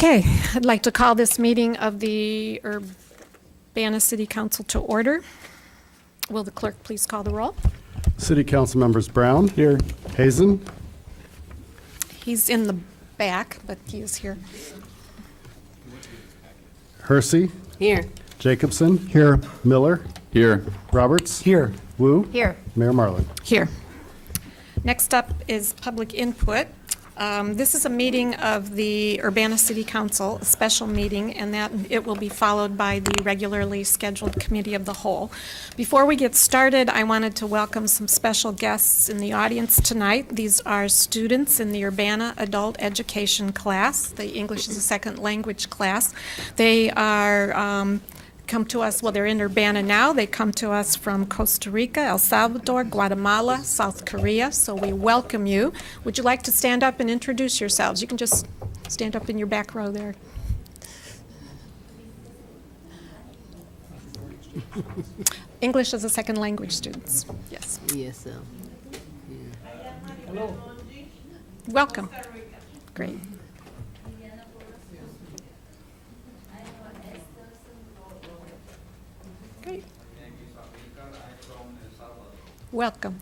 Okay, I'd like to call this meeting of the Urbana City Council to order. Will the clerk please call the roll? City Council members Brown. Here. Hazen. He's in the back, but he is here. Hersey. Here. Jacobson. Here. Miller. Here. Roberts. Here. Wu. Here. Mayor Marlin. Here. Next up is public input. This is a meeting of the Urbana City Council, a special meeting, and that it will be followed by the regularly scheduled Committee of the Whole. Before we get started, I wanted to welcome some special guests in the audience tonight. These are students in the Urbana Adult Education class, the English as a Second Language class. They are come to us, well, they're in Urbana now. They come to us from Costa Rica, El Salvador, Guatemala, South Korea, so we welcome you. Would you like to stand up and introduce yourselves? You can just stand up in your back row there. English as a second language students, yes. Yes, Hello. Welcome. Great. Great. Welcome.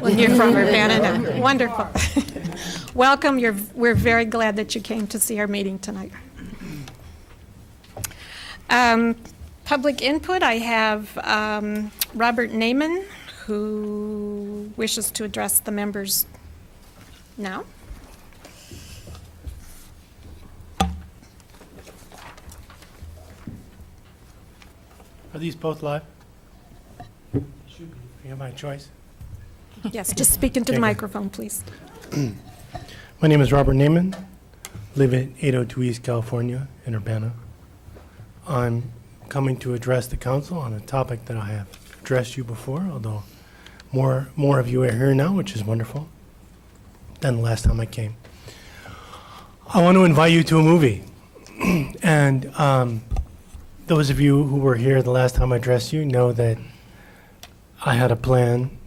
Well, you're from Urbana now. Wonderful. Welcome. We're very glad that you came to see our meeting tonight. Public input, I have Robert Naiman, who wishes to address the members now. Are these both live? Should be. You have my choice. Yes, just speak into the Okay, good. microphone, please. My name is Robert Naiman. Live at 802 East California in Urbana. I'm coming to address the council on a topic that I have addressed you before, although more of you are here now, which is wonderful, than the last time I came. I want to invite you to a movie. And those of you who were here the last time I addressed you know that I had a plan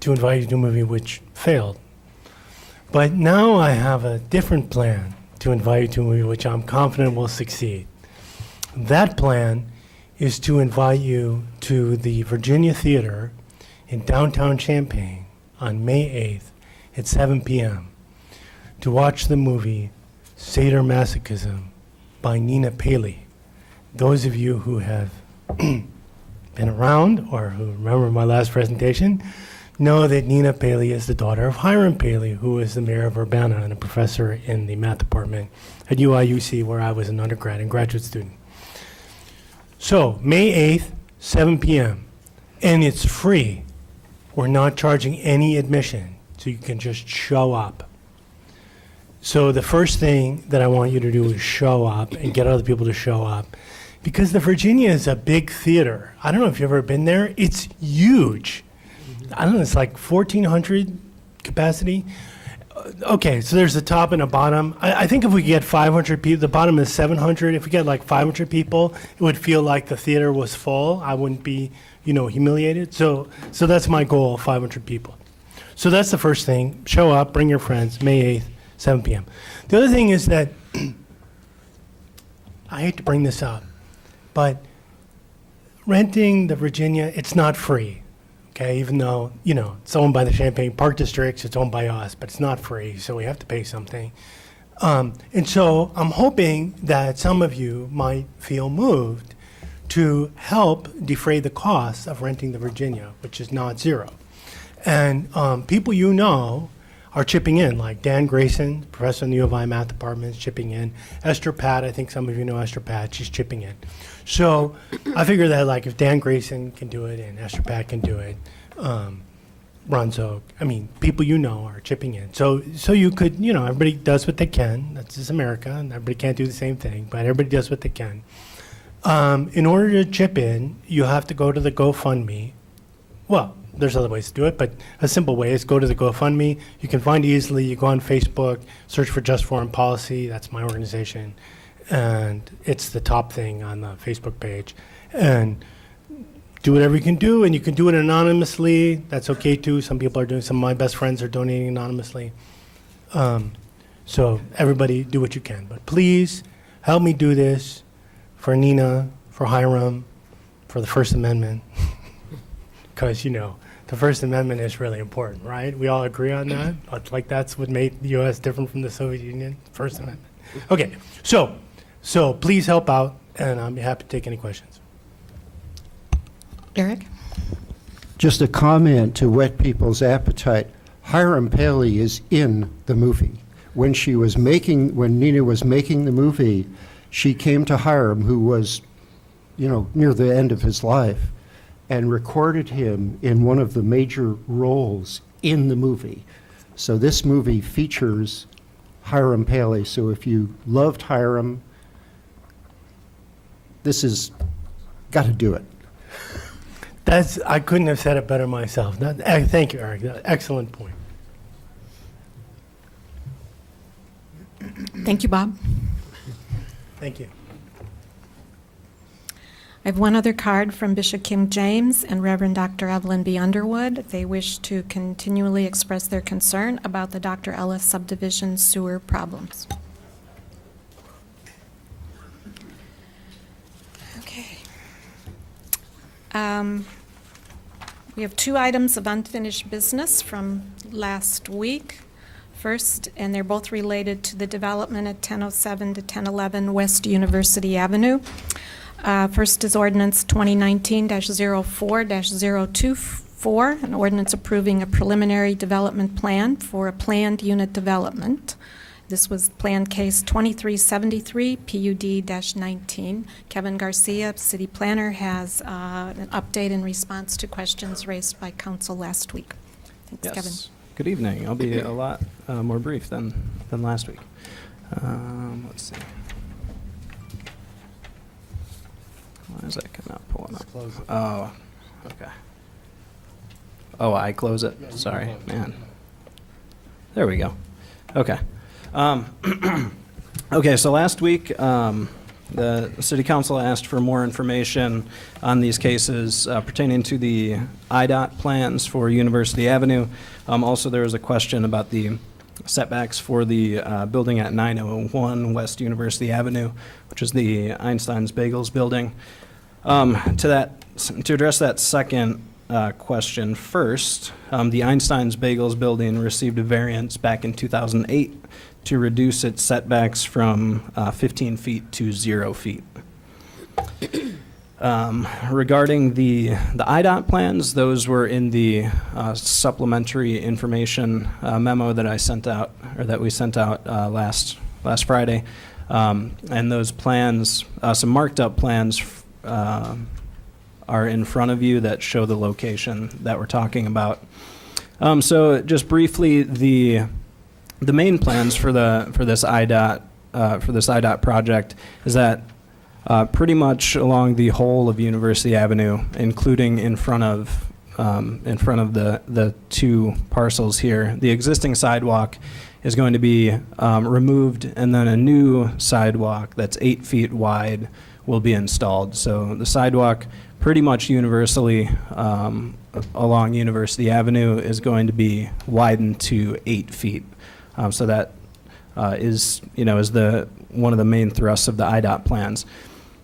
to invite you to a movie which failed. But now I have a different plan to invite you to a movie which I'm confident will succeed. That plan is to invite you to the Virginia Theater in downtown Champaign on May 8th at 7 p.m. to watch the movie Sadomasochism by Nina Paley. Those of you who have been around or who remember my last presentation know that Nina Paley is the daughter of Hiram Paley, who is the mayor of Urbana and a professor in the math department at UIUC, where I was an undergrad and graduate student. So, May 8th, 7 p.m., and it's free. We're not charging any admission, so you can just show up. So the first thing that I want you to do is show up and get other people to show up. Because the Virginia is a big theater. I don't know if you've ever been there. It's huge. I don't know, it's like 1,400 capacity. Okay, so there's the top and the bottom. I think if we get 500 people, the bottom is 700. If we get like 500 people, it would feel like the theater was full. I wouldn't be, humiliated. So that's my goal, 500 people. So that's the first thing. Show up, bring your friends, May 8th, 7 p.m. The other thing is that, I hate to bring this up, but renting the Virginia, it's not free. Okay, even though, it's owned by the Champaign Park Districts, it's owned by us, but it's not free, so we have to pay something. And so I'm hoping that some of you might feel moved to help defray the cost of renting the Virginia, which is not zero. And people are chipping in, like Dan Grayson, professor in the U of I math department, is chipping in. Esther Pat, I think some of you know Esther Pat, she's chipping in. So I figure that if Dan Grayson can do it and Esther Pat can do it, Ron Zog, people are chipping in. So you could, everybody does what they can. That's just America, and everybody can't do the same thing, but everybody does what they can. In order to chip in, you have to go to the GoFundMe. Well, there's other ways to do it, but a simple way is go to the GoFundMe. You can find it easily. You go on Facebook, search for Just Foreign Policy. That's my organization. And it's the top thing on the Facebook page. And do whatever you can do, and you can do it anonymously. That's okay too. Some people are doing. Some of my best friends are donating anonymously. So everybody, do what you can. But please help me do this for Nina, for Hiram, for the First Amendment, because the First Amendment is really important, right? We all agree on that. Like that's what made the U.S. different from the Soviet Union. First Amendment. Okay. So please help out, and I'll be happy to take any questions. Eric? Just a comment to whet people's appetite. Hiram Paley is in the movie. When Nina was making the movie, she came to Hiram, who was, near the end of his life, and recorded him in one of the major roles in the movie. So this movie features Hiram Paley. So if you loved Hiram, this is got to do it. I couldn't have said it better myself. Thank you, Eric. Excellent point. Thank you, Bob. Thank you. I have one other card from Bishop Kim James and Reverend Dr. Evelyn B. Underwood. They wish to continually express their concern about the Dr. Ellis subdivision sewer problems. Okay. We have 2 items of unfinished business from last week. First, and they're both related to the development at 1007 to 1011 West University Avenue. First is ordinance 2019-04-024, an ordinance approving a preliminary development plan for a planned unit development. This was planned case 2373 PUD-19. Kevin Garcia, city planner, has an update in response to questions raised by council last week. Thanks, Yes. Kevin. Good evening. I'll be a lot more brief than last week. Let's see. Why is that not pulling up? Oh, okay. Oh, I close it? Sorry, man. There we go. Okay. Okay, so last week, the City Council asked for more information on these cases pertaining to the IDOT plans for University Avenue. Also, there was a question about the setbacks for the building at 901 West University Avenue, which is the Einstein's Bagels building. To address that second question first, the Einstein's Bagels building received a variance back in 2008 to reduce its setbacks from 15 feet to 0 feet. Regarding the IDOT plans, those were in the supplementary information memo that I sent out, or that we sent out last Friday. And those plans, some marked up plans are in front of you that show the location that we're talking about. So just briefly, the main plans for this IDOT project is that pretty much along the whole of University Avenue, including in front of the 2 parcels here, the existing sidewalk is going to be removed, and then a new sidewalk that's 8 feet wide will be installed. So the sidewalk pretty much universally along University Avenue is going to be widened to 8 feet. So that is one of the main thrusts of the IDOT plans.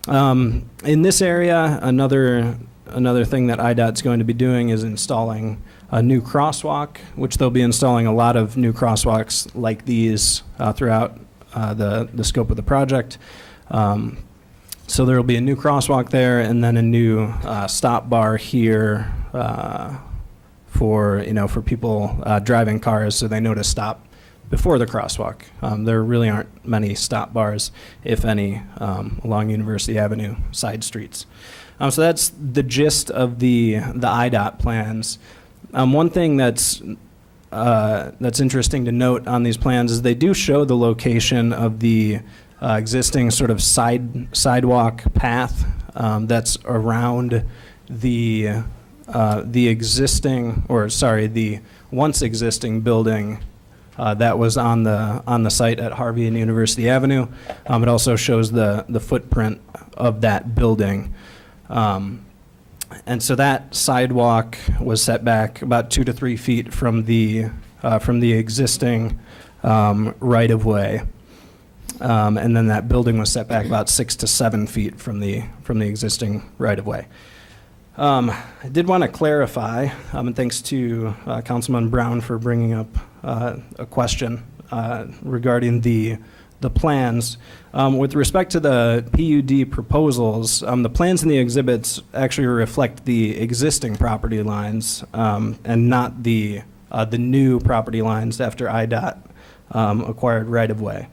In this area, another thing that IDOT's going to be doing is installing a new crosswalk, which they'll be installing a lot of new crosswalks like these throughout the scope of the project. So there will be a new crosswalk there, and then a new stop bar here for people driving cars, so they know to stop before the crosswalk. There really aren't many stop bars, if any, along University Avenue side streets. So that's the gist of the IDOT plans. One thing that's interesting to note on these plans is they do show the location of the existing sort of sidewalk path that's around the once existing building that was on the site at Harvey and University Avenue. It also shows the footprint of that building. And so that sidewalk was set back about 2 to 3 feet from the existing right-of-way. And then that building was set back about 6 to 7 feet from the existing right-of-way. I did want to clarify, and thanks to Councilman Brown for bringing up a question regarding the plans. With respect to the PUD proposals, the plans and the exhibits actually reflect the existing property lines and not the new property lines after IDOT acquired right-of-way.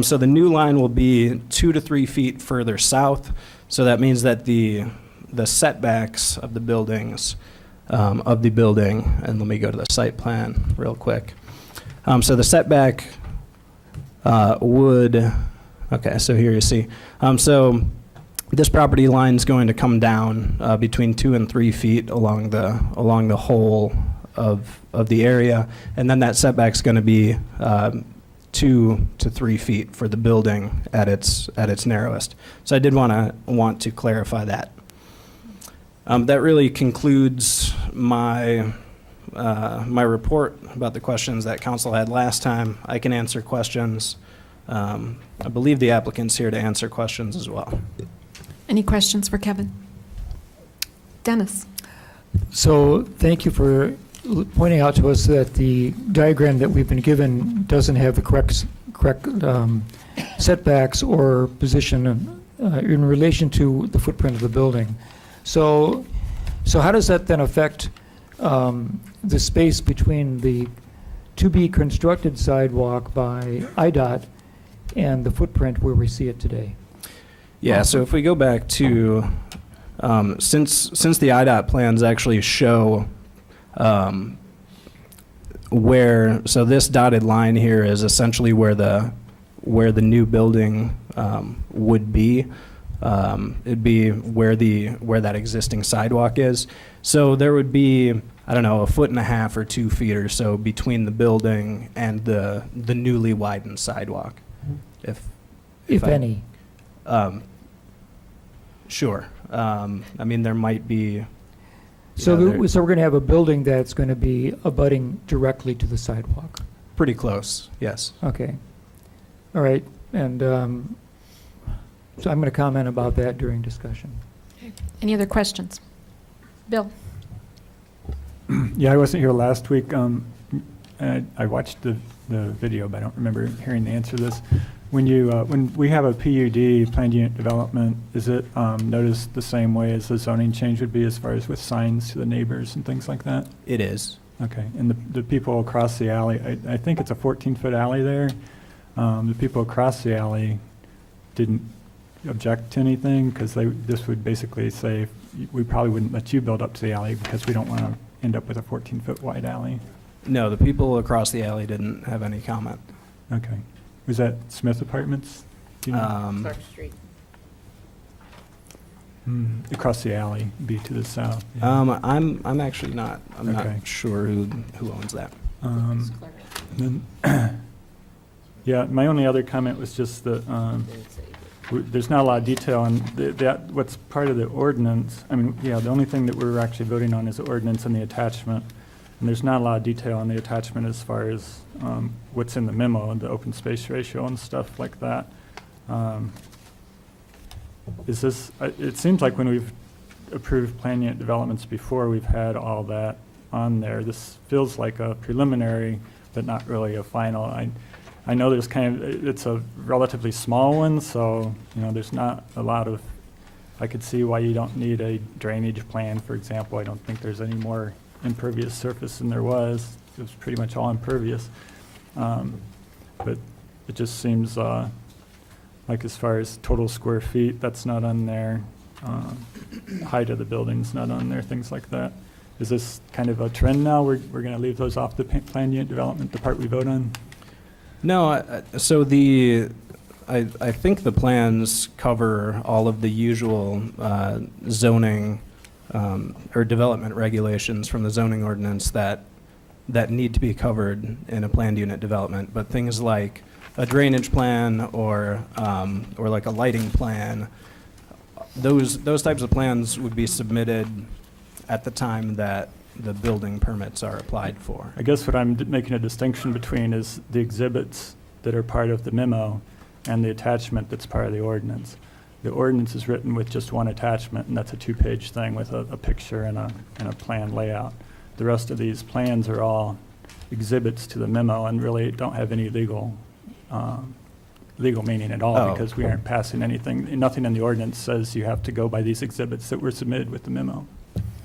So the new line will be 2 to 3 feet further south. So that means that the setbacks of the buildings, and let me go to the site plan real quick. So the setback okay, so here you see. So this property line is going to come down between 2 and 3 feet along the whole of the area, and then that setback is going to be 2 to 3 feet for the building at its narrowest. So I did want to clarify that. That really concludes my report about the questions that council had last time. I can answer questions. I believe the applicant's here to answer questions as well. Any questions for Kevin? Dennis? So thank you for pointing out to us that the diagram that we've been given doesn't have the correct setbacks or position in relation to the footprint of the building. So how does that then affect the space between the to-be-constructed sidewalk by IDOT and the footprint where we see it today? Yeah, so if we go back to, since the IDOT plans actually show so this dotted line here is essentially where the new building would be. It'd be where that existing sidewalk is. So there would be, I don't know, 1.5 feet or 2 feet or so between the building and the newly widened sidewalk, if any. Sure. I mean, there might be. So we're going to have a building that's going to be abutting directly to the sidewalk. Pretty close, yes. Okay. All right. And so I'm going to comment about that during discussion. Any other questions? Bill? Yeah, I wasn't here last week. I watched the video, but I don't remember hearing the answer to this. When we have a PUD, planned unit development, is it noticed the same way as the zoning change would be as far as with signs to the neighbors and things like that? It is. Okay, and the people across the alley, I think it's a 14-foot alley there. The people across the alley didn't object to anything because this would basically say we probably wouldn't let you build up to the alley because we don't want to end up with a 14-foot wide alley. No, the people across the alley didn't have any comment. Okay. Was that Smith Apartments? Do you know? Clark Street. Across the alley, be to the south. I'm actually not. I'm Okay. not sure who owns that. And then, yeah, my only other comment was just that there's not a lot of detail on that. What's part of the ordinance? I mean, yeah, the only thing that we're actually voting on is the ordinance and the attachment. And there's not a lot of detail on the attachment as far as what's in the memo, the open space ratio and stuff like that. Is this, it seems like when we've approved plan unit developments before, we've had all that on there. This feels like a preliminary, but not really a final. I know there's it's a relatively small one, so, there's not a lot of, I could see why you don't need a drainage plan, for example. I don't think there's any more impervious surface than there was. It was pretty much all impervious. But it just seems like as far as total square feet, that's not on there. Height of the building's not on there, things like that. Is this kind of a trend now? We're going to leave those off the plan unit development, the part we vote on? No, so I think the plans cover all of the usual zoning or development regulations from the zoning ordinance that need to be covered in a planned unit development. But things like a drainage plan or like a lighting plan, those types of plans would be submitted at the time that the building permits are applied for. I guess what I'm making a distinction between is the exhibits that are part of the memo and the attachment that's part of the ordinance. The ordinance is written with just one attachment, and that's a 2-page thing with a picture and a plan layout. The rest of these plans are all exhibits to the memo and really don't have any legal meaning at all, Oh. because we aren't passing anything. Nothing in the ordinance says you have to go by these exhibits that were submitted with the memo.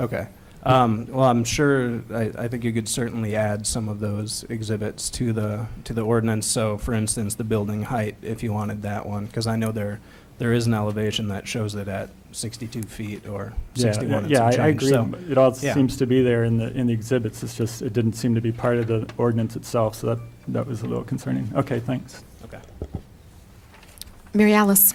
Okay. Well, I'm sure, I think you could certainly add some of those exhibits to the ordinance. So, for instance, the building height, if you wanted that one, because I know there is an elevation that shows it at 62 feet or 61 and Yeah, some I change. agree. So, It all yeah. seems to be there in the exhibits. It's just, it didn't seem to be part of the ordinance itself, so that was a little concerning. Okay, thanks. okay. Mary Alice?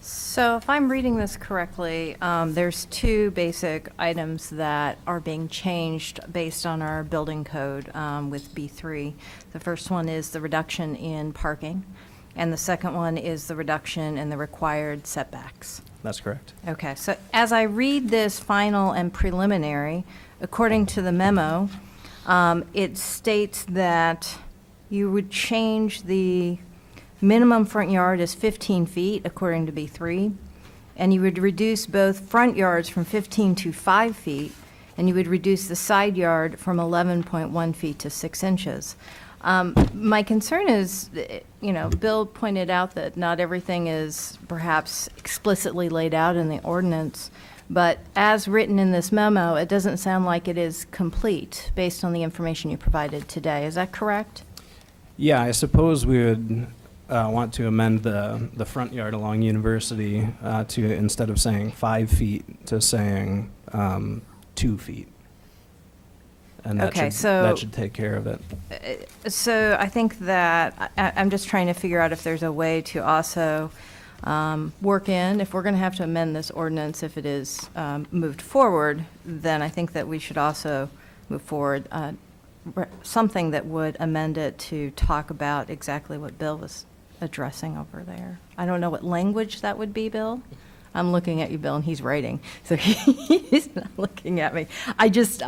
So if I'm reading this correctly, there's two basic items that are being changed based on our building code with B3. The first one is the reduction in parking, and the second one is the reduction in the required setbacks. That's correct. Okay, so as I read this final and preliminary, according to the memo, it states that you would change the minimum front yard is 15 feet, according to B3, and you would reduce both front yards from 15 to 5 feet, and you would reduce the side yard from 11.1 feet to 6 inches. My concern is, Bill pointed out that not everything is perhaps explicitly laid out in the ordinance, but as written in this memo, it doesn't sound like it is complete based on the information you provided today. Is that correct? Yeah, I suppose we would want to amend the front yard along University to, instead of saying 5 feet, to saying 2 feet. And that Okay, should, so- that should take care of it. So I think that, I'm just trying to figure out if there's a way to also work in, if we're going to have to amend this ordinance, if it is moved forward, then I think that we should also move forward something that would amend it to talk about exactly what Bill was addressing over there. I don't know what language that would be, Bill. I'm looking at you, Bill, and he's writing, so he's not looking at me. I just,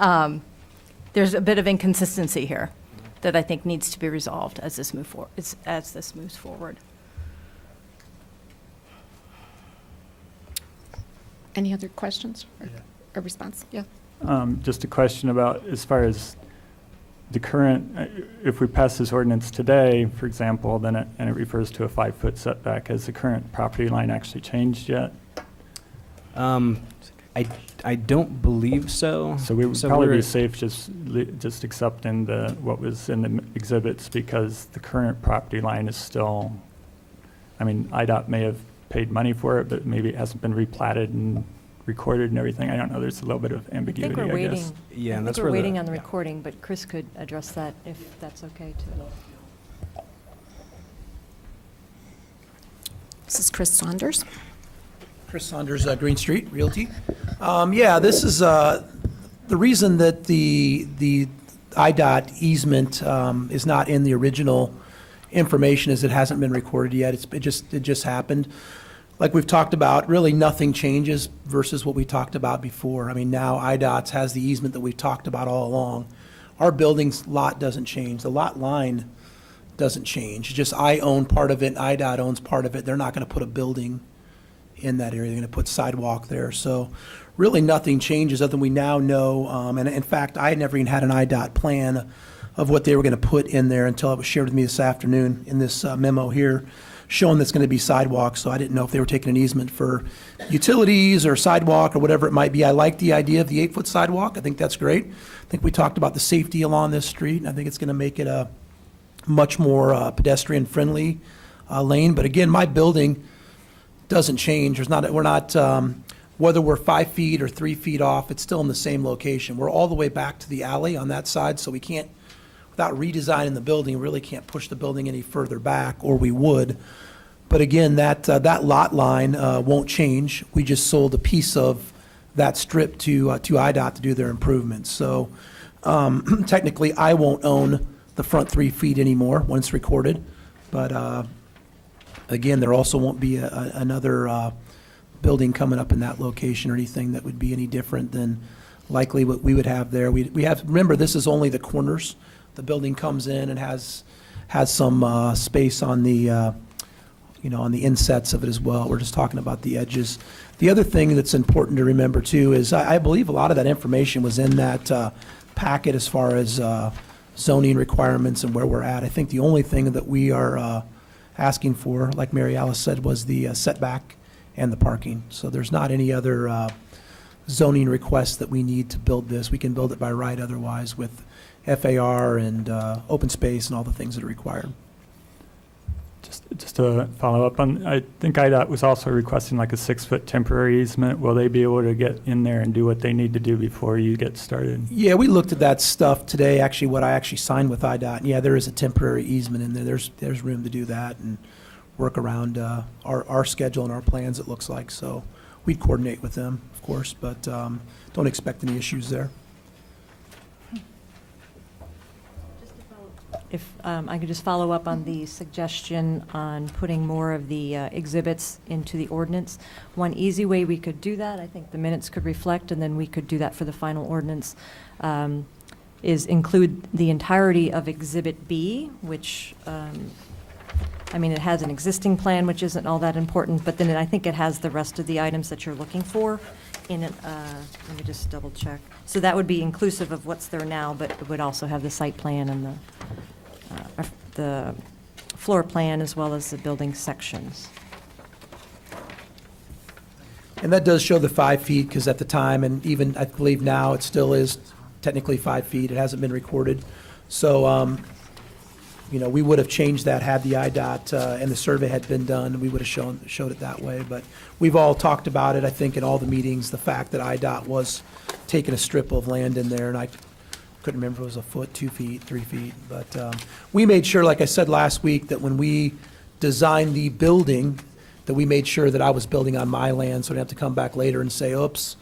there's a bit of inconsistency here that I think needs to be resolved as this moves forward. Any other questions or a response? Yeah. Just a question about, as far as the current, if we pass this ordinance today, for example, then it refers to a 5-foot setback. Has the current property line actually changed yet? I don't believe so. So we would probably be safe just accepting what was in the exhibits, because the current property line is still, I mean, IDOT may have paid money for it, but maybe it hasn't been replatted and recorded and everything. I don't know. There's a little bit of ambiguity, I think we're I waiting. guess. Yeah, and I that's think where we're waiting on the yeah. recording, but Chris could address that if that's okay too. This is Chris Saunders. Chris Saunders, Green Street Realty. Yeah, this is the reason that the IDOT easement is not in the original information is it hasn't been recorded yet. It just happened. Like we've talked about, really nothing changes versus what we talked about before. I mean, now IDOT has the easement that we've talked about all along. Our building's lot doesn't change. The lot line doesn't change. It's just I own part of it, and IDOT owns part of it. They're not going to put a building in that area. They're going to put sidewalk there. So really nothing changes other than we now know. And in fact, I had never even had an IDOT plan of what they were going to put in there until it was shared with me this afternoon in this memo here, showing that's going to be sidewalks. So I didn't know if they were taking an easement for utilities or sidewalk or whatever it might be. I like the idea of the 8-foot sidewalk. I think that's great. I think we talked about the safety along this street, and I think it's going to make it a much more pedestrian-friendly lane. But again, my building doesn't change. We're not, whether we're 5 feet or 3 feet off, it's still in the same location. We're all the way back to the alley on that side, so we can't, without redesigning the building, really can't push the building any further back, or we would. But again, that lot line won't change. We just sold a piece of that strip to IDOT to do their improvements. So technically, I won't own the front 3 feet anymore when it's recorded. But again, there also won't be another building coming up in that location or anything that would be any different than likely what we would have there. We have, remember, this is only the corners. The building comes in and has some space on the, on the insets of it as well. We're just talking about the edges. The other thing that's important to remember too is I believe a lot of that information was in that packet as far as zoning requirements and where we're at. I think the only thing that we are asking for, like Mary Alice said, was the setback and the parking. So there's not any other zoning requests that we need to build this. We can build it by right otherwise with FAR and open space and all the things that are required. Just to follow up on, I think IDOT was also requesting like a 6-foot temporary easement. Will they be able to get in there and do what they need to do before you get started? Yeah, we looked at that stuff today, actually, what I actually signed with IDOT. And yeah, there is a temporary easement in there. There's room to do that and work around our schedule and our plans, it looks like. So we'd coordinate with them, of course, but don't expect any issues there. If I could just follow up on the suggestion on putting more of the exhibits into the ordinance. One easy way we could do that, I think the minutes could reflect, and then we could do that for the final ordinance, is include the entirety of Exhibit B, which, I mean, it has an existing plan, which isn't all that important, but then I think it has the rest of the items that you're looking for in it. Let me just double check. So that would be inclusive of what's there now, but it would also have the site plan and the floor plan as well as the building sections. And that does show the 5 feet, because at the time, and even I believe now, it still is technically 5 feet. It hasn't been recorded. So, we would have changed that had the IDOT and the survey had been done. We would have showed it that way. But we've all talked about it, I think, in all the meetings, the fact that IDOT was taking a strip of land in there, and I couldn't remember if it was a foot, 2 feet, 3 feet. But we made sure, like I said last week, that when we designed the building, that we made sure that I was building on my land, so I didn't have to come back later and say, oops,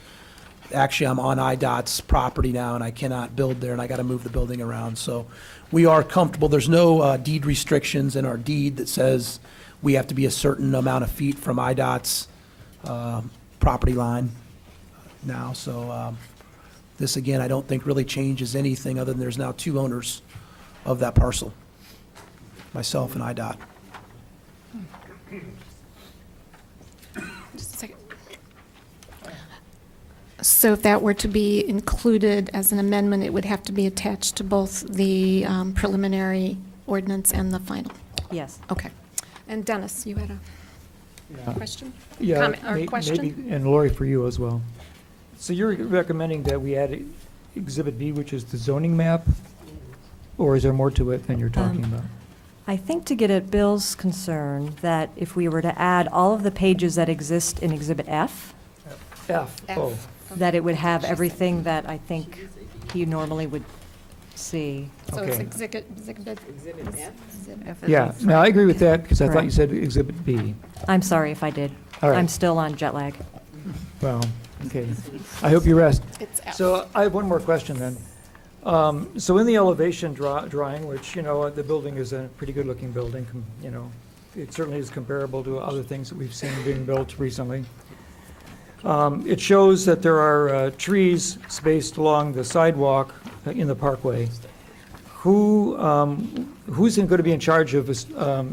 actually I'm on IDOT's property now and I cannot build there and I got to move the building around. So we are comfortable. There's no deed restrictions in our deed that says we have to be a certain amount of feet from IDOT's property line now. So this, again, I don't think really changes anything other than there's now 2 owners of that parcel, myself and IDOT. Just a second. So if that were to be included as an amendment, it would have to be attached to both the preliminary ordinance and the final? Yes. Okay. And Dennis, you had a question? Yeah, Comment or question? maybe, and Lori, for you as well. So you're recommending that we add Exhibit B, which is the zoning map, or is there more to it than you're talking about? I think to get at Bill's concern, that if we were to add all of the pages that exist in Exhibit F, F. Oh, that it would have everything that I think he normally would see. So it's Okay. exhibit F. yeah. Now, I agree with that, because I thought you Correct. said Exhibit B. I'm sorry if I did. All right. I'm still on jet lag. Well, okay. I hope you rest. It's F. So I have one more question then. So in the elevation drawing, which, the building is a pretty good-looking building, it certainly is comparable to other things that we've seen being built recently. It shows that there are trees spaced along the sidewalk in the parkway. Who's going to be in charge of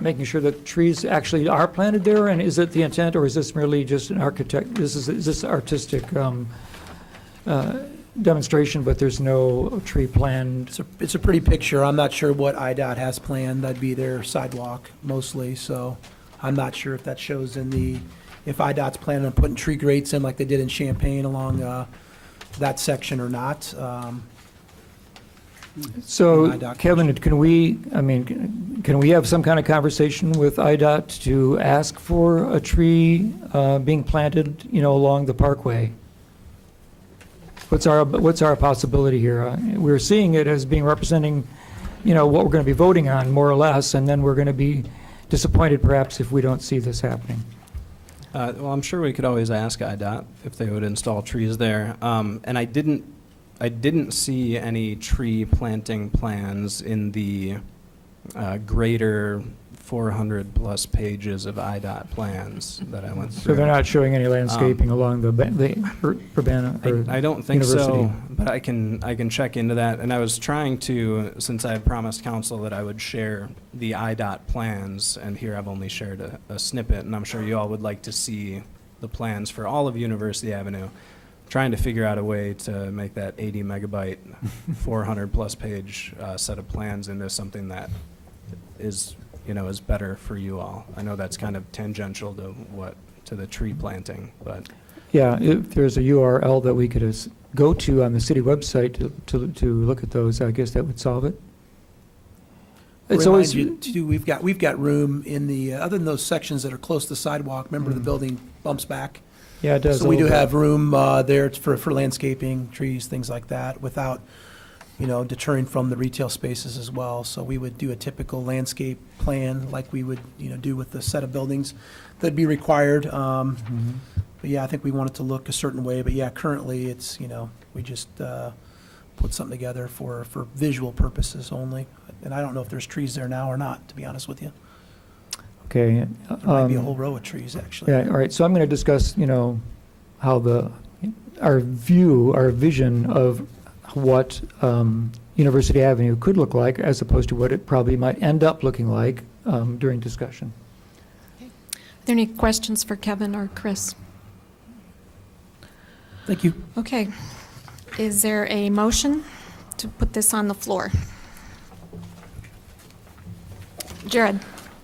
making sure that trees actually are planted there? And is it the intent, or is this merely just an architect? Is this artistic demonstration, but there's no tree planned? It's a pretty picture. I'm not sure what IDOT has planned. That'd be their sidewalk mostly, so I'm not sure if that shows if IDOT's planning on putting tree grates in like they did in Champaign along that section or not. So, IDOT Kevin, can we have some kind of conversation with IDOT to ask for a tree being planted, along the parkway? What's our possibility here? We're seeing it as being representing, what we're going to be voting on, more or less, and then we're going to be disappointed perhaps if we don't see this happening. Well, I'm sure we could always ask IDOT if they would install trees there. And I didn't see any tree planting plans in the greater 400-plus pages of IDOT plans that I went through. So they're not showing any landscaping along the Urbana or I don't think so, University? but I can check into that. And I was trying to, since I had promised council that I would share the IDOT plans, and here I've only shared a snippet, and I'm sure you all would like to see the plans for all of University Avenue. Trying to figure out a way to make that 80 megabyte, 400-plus page set of plans into something that is, is better for you all. I know that's kind of tangential to the tree planting, but. Yeah, if there's a URL that we could go to on the city website to look at those, I guess that would solve it. It's always, Remind you, too, we've got room in the, other than those sections that are close to the sidewalk, remember the building bumps back? yeah, it does. So a we do little bit. have room there for landscaping, trees, things like that, without, deterring from the retail spaces as well. So we would do a typical landscape plan like we would, do with the set of buildings that'd be required. But yeah, I think we want it to look a certain way. But yeah, currently it's, we just put something together for visual purposes only. And I don't know if there's trees there now or not, to be honest with you. Okay. There might be a whole row of trees, actually. Yeah, all right, so I'm going to discuss, how our vision of what University Avenue could look like as opposed to what it probably might end up looking like during discussion. Are there any questions for Kevin or Chris? Thank you. Okay. Is there a motion to put this on the floor? Jared?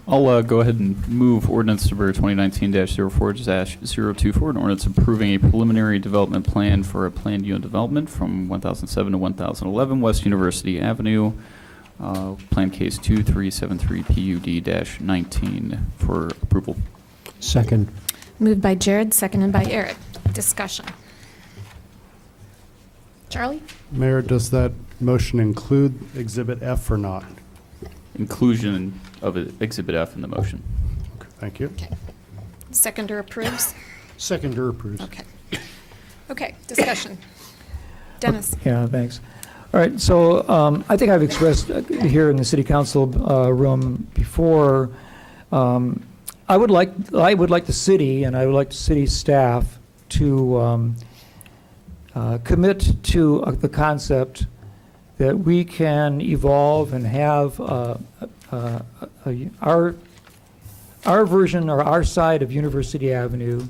I'll go ahead and move ordinance number 2019-04-024, an ordinance approving a preliminary development plan for a planned unit development from 1007 to 1011 West University Avenue, plan case 2373 PUD-19 for approval. Second. Moved by Jared, seconded by Eric. Discussion. Charlie? Mayor, does that motion include Exhibit F or not? Inclusion of Exhibit F in the motion. Okay, thank you. Okay. Seconder approves? Seconder approves. Okay. Okay, discussion. Dennis? Yeah, thanks. All right, so I think I've expressed here in the city council room before, I would like the city and I would like the city staff to commit to the concept that we can evolve and have our version or our side of University Avenue,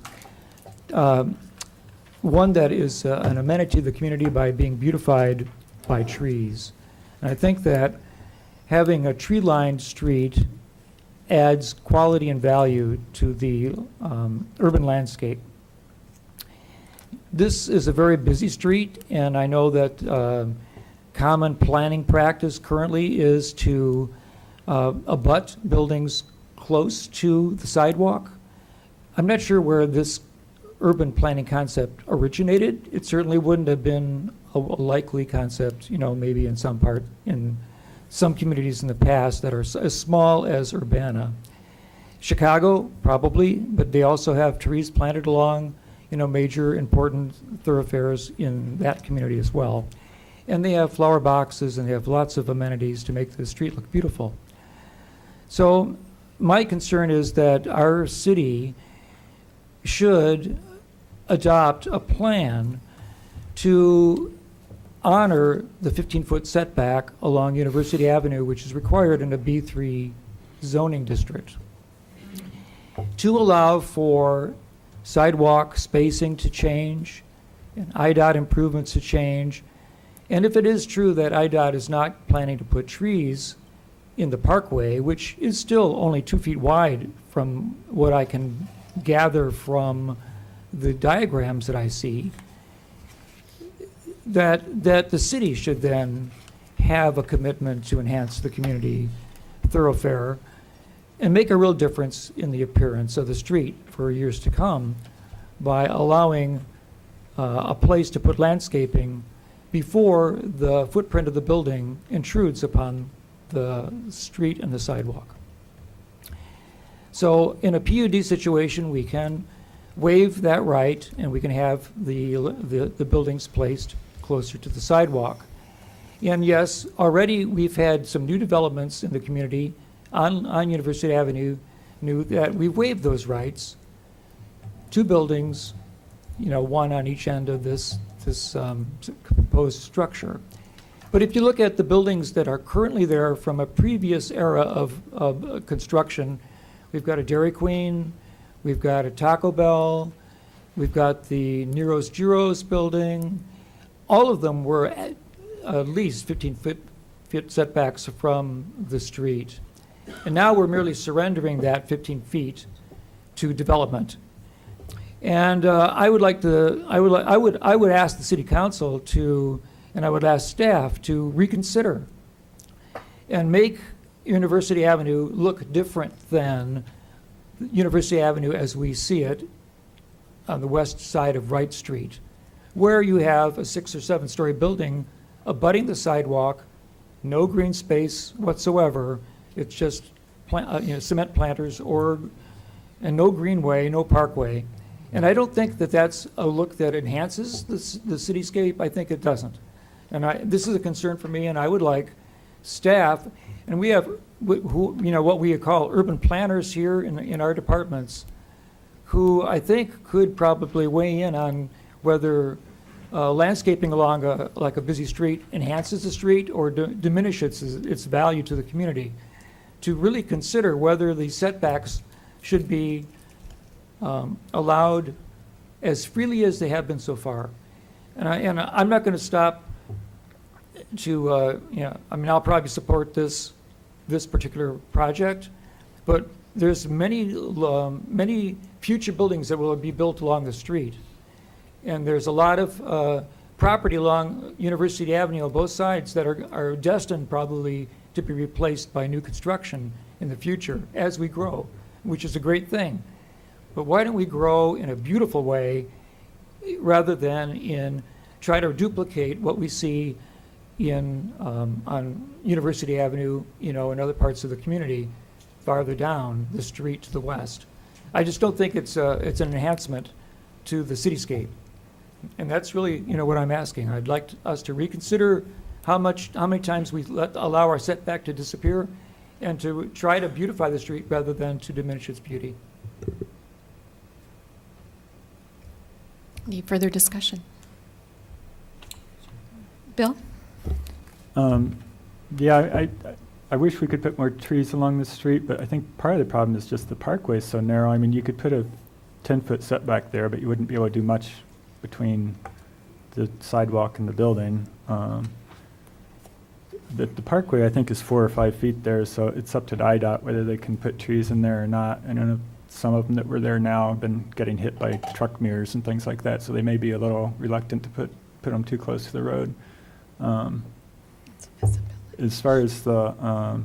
one that is an amenity to the community by being beautified by trees. And I think that having a tree-lined street adds quality and value to the urban landscape. This is a very busy street, and I know that common planning practice currently is to abut buildings close to the sidewalk. I'm not sure where this urban planning concept originated. It certainly wouldn't have been a likely concept, maybe in some communities in the past that are as small as Urbana. Chicago, probably, but they also have trees planted along, major important thoroughfares in that community as well. And they have flower boxes and they have lots of amenities to make the street look beautiful. So my concern is that our city should adopt a plan to honor the 15-foot setback along University Avenue, which is required in a B3 zoning district, to allow for sidewalk spacing to change and IDOT improvements to change. And if it is true that IDOT is not planning to put trees in the parkway, which is still only 2 feet wide from what I can gather from the diagrams that I see, that the city should then have a commitment to enhance the community thoroughfare and make a real difference in the appearance of the street for years to come by allowing a place to put landscaping before the footprint of the building intrudes upon the street and the sidewalk. So in a PUD situation, we can waive that right and we can have the buildings placed closer to the sidewalk. And yes, already we've had some new developments in the community on University Avenue knew that we waived those rights. 2 buildings, one on each end of this proposed structure. But if you look at the buildings that are currently there from a previous era of construction, we've got a Dairy Queen, we've got a Taco Bell, we've got the Nero's Gyros building. All of them were at least 15-foot setbacks from the street. And now we're merely surrendering that 15 feet to development. And I would ask the city council to, and I would ask staff to reconsider and make University Avenue look different than University Avenue as we see it on the west side of Wright Street, where you have a 6 or 7-story building abutting the sidewalk, no green space whatsoever. It's just cement planters and no greenway, no parkway. And I don't think that that's a look that enhances the cityscape. I think it doesn't. And this is a concern for me, and I would like staff, and we have what we call urban planners here in our departments, who I think could probably weigh in on whether landscaping along a busy street enhances the street or diminishes its value to the community, to really consider whether the setbacks should be allowed as freely as they have been so far. And I'm not going to stop to, I'll probably support this particular project, but there's many future buildings that will be built along the street. And there's a lot of property along University Avenue on both sides that are destined probably to be replaced by new construction in the future as we grow, which is a great thing. But why don't we grow in a beautiful way rather than try to duplicate what we see on University Avenue, in other parts of the community farther down the street to the west. I just don't think it's an enhancement to the cityscape. And that's really, what I'm asking. I'd like us to reconsider how many times we allow our setback to disappear and to try to beautify the street rather than to diminish its beauty. Any further discussion? Bill? Yeah, I wish we could put more trees along the street, but I think part of the problem is just the parkway is so narrow. I mean, you could put a 10-foot setback there, but you wouldn't be able to do much between the sidewalk and the building. The parkway, I think, is 4 or 5 feet there, so it's up to the IDOT whether they can put trees in there or not. I don't know, some of them that were there now have been getting hit by truck mirrors and things like that, so they may be a little reluctant to put them too close to the road. As far as the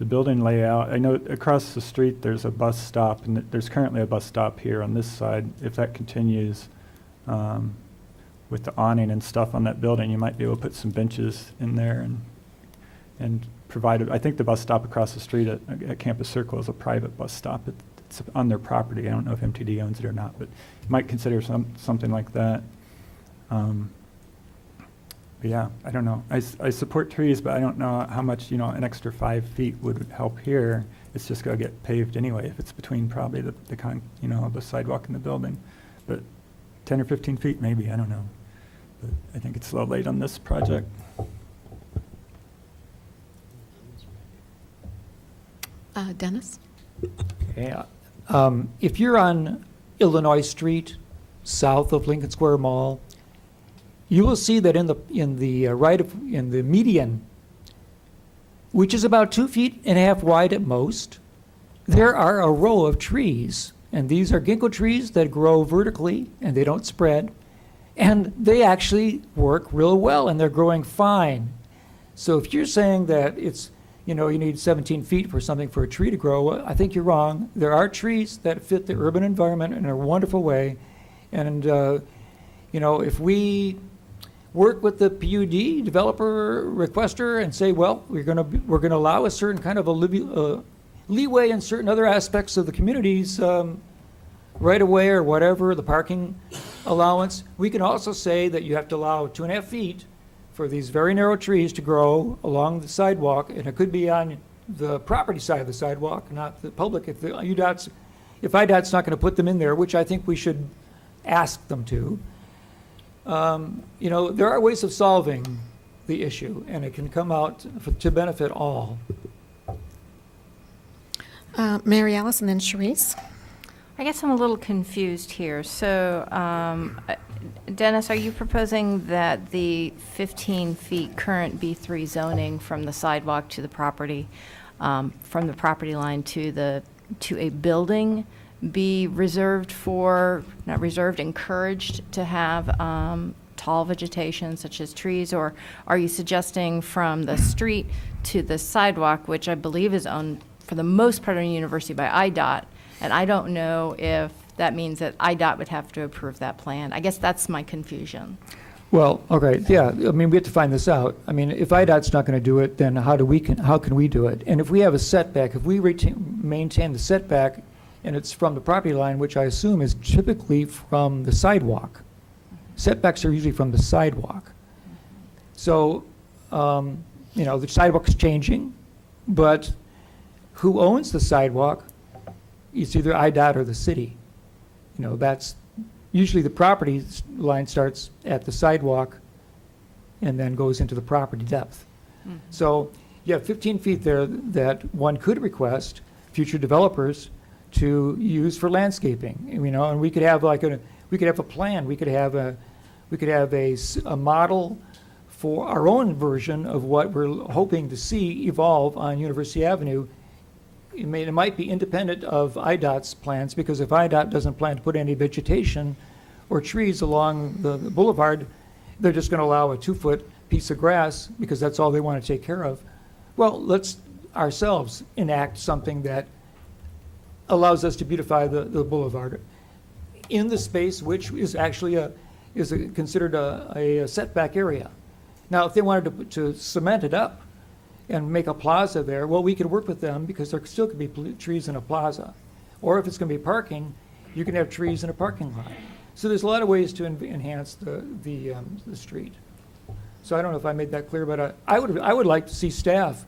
building layout, I know across the street there's a bus stop, and there's currently a bus stop here on this side. If that continues with the awning and stuff on that building, you might be able to put some benches in there and provide. I think the bus stop across the street at Campus Circle is a private bus stop. It's on their property. I don't know if MTD owns it or not, but you might consider something like that. But yeah, I don't know. I support trees, but I don't know how much, an extra 5 feet would help here. It's just going to get paved anyway if it's between probably the sidewalk and the building. But 10 or 15 feet maybe, I don't know. But I think it's a little late on this project. Dennis? Yeah. If you're on Illinois Street, south of Lincoln Square Mall, you will see that in the median, which is about 2.5 feet wide at most, there are a row of trees. And these are ginkgo trees that grow vertically and they don't spread. And they actually work real well and they're growing fine. So if you're saying that it's, you need 17 feet for something for a tree to grow, I think you're wrong. There are trees that fit the urban environment in a wonderful way. And, if we work with the PUD developer requester and say, well, we're going to allow a certain kind of a leeway in certain other aspects of the community's right of way or whatever, the parking allowance. We can also say that you have to allow 2.5 feet for these very narrow trees to grow along the sidewalk, and it could be on the property side of the sidewalk, not the public. If IDOT's not going to put them in there, which I think we should ask them to, there are ways of solving the issue, and it can come out to benefit all. Mary Alice and then Sharice. I guess I'm a little confused here. So, Dennis, are you proposing that the 15 feet current B3 zoning from the sidewalk to the property, from the property line to a building, be reserved for, not reserved, encouraged to have tall vegetation such as trees? Or are you suggesting from the street to the sidewalk, which I believe is owned for the most part of the university by IDOT, and I don't know if that means that IDOT would have to approve that plan. I guess that's my confusion. Well, okay, yeah, I mean, we have to find this out. I mean, if IDOT's not going to do it, then how can we do it? And if we have a setback, if we maintain the setback, and it's from the property line, which I assume is typically from the sidewalk. Setbacks are usually from the sidewalk. So, the sidewalk's changing, but who owns the sidewalk? It's either IDOT or the city. That's usually the property line starts at the sidewalk and then goes into the property depth. Mm-hmm. So you have 15 feet there that one could request future developers to use for landscaping. And we could have we could have a plan. We could have a model for our own version of what we're hoping to see evolve on University Avenue. It might be independent of IDOT's plans, because if IDOT doesn't plan to put any vegetation or trees along the boulevard, they're just going to allow a 2-foot piece of grass because that's all they want to take care of. Well, let's ourselves enact something that allows us to beautify the boulevard in the space which is actually considered a setback area. Now, if they wanted to cement it up and make a plaza there, well, we could work with them, because there still could be trees in a plaza. Or if it's going to be parking, you can have trees in a parking lot. So there's a lot of ways to enhance the street. So I don't know if I made that clear, but I would like to see staff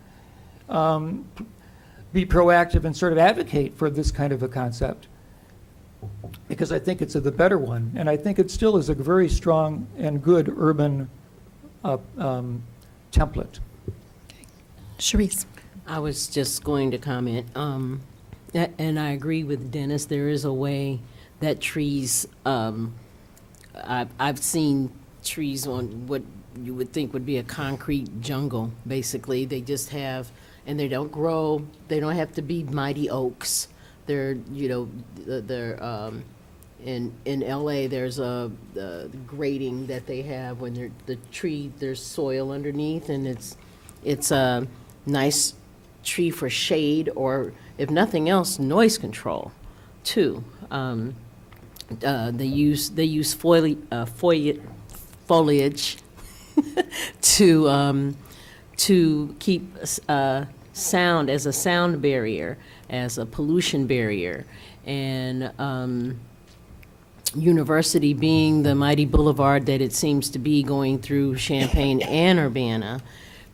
be proactive and sort of advocate for this kind of a concept, because I think it's the better one, and I think it still is a very strong and good urban template. Sharice. I was just going to comment, and I agree with Dennis. There is a way that trees, I've seen trees on what you would think would be a concrete jungle, basically. They just have, and they don't grow, they don't have to be mighty oaks. They're, in LA, there's the grading that they have when the tree, there's soil underneath, and it's a nice tree for shade, or if nothing else, noise control too. They use foliage to keep sound as a sound barrier, as a pollution barrier, and University being the mighty boulevard that it seems to be, going through Champaign and Urbana,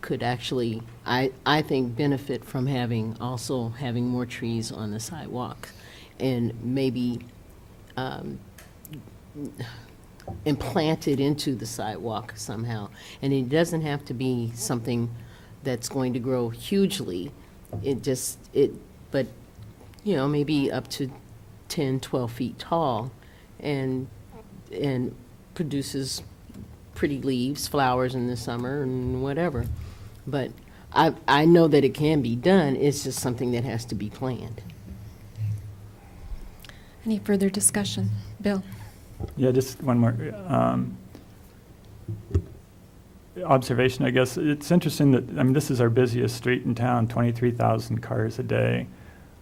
could actually, I think, benefit from having more trees on the sidewalk, and maybe implanted into the sidewalk somehow. And it doesn't have to be something that's going to grow hugely. But maybe up to 10, 12 feet tall, and produces pretty leaves, flowers in the summer, and whatever. But I know that it can be done. It's just something that has to be planned. Any further discussion? Bill? Yeah, just one more observation, I guess. It's interesting that, this is our busiest street in town, 23,000 cars a day.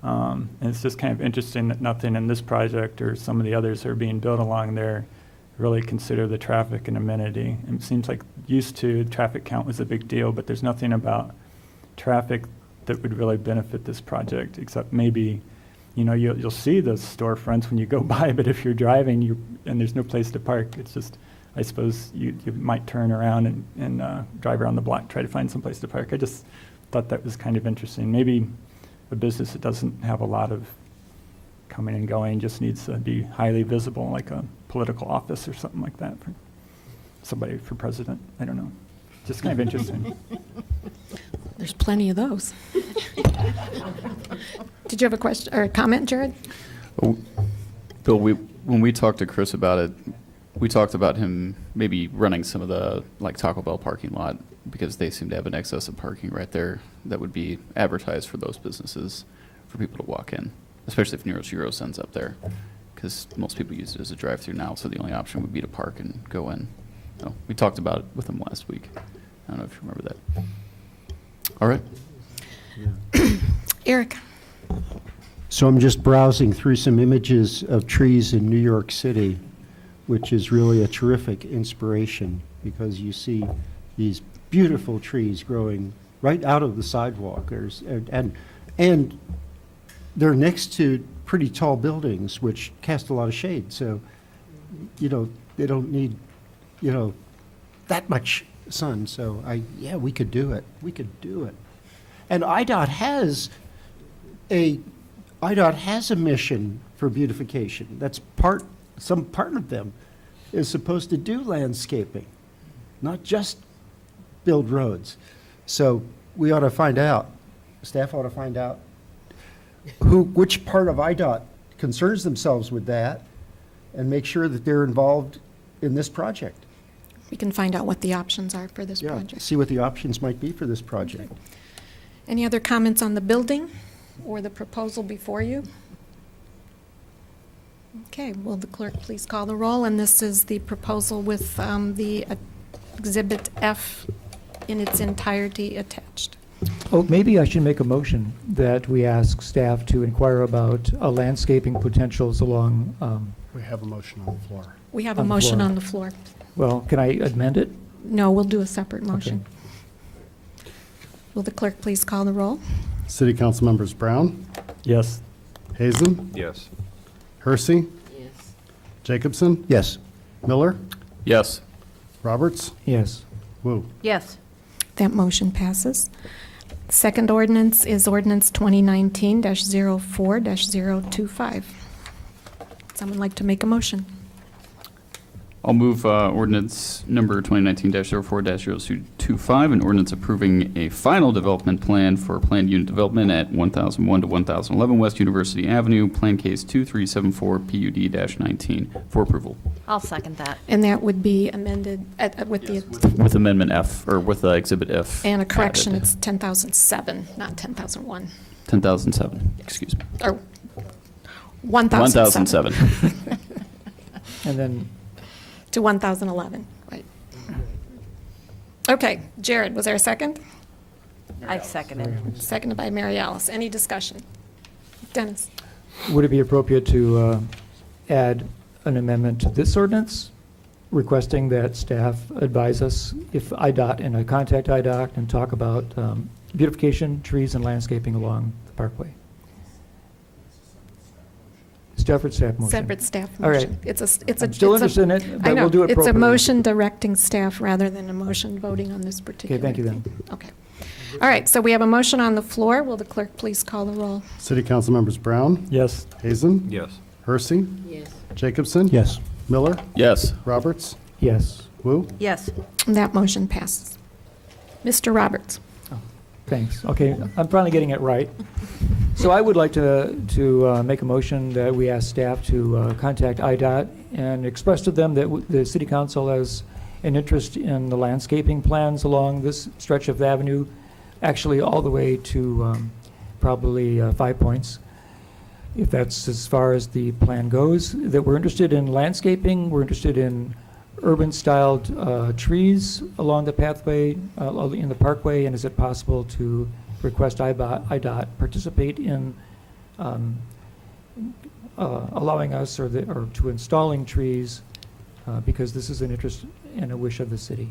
And it's just kind of interesting that nothing in this project or some of the others that are being built along there really consider the traffic an amenity. And it seems like used to, traffic count was a big deal, but there's nothing about traffic that would really benefit this project, except maybe, you'll see those storefronts when you go by, but if you're driving and there's no place to park, it's just, I suppose you might turn around and drive around the block, try to find some place to park. I just thought that was kind of interesting. Maybe a business that doesn't have a lot of coming and going, just needs to be highly visible, like a political office or something like that for somebody for president. I don't know. Just kind of interesting. There's plenty of those. Did you have a question or a comment, Jared? Oh, Bill, when we talked to Chris about it, we talked about him maybe running some of the like Taco Bell parking lot because they seem to have an excess of parking right there that would be advertised for those businesses for people to walk in, especially if Nero's Gyros ends up there, because most people use it as a drive-through now, so the only option would be to park and go in. So we talked about it with him last week. I don't know if you remember that. All right. Eric? So I'm just browsing through some images of trees in New York City, which is really a terrific inspiration because you see these beautiful trees growing right out of the sidewalk. And they're next to pretty tall buildings, which cast a lot of shade. So, they don't need, that much sun. So we could do it. We could do it. And IDOT has a mission for beautification. That's some part of them is supposed to do landscaping, not just build roads. So we ought to find out, staff ought to find out which part of IDOT concerns themselves with that and make sure that they're involved in this project. We can find out what the options are for this project. See what the options might be for this project. Any other comments on the building or the proposal before you? Okay, will the clerk please call the roll? And this is the proposal with the Exhibit F in its entirety attached. Oh, maybe I should make a motion that we ask staff to inquire about landscaping potentials along, We have a motion on the floor. We have a On the motion floor. on the floor. well, can I amend it? No, we'll do a separate motion. Will the clerk please call the roll? City Council members Brown, Yes. Hazen, Yes. Hersey, Yes. Jacobson, Yes. Miller, Yes. Roberts, Yes. Wu. Yes. That motion passes. Second ordinance is ordinance 2019-04-025. Someone like to make a motion? I'll move ordinance number 2019-04-025, an ordinance approving a final development plan for planned unit development at 1001 to 1011 West University Avenue, Plan Case 2374 PUD-19 for approval. I'll second that. And that would be amended with the, With Amendment F, or with Exhibit F. and a correction, added. it's 10,007, not 10,001. 10,007, excuse me. Or 1,007. 1,007. And then, To 1,011, right. Okay, Jared, was there a second? I second it. Seconded by Mary Alice. Any discussion? Dennis? would it be appropriate to add an amendment to this ordinance requesting that staff advise us if IDOT, and I contact IDOT and talk about beautification, trees, and landscaping along the parkway? Separate staff motion. Separate staff All right. motion. It's a. I'm still interested in it, I but know. we'll do it It's a appropriately. motion directing staff rather than a motion voting on this particular. thank you then. thing. Okay. All right, so we have a motion on the floor. Will the clerk please call the roll? City Council members Brown, Yes. Hazen, Yes. Hersey, Yes. Jacobson, Yes. Miller, Yes. Roberts, Yes, Wu. Yes. That motion passes. Mr. Roberts? thanks. Okay, I'm finally getting it right. So I would like to make a motion that we ask staff to contact IDOT and express to them that the city council has an interest in the landscaping plans along this stretch of the avenue, actually all the way to probably 5 Points, if that's as far as the plan goes, that we're interested in landscaping, we're interested in urban-styled trees along the pathway, in the parkway, and is it possible to request IDOT participate in allowing us or to installing trees, because this is an interest and a wish of the city.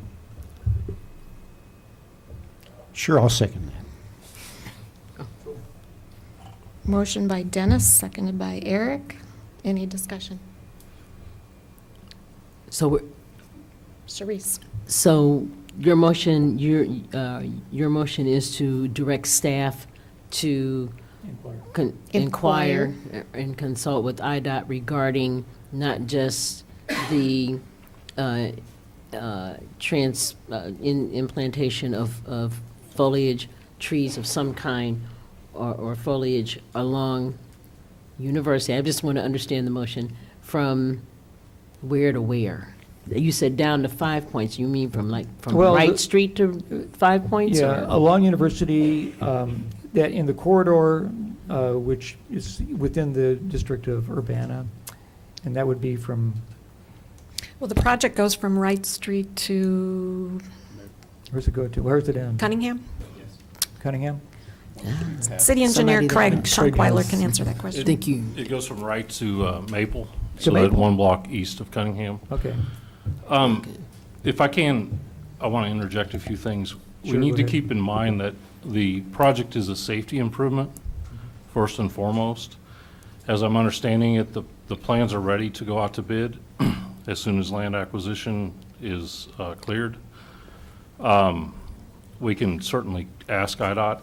Sure, I'll second that. Motion by Dennis, seconded by Eric. Any discussion? So, Sharice? so your motion is to direct staff to inquire and consult with IDOT regarding not just the implantation of foliage, trees of some kind, or foliage along University. I just want to understand the motion from where to where. You said down to 5 Points. You mean from Well, Wright the- Street to 5 Points? Yeah, or- along University, that in the corridor, which is within the district of Urbana, and that would be from, Well, the project goes from Wright Street to where's it go to? Where's it end? Cunningham. Cunningham? City engineer Somebody Craig that- Schunkweiler can answer that question. Thank you. It goes from Wright to Maple, To so that Maple. one block east of Cunningham. Okay. If I can, I want to interject a few things. We Sure, need go to ahead. keep in mind that the project is a safety improvement, first and foremost. As I'm understanding it, the plans are ready to go out to bid as soon as land acquisition is cleared. We can certainly ask IDOT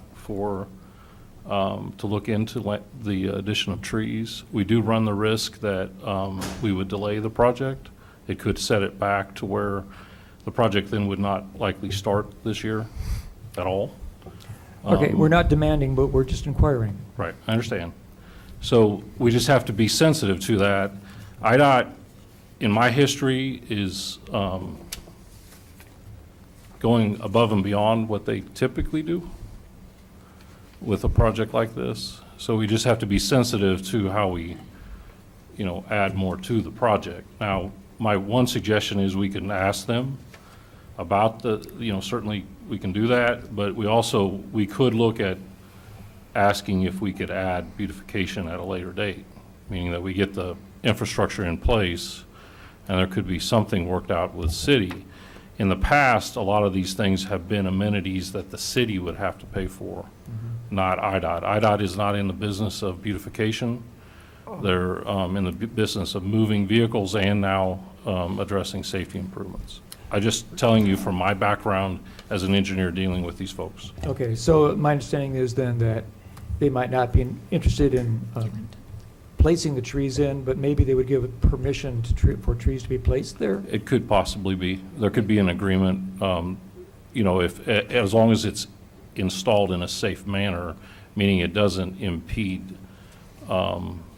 to look into the addition of trees. We do run the risk that we would delay the project. It could set it back to where the project then would not likely start this year at all. Okay, we're not demanding, but we're just inquiring. Right, I understand. So we just have to be sensitive to that. IDOT, in my history, is going above and beyond what they typically do with a project like this. So we just have to be sensitive to how we, add more to the project. Now, my one suggestion is we can ask them about certainly we can do that, but we could look at asking if we could add beautification at a later date, meaning that we get the infrastructure in place and there could be something worked out with city. In the past, a lot of these things have been amenities that the city would have to pay for, not IDOT. IDOT is not in the business of beautification. They're in the business of moving vehicles and now addressing safety improvements. I'm just telling you from my background as an engineer dealing with these folks. Okay, so my understanding is then that they might not be interested in placing the trees in, but maybe they would give permission for trees to be placed there? It could possibly be. There could be an agreement, if, as long as it's installed in a safe manner, meaning it doesn't impede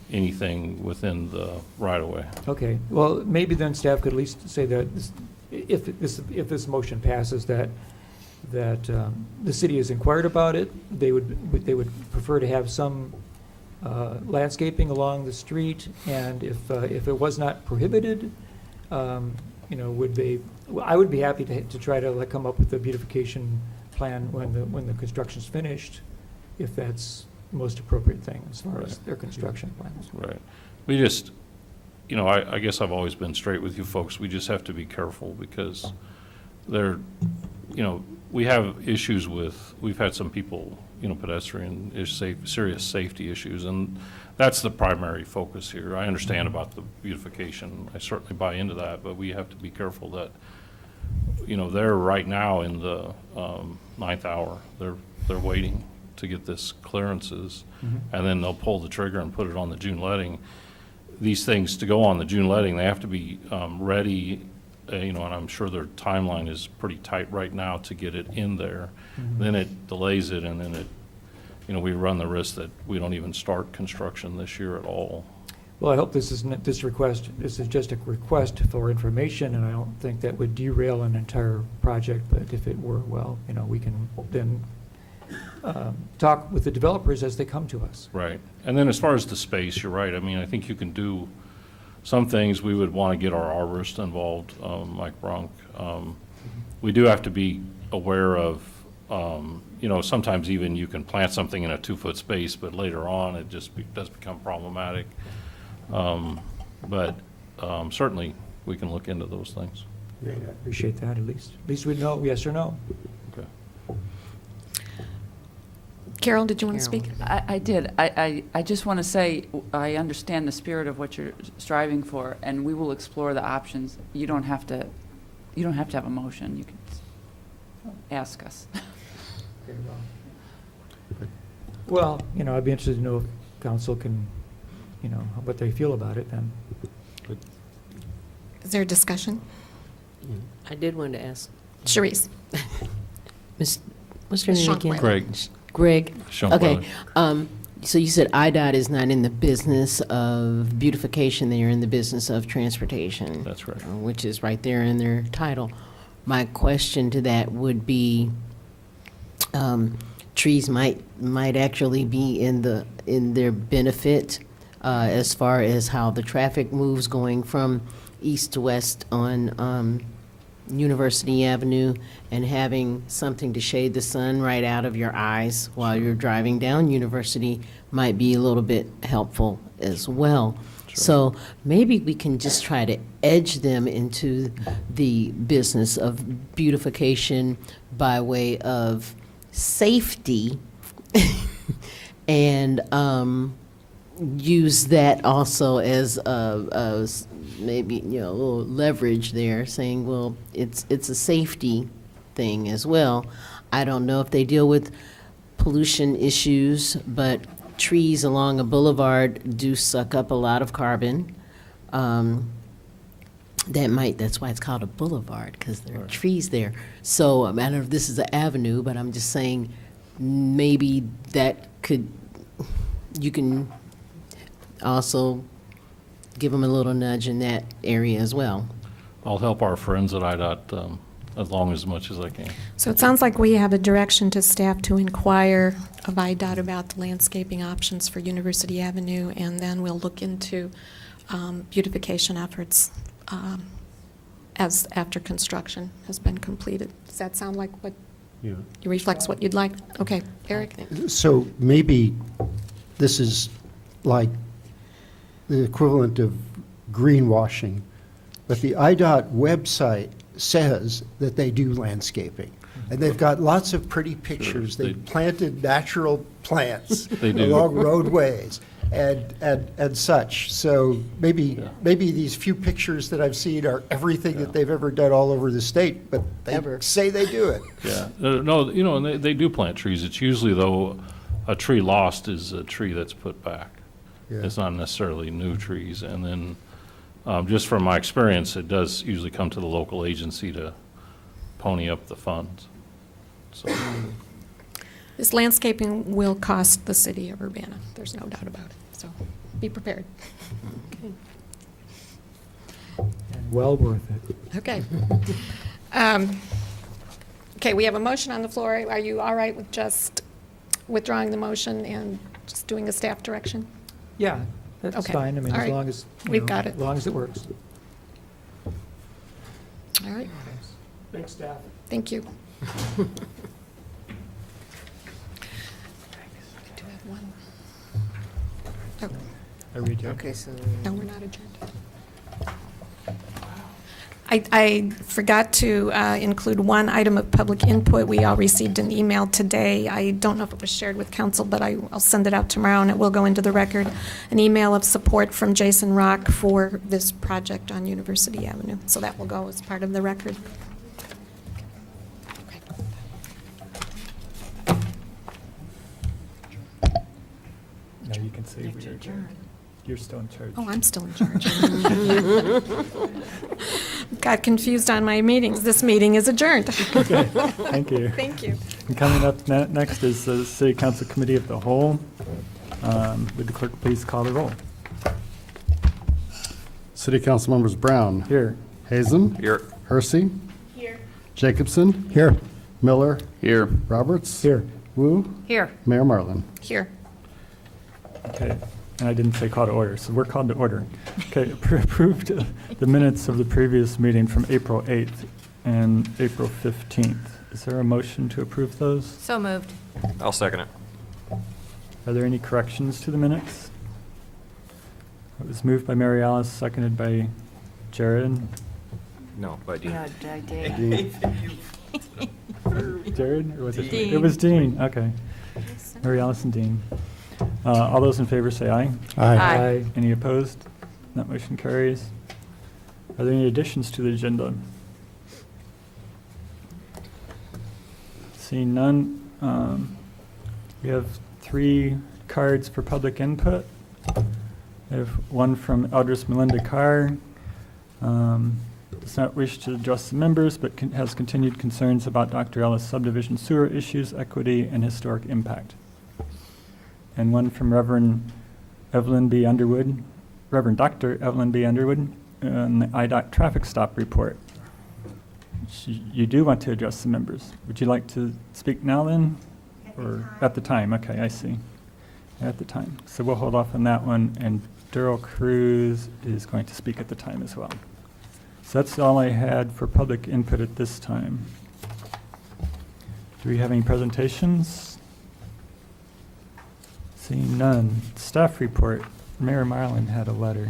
anything within the right-of-way. Okay, well, maybe then staff could at least say that if this motion passes, that the city has inquired about it, they would prefer to have some landscaping along the street, and if it was not prohibited, would they? I would be happy to try to come up with a beautification plan when the construction's finished, if that's the most appropriate thing as far as their construction plans. Right. We just, I guess I've always been straight with you folks. We just have to be careful because we have issues we've had some people, pedestrian serious safety issues, and that's the primary focus here. I understand about the beautification. I certainly buy into that, but we have to be careful that, they're right now in the ninth hour. They're waiting to get this clearances, and then they'll pull the trigger and put it on the June letting. These things to go on the June letting, they have to be ready, and I'm sure their timeline is pretty tight right now to get it in there. Then it delays it, and then we run the risk that we don't even start construction this year at all. Well, I hope this is just a request for information, and I don't think that would derail an entire project, but if it were, well, we can then talk with the developers as they come to us. Right. And then as far as the space, you're right. I mean, I think you can do some things. We would want to get our arborist involved, Mike Brunk. We do have to be aware of, sometimes even you can plant something in a 2-foot space, but later on it just does become problematic. But certainly we can look into those things. Great, I appreciate that, at least we know yes or no. Okay. Carol, did you want to speak? I did. I just want to say, I understand the spirit of what you're striving for, and we will explore the options. You don't have to have a motion. You can ask us. Well, I'd be interested to know if council can, what they feel about it then. Is there a discussion? I did want to ask, Sharice? what's your Ms. name again? Schonkweiler. Greg. Greg? Schonkweiler. Okay. So you said IDOT is not in the business of beautification, they are in the business of transportation. That's right. Which is right there in their title. My question to that would be, trees might actually be in their benefit as far as how the traffic moves going from east to west on University Avenue, and having something to shade the sun right out of your eyes while you're driving down University might be a little bit helpful as well. So maybe we can just try to edge them into the business of beautification by way of safety and use that also as maybe, a little leverage there, saying, well, it's a safety thing as well. I don't know if they deal with pollution issues, but trees along a boulevard do suck up a lot of carbon. That's why it's called a boulevard, because there are trees there. So, I don't know if this is an avenue, but I'm just saying, maybe you can also give them a little nudge in that area as well. I'll help our friends at IDOT along as much as I can. So it sounds like we have a direction to staff to inquire of IDOT about the landscaping options for University Avenue, and then we'll look into beautification efforts after construction has been completed. Does that sound like what reflects what you'd like? Okay, Eric? So maybe this is like the equivalent of greenwashing, but the IDOT website says that they do landscaping. And they've got lots of pretty pictures. They've planted natural plants They do. along roadways and such. So maybe these few pictures that I've seen are everything that they've ever done all over the state, but they say they do it. Yeah, no, and they do plant trees. It's usually, though, a tree lost is a tree that's put back. Yeah. It's not necessarily new trees. And then, just from my experience, it does usually come to the local agency to pony up the funds. So, This landscaping will cost the city of Urbana. There's no doubt about it. So be prepared. Well worth it. Okay. Okay, we have a motion on the floor. Are you all right with just withdrawing the motion and just doing a staff direction? Yeah, that's Okay. fine. I mean, All as right. long as, We've got it. as long as it works. All right, Thanks, staff. thank you. I do have one. Oh, I read you. Okay, so. no, we're not adjourned. I forgot to include one item of public input. We all received an email today. I don't know if it was shared with council, but I'll send it out tomorrow, and it will go into the record. An email of support from Jason Rock for this project on University Avenue. So that will go as part of the record. Okay. Now you can say we are adjourned. You're still in charge. Oh, I'm still in charge. Got confused on my meetings. This meeting is adjourned. Okay, thank you. Thank you. And coming up next is the City Council Committee of the Whole. Would the clerk please call the roll? City Council members Brown. Here. Hazen. Here. Hersey. Here. Jacobson. Here. Miller. Here. Roberts. Here. Wu. Here. Mayor Marlin. Here. Okay, and I didn't say call to order, so we're called to order. Okay, approved the minutes of the previous meeting from April 8th and April 15th. Is there a motion to approve those? So moved. I'll second it. Are there any corrections to the minutes? It was moved by Mary Alice, seconded by Jared. No, by Dean. Jared, or was it? Dean. It was Dean, okay. Mary Alice and Dean. All those in favor say aye. Aye. Any opposed? That motion carries. Are there any additions to the agenda? Seeing none, we have 3 cards for public input. We have one from Eldris Melinda Carr. Does not wish to address the members, but has continued concerns about Dr. Ellis subdivision sewer issues, equity, and historic impact. And one from Reverend Evelyn B. Underwood, Reverend Dr. Evelyn B. Underwood, on the IDOT traffic stop report. You do want to address the members. Would you like to speak now then? Or at the time? Okay, I see. At the time. So we'll hold off on that one, and Daryl Cruz is going to speak at the time as well. So that's all I had for public input at this time. Do we have any presentations? Seeing none. Staff report. Mayor Marlin had a letter.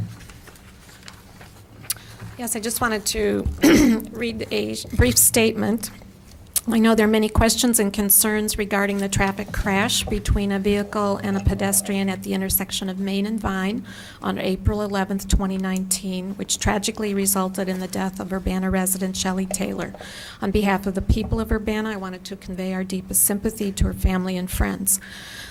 Yes, I just wanted to read a brief statement. I know there are many questions and concerns regarding the traffic crash between a vehicle and a pedestrian at the intersection of Main and Vine on April 11th, 2019, which tragically resulted in the death of Urbana resident Shelley Taylor. On behalf of the people of Urbana, I wanted to convey our deepest sympathy to her family and friends.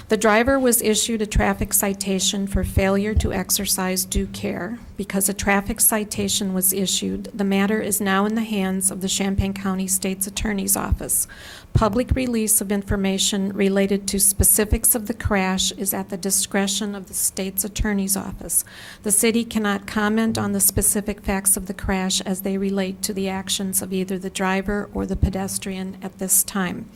The driver was issued a traffic citation for failure to exercise due care. Because a traffic citation was issued, the matter is now in the hands of the Champaign County State's Attorney's Office. Public release of information related to specifics of the crash is at the discretion of the State's Attorney's Office. The city cannot comment on the specific facts of the crash as they relate to the actions of either the driver or the pedestrian at this time.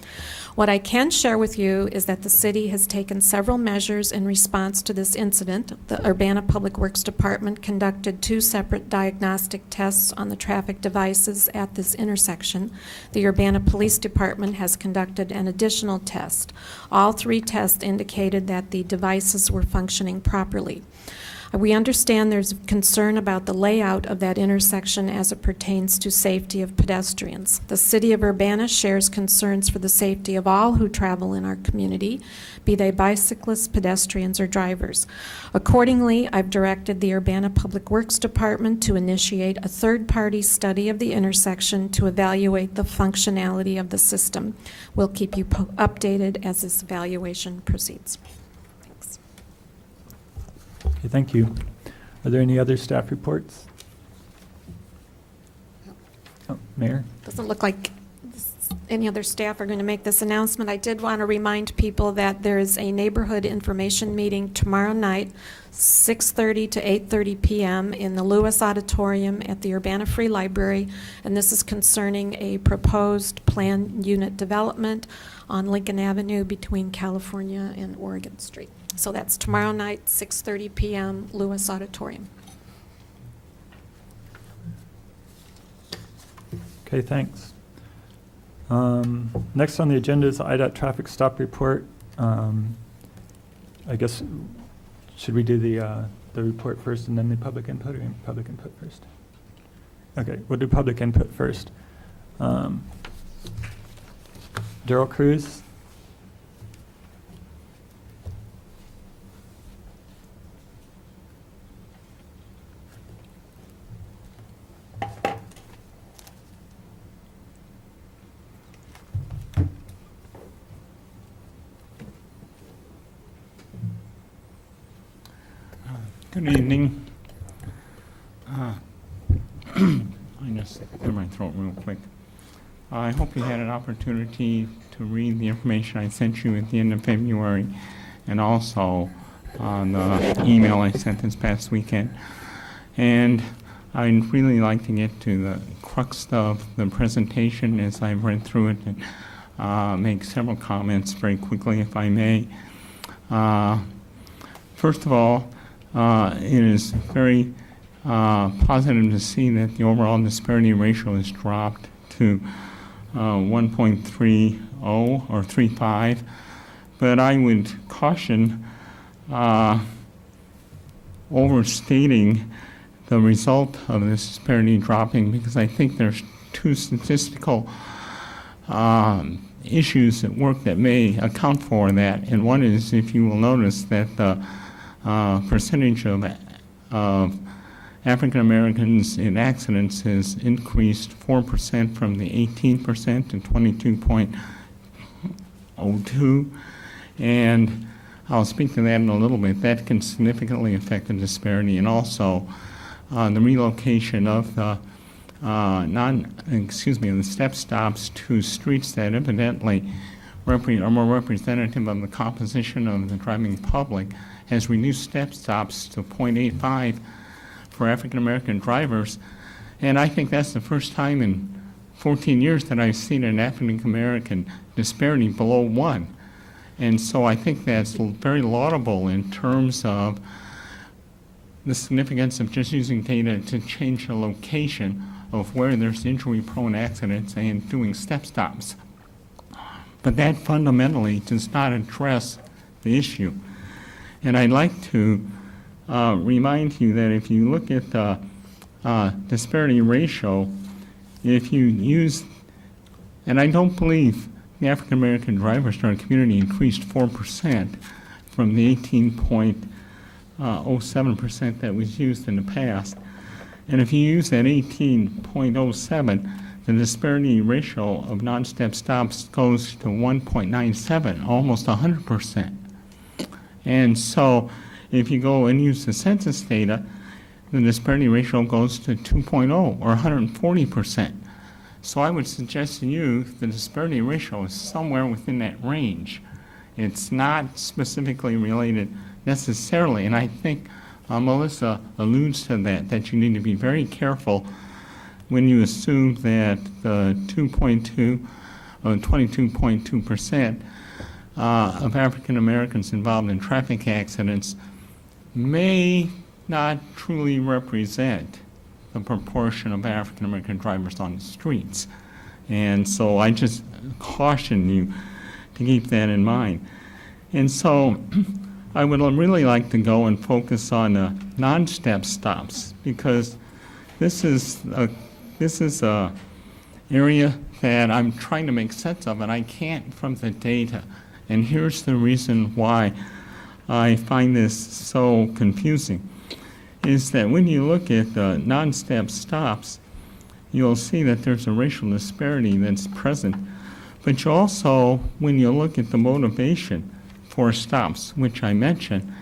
What I can share with you is that the city has taken several measures in response to this incident. The Urbana Public Works Department conducted 2 separate diagnostic tests on the traffic devices at this intersection. The Urbana Police Department has conducted an additional test. All 3 tests indicated that the devices were functioning properly. We understand there's concern about the layout of that intersection as it pertains to safety of pedestrians. The City of Urbana shares concerns for the safety of all who travel in our community, be they bicyclists, pedestrians, or drivers. Accordingly, I've directed the Urbana Public Works Department to initiate a third-party study of the intersection to evaluate the functionality of the system. We'll keep you updated as this evaluation proceeds. Okay, thank you. Are there any other staff reports? Oh, Mayor? Doesn't look like any other staff are going to make this announcement. I did want to remind people that there is a neighborhood information meeting tomorrow night, 6:30 to 8:30 p.m. in the Lewis Auditorium at the Urbana Free Library, and this is concerning a proposed planned unit development on Lincoln Avenue between California and Oregon Street. So that's tomorrow night, 6:30 p.m., Lewis Auditorium. Okay, thanks. Next on the agenda is the IDOT traffic stop report. I guess, should we do the report first and then the public input, or public input first? Okay, we'll do public input first. Daryl Cruz. Good evening. I just clear my throat real quick. I hope you had an opportunity to read the information I sent you at the end of February, and also on the email I sent this past weekend. And I'd really like to get to the crux of the presentation as I've read through it, and make several comments very quickly, if I may. First of all, it is very positive to see that the overall disparity ratio has dropped to 1.30 or 35, but I would caution overstating the result of this disparity dropping, because I think there's 2 statistical issues at work that may account for that. And one is, if you will notice, that the percentage of African Americans in accidents has increased 4% from the 18% to 22.4% 0.02. And I'll speak to that in a little bit. That can significantly affect the disparity, and also the relocation of the the step stops to streets that evidently are more representative of the composition of the driving public has reduced step stops to 0.85 for African American drivers. And I think that's the first time in 14 years that I've seen an African American disparity below 1. And so I think that's very laudable in terms of the significance of just using data to change the location of where there's injury-prone accidents and doing step stops. But that fundamentally does not address the issue. And I'd like to remind you that if you look at the disparity ratio, if you use, and I don't believe the African American drivers in our community increased 4% from the 18.07% that was used in the past. And if you use that 18.07, the disparity ratio of non-step stops goes to 1.97, almost 100%. And so if you go and use the census data, the disparity ratio goes to 2.0 or 140%. So I would suggest to you the disparity ratio is somewhere within that range. It's not specifically related necessarily, and I think Melissa alludes to that you need to be very careful when you assume that the 22.2% of African Americans involved in traffic accidents may not truly represent the proportion of African American drivers on the streets. And so I just caution you to keep that in mind. And so I would really like to go and focus on the non-step stops, because this is a area that I'm trying to make sense of, and I can't from the data. And here's the reason why I find this so confusing, is that when you look at the non-step stops, you'll see that there's a racial disparity that's present. But you also, when you look at the motivation for stops, which I mentioned,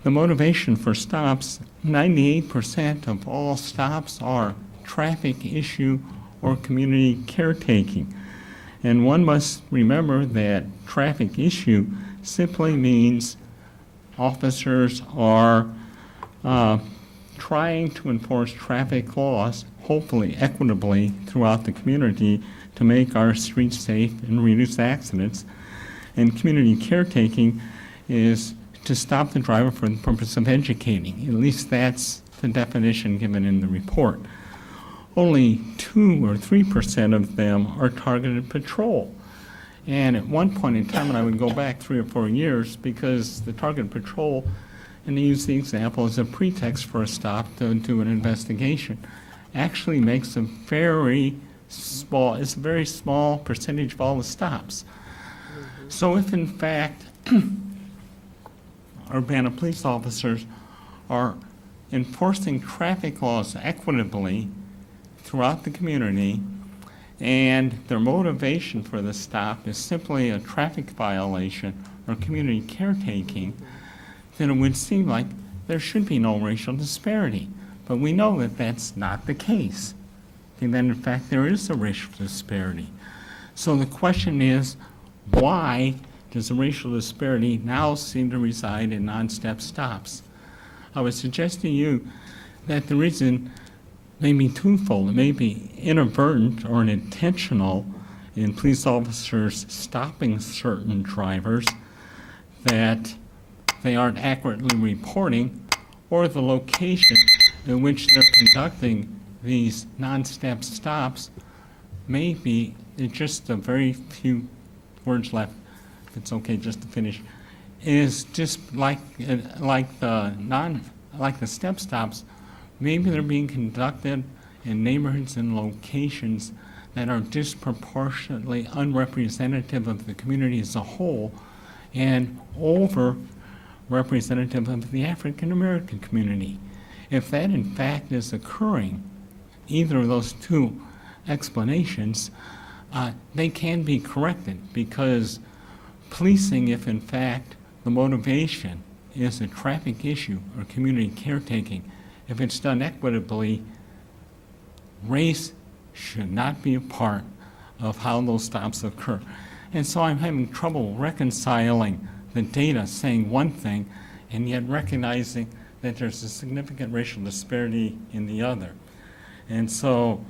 the motivation for stops, 98% of all stops are traffic issue or community caretaking. And one must remember that traffic issue simply means officers are trying to enforce traffic laws, hopefully equitably throughout the community, to make our streets safe and reduce accidents. And community caretaking is to stop the driver for the purpose of educating. At least that's the definition given in the report. Only 2 or 3% of them are targeted patrol. And at one point in time, and I would go back 3 or 4 years, because the targeted patrol, and to use the example as a pretext for a stop to do an investigation, actually makes a very small percentage of all the stops. So if in fact Urbana police officers are enforcing traffic laws equitably throughout the community, and their motivation for the stop is simply a traffic violation or community caretaking, then it would seem like there should be no racial disparity. But we know that that's not the case, and that in fact there is a racial disparity. So the question is, why does the racial disparity now seem to reside in non-step stops? I would suggest to you that the reason may be twofold. It may be inadvertent or intentional in police officers stopping certain drivers that they aren't accurately reporting, or the location in which they're conducting these non-step stops may be just a very few words left, if it's okay just to finish, is just like the step stops. Maybe they're being conducted in neighborhoods and locations that are disproportionately unrepresentative of the community as a whole and over-representative of the African American community. If that in fact is occurring, either of those two explanations, they can be corrected, because policing if in fact the motivation is a traffic issue or community caretaking. If it's done equitably, race should not be a part of how those stops occur. And so I'm having trouble reconciling the data saying one thing and yet recognizing that there's a significant racial disparity in the other. And so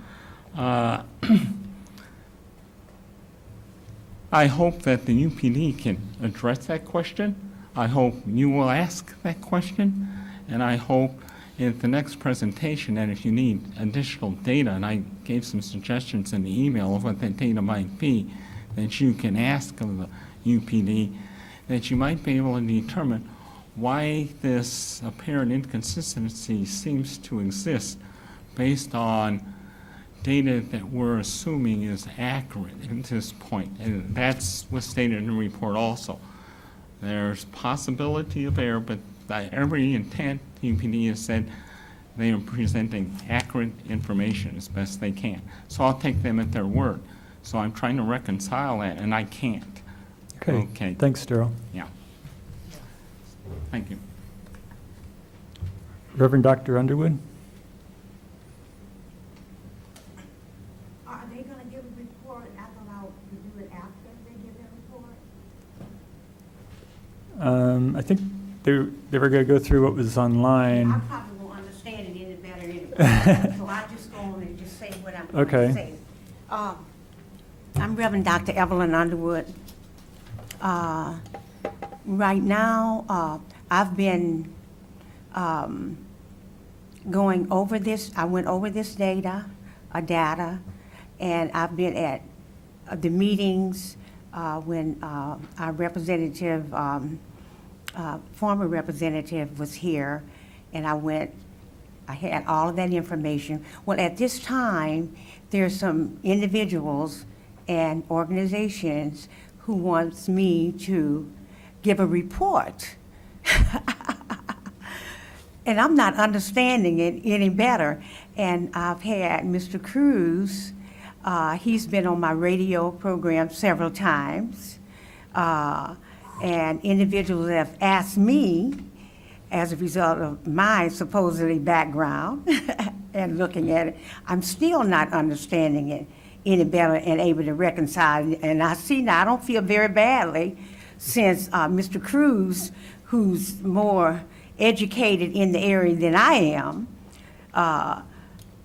I hope that the UPD can address that question. I hope you will ask that question. And I hope at the next presentation that if you need additional data, and I gave some suggestions in the email of what that data might be, that you can ask of the UPD, that you might be able to determine why this apparent inconsistency seems to exist based on data that we're assuming is accurate at this point. And that's what's stated in the report also. There's possibility of error, but by every intent, the UPD has said they are presenting accurate information as best they can. So I'll take them at their word. So I'm trying to reconcile that, and I can't. Okay. Thanks, Daryl. Yeah. Thank you. Reverend Dr. Underwood? Are they going to give a report after we do it after they give their report? I think they were going to go through what was online. I probably won't understand it any better anyway, so I just go on and just say what I'm going to say. I'm Reverend Dr. Evelyn Underwood. Right now, I've been going over this. I went over this data, and I've been at the meetings when our representative, former representative was here, and I had all of that information. Well, at this time, there's some individuals and organizations who wants me to give a report. And I'm not understanding it any better. And I've had Mr. Cruz, he's been on my radio program several times. And individuals have asked me, as a result of my supposedly background and looking at it, I'm still not understanding it any better and able to reconcile it. And I see now, I don't feel very badly since Mr. Cruz, who's more educated in the area than I am,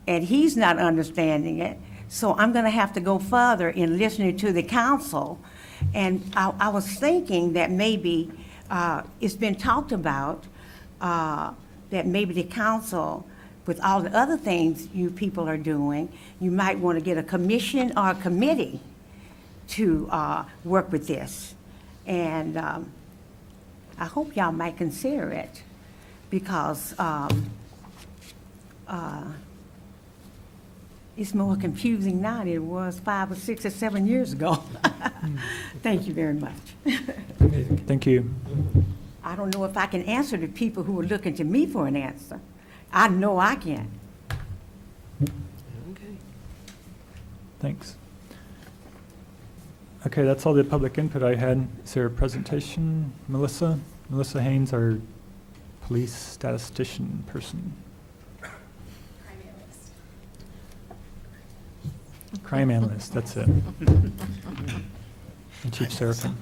and he's not understanding it. So I'm going to have to go further in listening to the council. And I was thinking that maybe it's been talked about that maybe the council, with all the other things you people are doing, you might want to get a commission or a committee to work with this. And I hope y'all might consider it, because it's more confusing now than it was 5 or 6 or 7 years ago. Thank you very much. Thank you. I don't know if I can answer the people who are looking to me for an answer. I know I can. Okay. Thanks. Okay, that's all the public input I had. Is there a presentation? Melissa Haynes, our police statistician person. Crime analyst, that's it. And Chief Seraphin.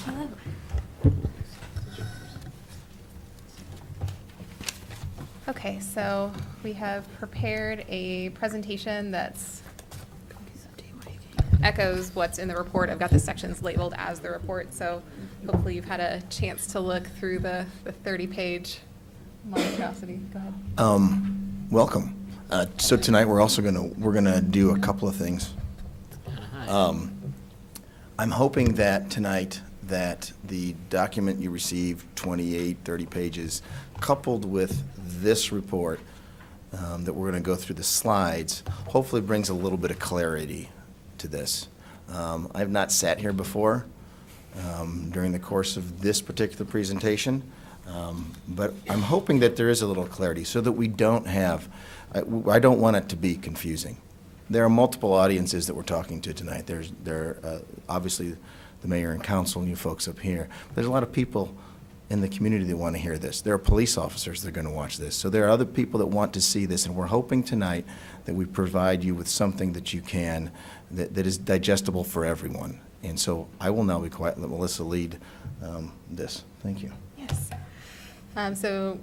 Okay, so we have prepared a presentation that's echoes what's in the report. I've got the sections labeled as the report, so hopefully you've had a chance to look through the 30-page monstrosity. Go ahead. Welcome. So tonight we're also gonna do a couple of things. I'm hoping that tonight that the document you received, 28, 30 pages, coupled with this report that we're going to go through the slides, hopefully brings a little bit of clarity to this. I've not sat here before during the course of this particular presentation, but I'm hoping that there is a little clarity so that we don't have, I don't want it to be confusing. There are multiple audiences that we're talking to tonight. Obviously the mayor and council and you folks up here. There's a lot of people in the community that want to hear this. There are police officers that are going to watch this. So there are other people that want to see this, and we're hoping tonight that we provide you with something that you can, that is digestible for everyone. And so I will now be quiet and let Melissa lead this. Thank you. Yes. So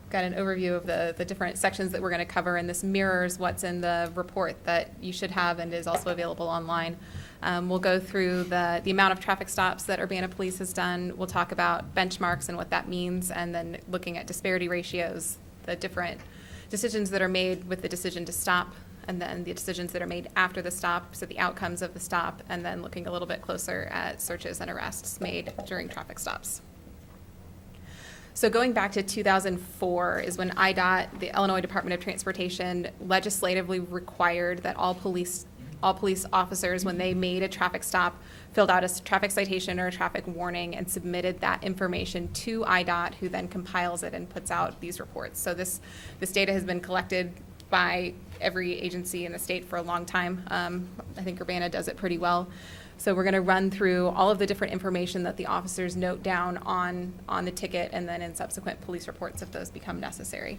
got an overview of the different sections that we're going to cover, and this mirrors what's in the report that you should have and is also available online. We'll go through the amount of traffic stops that Urbana Police has done. We'll talk about benchmarks and what that means, and then looking at disparity ratios, the different decisions that are made with the decision to stop, and then the decisions that are made after the stop, so the outcomes of the stop, and then looking a little bit closer at searches and arrests made during traffic stops. So going back to 2004 is when IDOT, the Illinois Department of Transportation, legislatively required that all police officers, when they made a traffic stop, filled out a traffic citation or a traffic warning and submitted that information to IDOT, who then compiles it and puts out these reports. So this data has been collected by every agency in the state for a long time. I think Urbana does it pretty well. So we're going to run through all of the different information that the officers note down on the ticket, and then in subsequent police reports if those become necessary.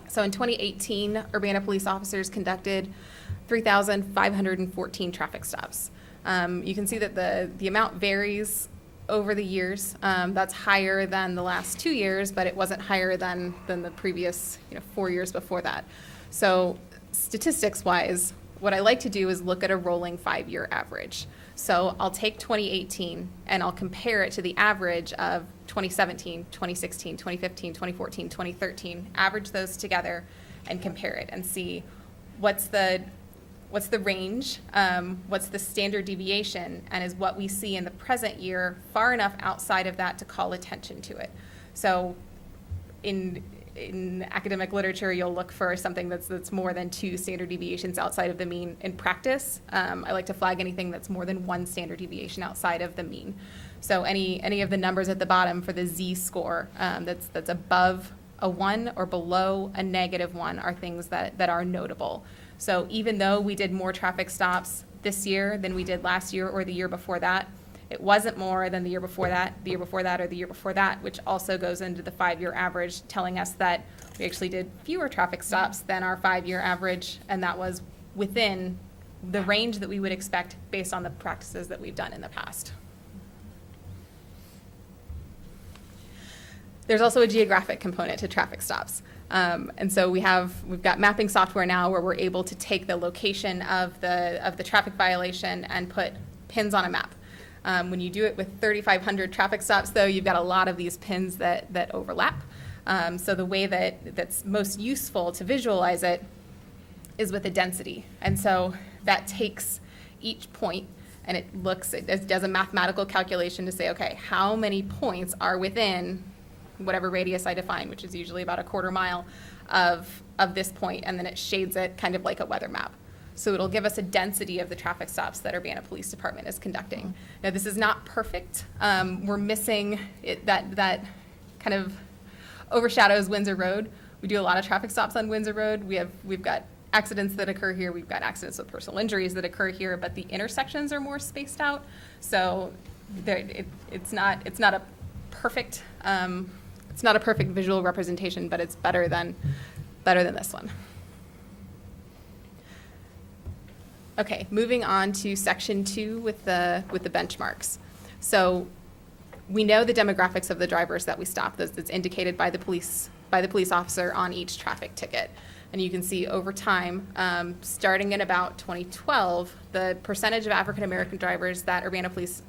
So in 2018, Urbana police officers conducted 3,514 traffic stops. You can see that the amount varies over the years. That's higher than the last 2 years, but it wasn't higher than the previous 4 years before that. So statistics-wise, what I like to do is look at a rolling 5-year average. So I'll take 2018 and I'll compare it to the average of 2017, 2016, 2015, 2014, 2013, average those together and compare it and see what's the range, what's the standard deviation, and is what we see in the present year far enough outside of that to call attention to it. So in academic literature, you'll look for something that's more than 2 standard deviations outside of the mean. In practice, I like to flag anything that's more than 1 standard deviation outside of the mean. So any of the numbers at the bottom for the Z-score that's above a 1 or below a -1 are things that are notable. So even though we did more traffic stops this year than we did last year or the year before that, it wasn't more than the year before that, the year before that, or the year before that, which also goes into the 5-year average, telling us that we actually did fewer traffic stops than our 5-year average, and that was within the range that we would expect based on the practices that we've done in the past. There's also a geographic component to traffic stops. And so we've got mapping software now where we're able to take the location of the traffic violation and put pins on a map. When you do it with 3,500 traffic stops, though, you've got a lot of these pins that overlap. So the way that's most useful to visualize it is with a density. And so that takes each point and it does a mathematical calculation to say, okay, how many points are within whatever radius I define, which is usually about a 1/4 mile of this point, and then it shades it kind of like a weather map. So it'll give us a density of the traffic stops that Urbana Police Department is conducting. Now, this is not perfect. We're missing that kind of overshadows Windsor Road. We do a lot of traffic stops on Windsor Road. We've got accidents that occur here. We've got accidents with personal injuries that occur here, but the intersections are more spaced out. So it's not a perfect visual representation, but it's better than this one. Okay, moving on to section 2 with the benchmarks. So we know the demographics of the drivers that we stop. That's indicated by the police officer on each traffic ticket. And you can see over time, starting in about 2012, the percentage of African American drivers that Urbana Police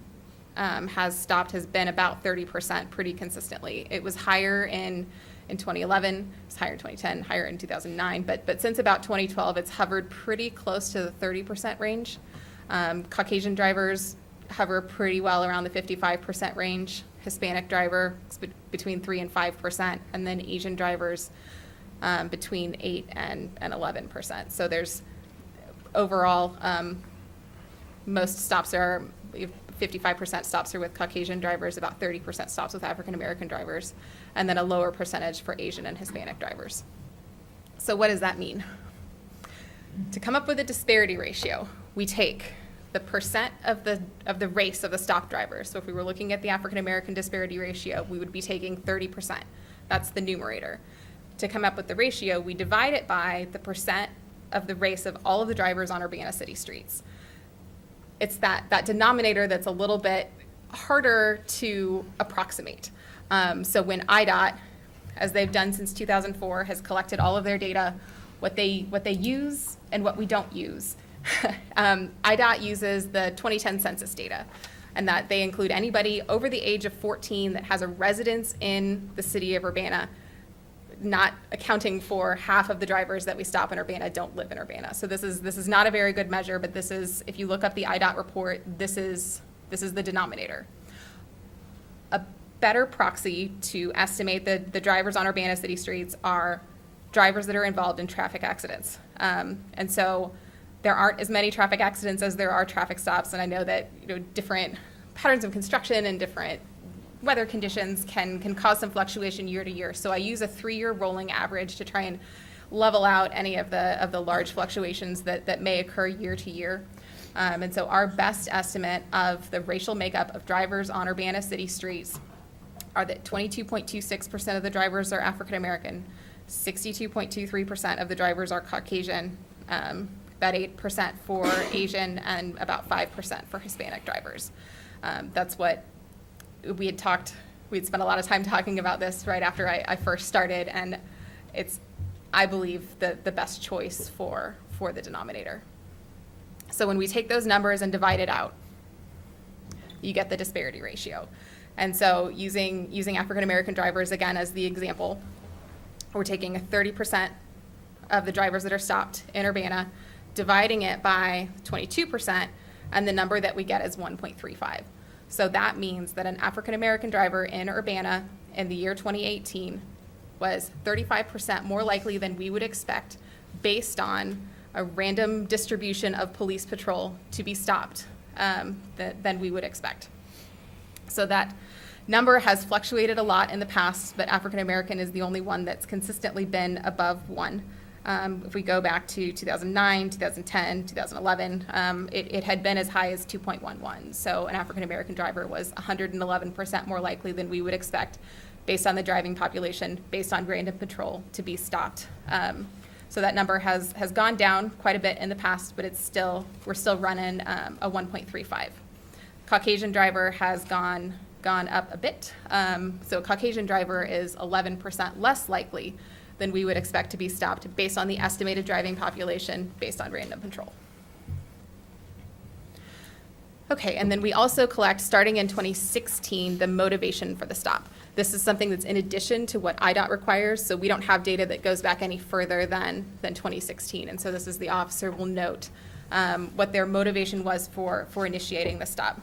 has stopped has been about 30% pretty consistently. It was higher in 2011, it was higher in 2010, higher in 2009, but since about 2012, it's hovered pretty close to the 30% range. Caucasian drivers hover pretty well around the 55% range. Hispanic driver between 3 and 5%, and then Asian drivers between 8 and 11%. So there's overall, most stops are 55% stops are with Caucasian drivers, about 30% stops with African American drivers, and then a lower percentage for Asian and Hispanic drivers. So what does that mean? To come up with a disparity ratio, we take the percent of the race of the stop drivers. So if we were looking at the African-American disparity ratio, we would be taking 30%. That's the numerator. To come up with the ratio, we divide it by the percent of the race of all of the drivers on Urbana city streets. It's that denominator that's a little bit harder to approximate. So when IDOT, as they've done since 2004, has collected all of their data, what they use and what we don't use. IDOT uses the 2010 census data, and that they include anybody over the age of 14 that has a residence in the city of Urbana, not accounting for half of the drivers that we stop in Urbana don't live in Urbana. So this is not a very good measure, but this is, if you look up the IDOT report, this is the denominator. A better proxy to estimate the drivers on Urbana city streets are drivers that are involved in traffic accidents. And so there aren't as many traffic accidents as there are traffic stops, and I know that different patterns of construction and different weather conditions can cause some fluctuation year to year. So I use a 3-year rolling average to try and level out any of the large fluctuations that may occur year to year. And so our best estimate of the racial makeup of drivers on Urbana city streets are that 22.26% of the drivers are African American, 62.23% of the drivers are Caucasian, about 8% for Asian, and about 5% for Hispanic drivers. That's what we had spent a lot of time talking about this right after I first started, and it's, I believe, the best choice for the denominator. So when we take those numbers and divide it out, you get the disparity ratio. And so using African American drivers again as the example, we're taking 30% of the drivers that are stopped in Urbana, dividing it by 22%, and the number that we get is 1.35. So that means that an African American driver in Urbana in the year 2018 was 35% more likely than we would expect based on a random distribution of police patrol to be stopped than we would expect. So that number has fluctuated a lot in the past, but African American is the only one that's consistently been above 1. If we go back to 2009, 2010, 2011, it had been as high as 2.11. So an African American driver was 111% more likely than we would expect based on the driving population, based on random patrol, to be stopped. So that number has gone down quite a bit in the past, but we're still running a 1.35. Caucasian driver has gone up a bit. So a Caucasian driver is 11% less likely than we would expect to be stopped based on the estimated driving population based on random patrol. Okay, and then we also collect, starting in 2016, the motivation for the stop. This is something that's in addition to what IDOT requires, so we don't have data that goes back any further than 2016. And so this is the officer will note what their motivation was for initiating the stop.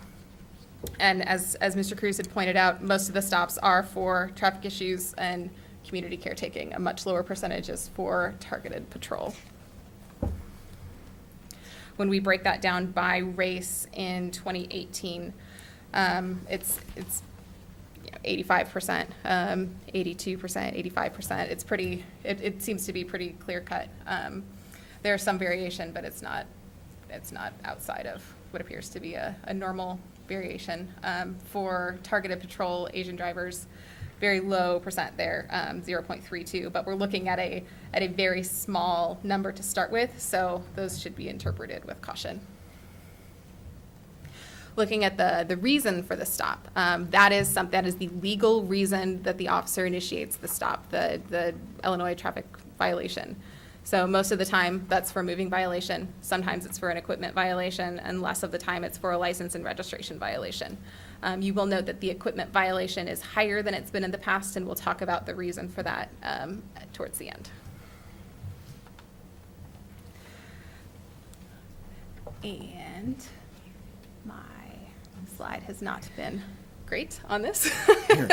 And as Mr. Cruz had pointed out, most of the stops are for traffic issues and community caretaking. A much lower percentage is for targeted patrol. When we break that down by race in 2018, it's 85%, 82%, 85%. It seems to be pretty clear cut. There's some variation, but it's not outside of what appears to be a normal variation. For targeted patrol, Asian drivers, very low percent there, 0.32, but we're looking at a very small number to start with, so those should be interpreted with caution. Looking at the reason for the stop, that is the legal reason that the officer initiates the stop, the Illinois traffic violation. So most of the time, that's for a moving violation. Sometimes it's for an equipment violation, and less of the time it's for a license and registration violation. You will note that the equipment violation is higher than it's been in the past, and we'll talk about the reason for that towards the end. And my slide has not been great on this. Here,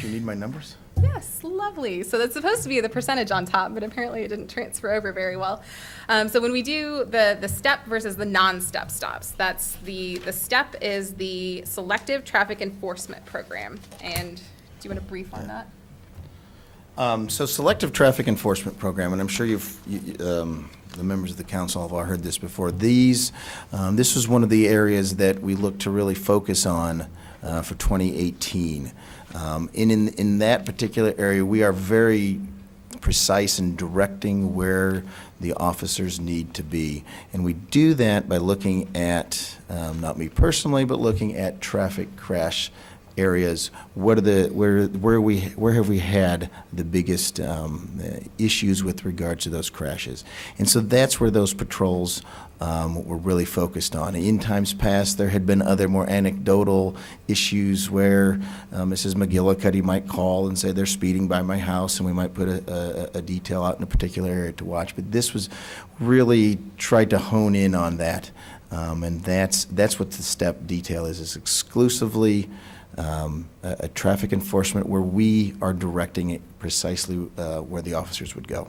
do you need my numbers? Yes, lovely. So that's supposed to be the percentage on top, but apparently it didn't transfer over very well. So when we do the step versus the non-step stops, that's the step is the Selective Traffic Enforcement Program. And do you want to brief on that? So selective traffic enforcement program, and I'm sure the members of the council have all heard this before. This was one of the areas that we looked to really focus on for 2018. In that particular area, we are very precise in directing where the officers need to be. And we do that by looking at, not me personally, but looking at traffic crash areas. Where have we had the biggest issues with regards to those crashes? And so that's where those patrols were really focused on. In times past, there had been other more anecdotal issues where Mrs. McGillicuddy might call and say they're speeding by my house, and we might put a detail out in a particular area to watch. But this was really tried to hone in on that, and that's what the STEP detail is exclusively a traffic enforcement where we are directing it precisely where the officers would go.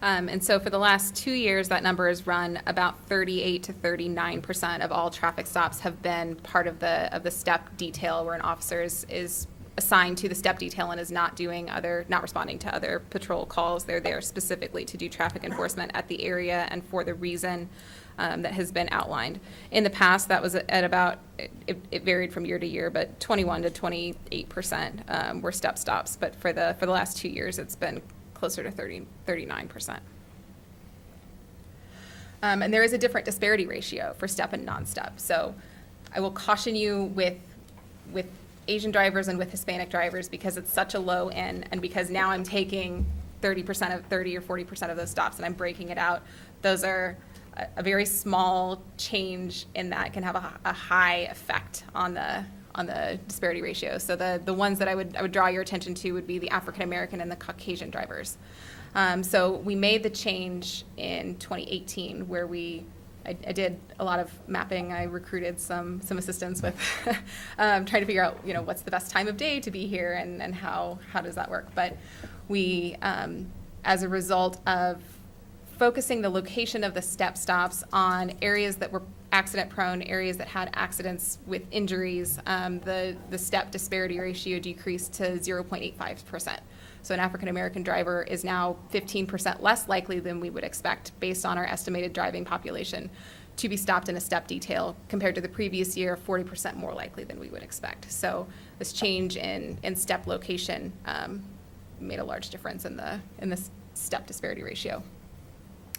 And so for the last 2 years, that number has run about 38 to 39% of all traffic stops have been part of the STEP detail, where an officer is assigned to the STEP detail and is not responding to other patrol calls. They're there specifically to do traffic enforcement at the area and for the reason that has been outlined. In the past, that was at about, it varied from year to year, but 21 to 28% were STEP stops. But for the last 2 years, it's been closer to 39%. And there is a different disparity ratio for STEP and non-STEP. So I will caution you with Asian drivers and with Hispanic drivers, because it's such a low end, and because now I'm taking 30 or 40% of those stops and I'm breaking it out. Those are a very small change in that can have a high effect on the disparity ratio. So the ones that I would draw your attention to would be the African American and the Caucasian drivers. So we made the change in 2018 where I did a lot of mapping. I recruited some assistants with trying to figure out what's the best time of day to be here and how does that work. But we, as a result of focusing the location of the STEP stops on areas that were accident prone, areas that had accidents with injuries, the STEP disparity ratio decreased to 0.85%. So an African American driver is now 15% less likely than we would expect based on our estimated driving population to be stopped in a STEP detail, compared to the previous year, 40% more likely than we would expect. So this change in STEP location made a large difference in the STEP disparity ratio.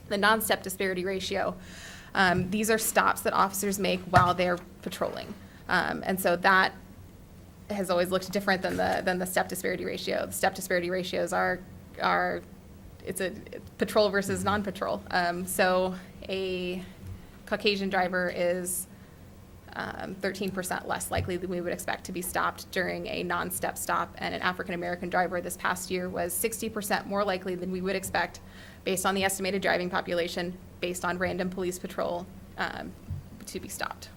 The non-STEP disparity ratio, these are stops that officers make while they're patrolling. And so that has always looked different than the STEP disparity ratio. The STEP disparity ratios are it's a patrol versus non-patrol. So a Caucasian driver is 13% less likely than we would expect to be stopped during a non-STEP stop, and an African American driver this past year was 60% more likely than we would expect based on the estimated driving population, based on random police patrol, to be stopped.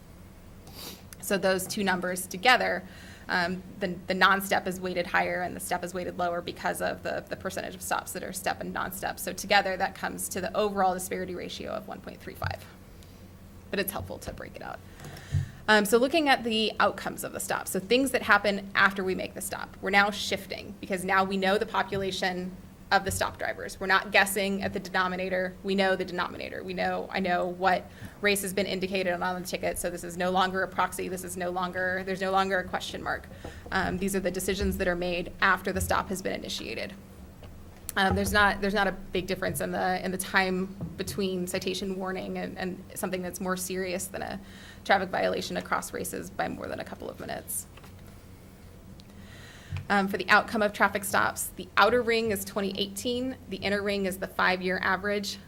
So those two numbers together, the non-STEP is weighted higher and the STEP is weighted lower because of the percentage of stops that are STEP and non-STEP. So together that comes to the overall disparity ratio of 1.35. But it's helpful to break it out. So looking at the outcomes of the stop, so things that happen after we make the stop, we're now shifting because now we know the population of the stop drivers. We're not guessing at the denominator. We know the denominator. I know what race has been indicated on the ticket, so this is no longer a proxy. There's no longer a question mark. These are the decisions that are made after the stop has been initiated. There's not a big difference in the time between citation warning and something that's more serious than a traffic violation across races by more than a couple of minutes. For the outcome of traffic stops, the outer ring is 2018. The inner ring is the 5-year average.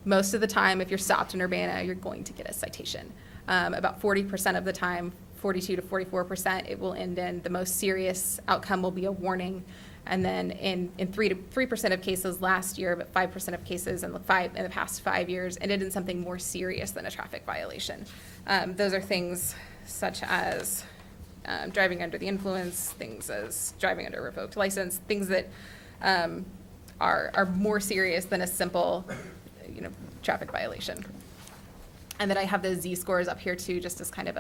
Most of the time, if you're stopped in Urbana, you're going to get a citation. About 40% of the time, 42 to 44%, it will end in the most serious outcome will be a warning. And then in 3% of cases last year, but 5% of cases in the past 5 years, ended in something more serious than a traffic violation. Those are things such as driving under the influence, things as driving under a revoked license, things that are more serious than a simple, traffic violation. And then I have the Z-scores up here too, just as kind of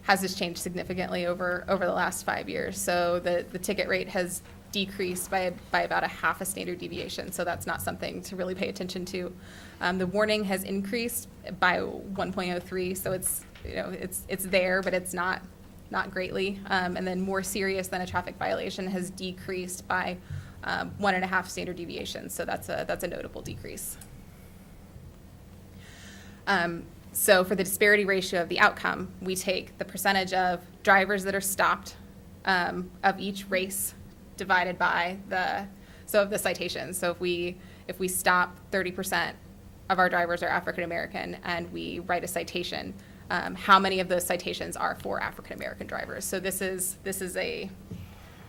has this changed significantly over the last 5 years. So the ticket rate has decreased by about a half a standard deviation, so that's not something to really pay attention to. The warning has increased by 1.03, so it's there, but it's not greatly. And then more serious than a traffic violation has decreased by 1.5 standard deviations, so that's a notable decrease. So for the disparity ratio of the outcome, we take the percentage of drivers that are stopped of each race divided by the citations. So if we stop 30% of our drivers are African American and we write a citation, how many of those citations are for African American drivers? So this is a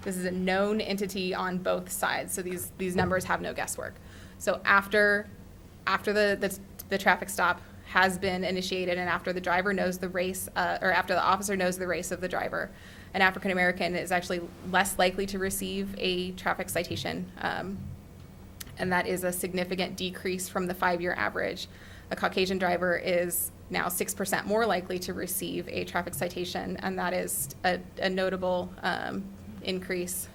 known entity on both sides. So these numbers have no guesswork. So after the traffic stop has been initiated and after the driver knows the race, or after the officer knows the race of the driver, an African American is actually less likely to receive a traffic citation, and that is a significant decrease from the 5-year average. A Caucasian driver is now 6% more likely to receive a traffic citation, and that is a notable increase.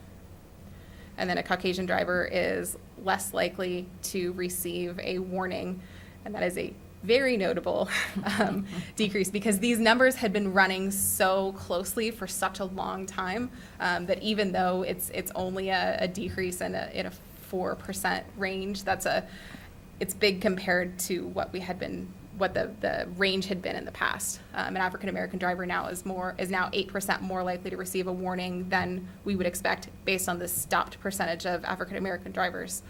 And then a Caucasian driver is less likely to receive a warning, and that is a very notable decrease, because these numbers had been running so closely for such a long time that even though it's only a decrease in a 4% range, it's big compared to what the range had been in the past. An African American driver now is now 8% more likely to receive a warning than we would expect based on the stopped percentage of African American drivers.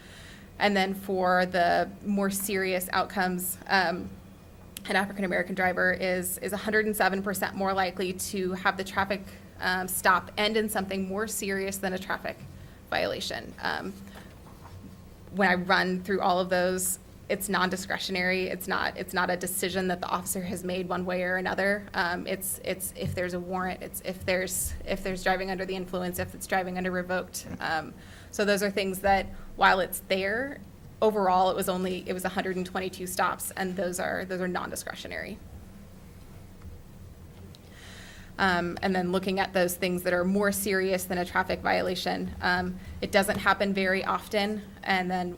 And then for the more serious outcomes, an African American driver is 107% more likely to have the traffic stop end in something more serious than a traffic violation. When I run through all of those, it's non-discretionary. It's not a decision that the officer has made one way or another. It's if there's a warrant. It's if there's driving under the influence. If it's driving under revoked. So those are things that, while it's there, overall it was 122 stops, and those are non-discretionary. And then looking at those things that are more serious than a traffic violation, it doesn't happen very often, and then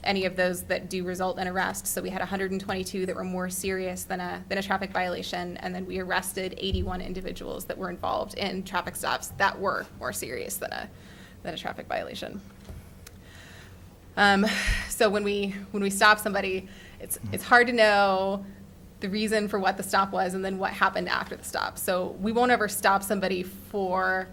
any of those that do result in arrest. So we had 122 that were more serious than a traffic violation, and then we arrested 81 individuals that were involved in traffic stops that were more serious than a traffic violation. So when we stop somebody, it's hard to know the reason for what the stop was and then what happened after the stop. So we won't ever stop somebody for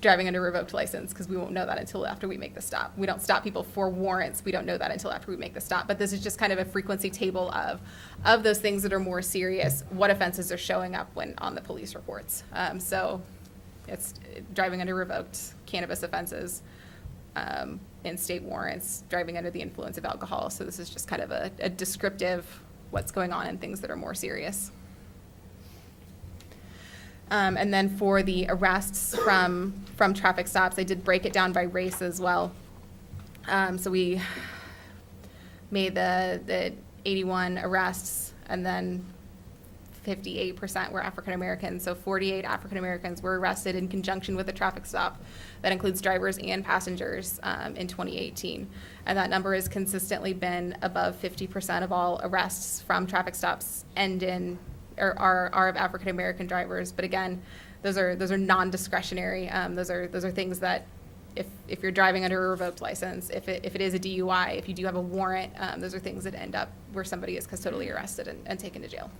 driving under revoked license, because we won't know that until after we make the stop. We don't stop people for warrants. We don't know that until after we make the stop. But this is just kind of a frequency table of those things that are more serious, what offenses are showing up when on the police reports. So it's driving under revoked, cannabis offenses, in-state warrants, driving under the influence of alcohol. So this is just kind of a descriptive what's going on in things that are more serious. And then for the arrests from traffic stops, I did break it down by race as well. So we made the 81 arrests, and then 58% were African Americans. So 48 African Americans were arrested in conjunction with a traffic stop. That includes drivers and passengers in 2018. And that number has consistently been above 50% of all arrests from traffic stops end in or are of African American drivers. But again, those are non-discretionary. Those are things that if you're driving under a revoked license, if it is a DUI, if you do have a warrant, those are things that end up where somebody is custodially arrested and taken to jail.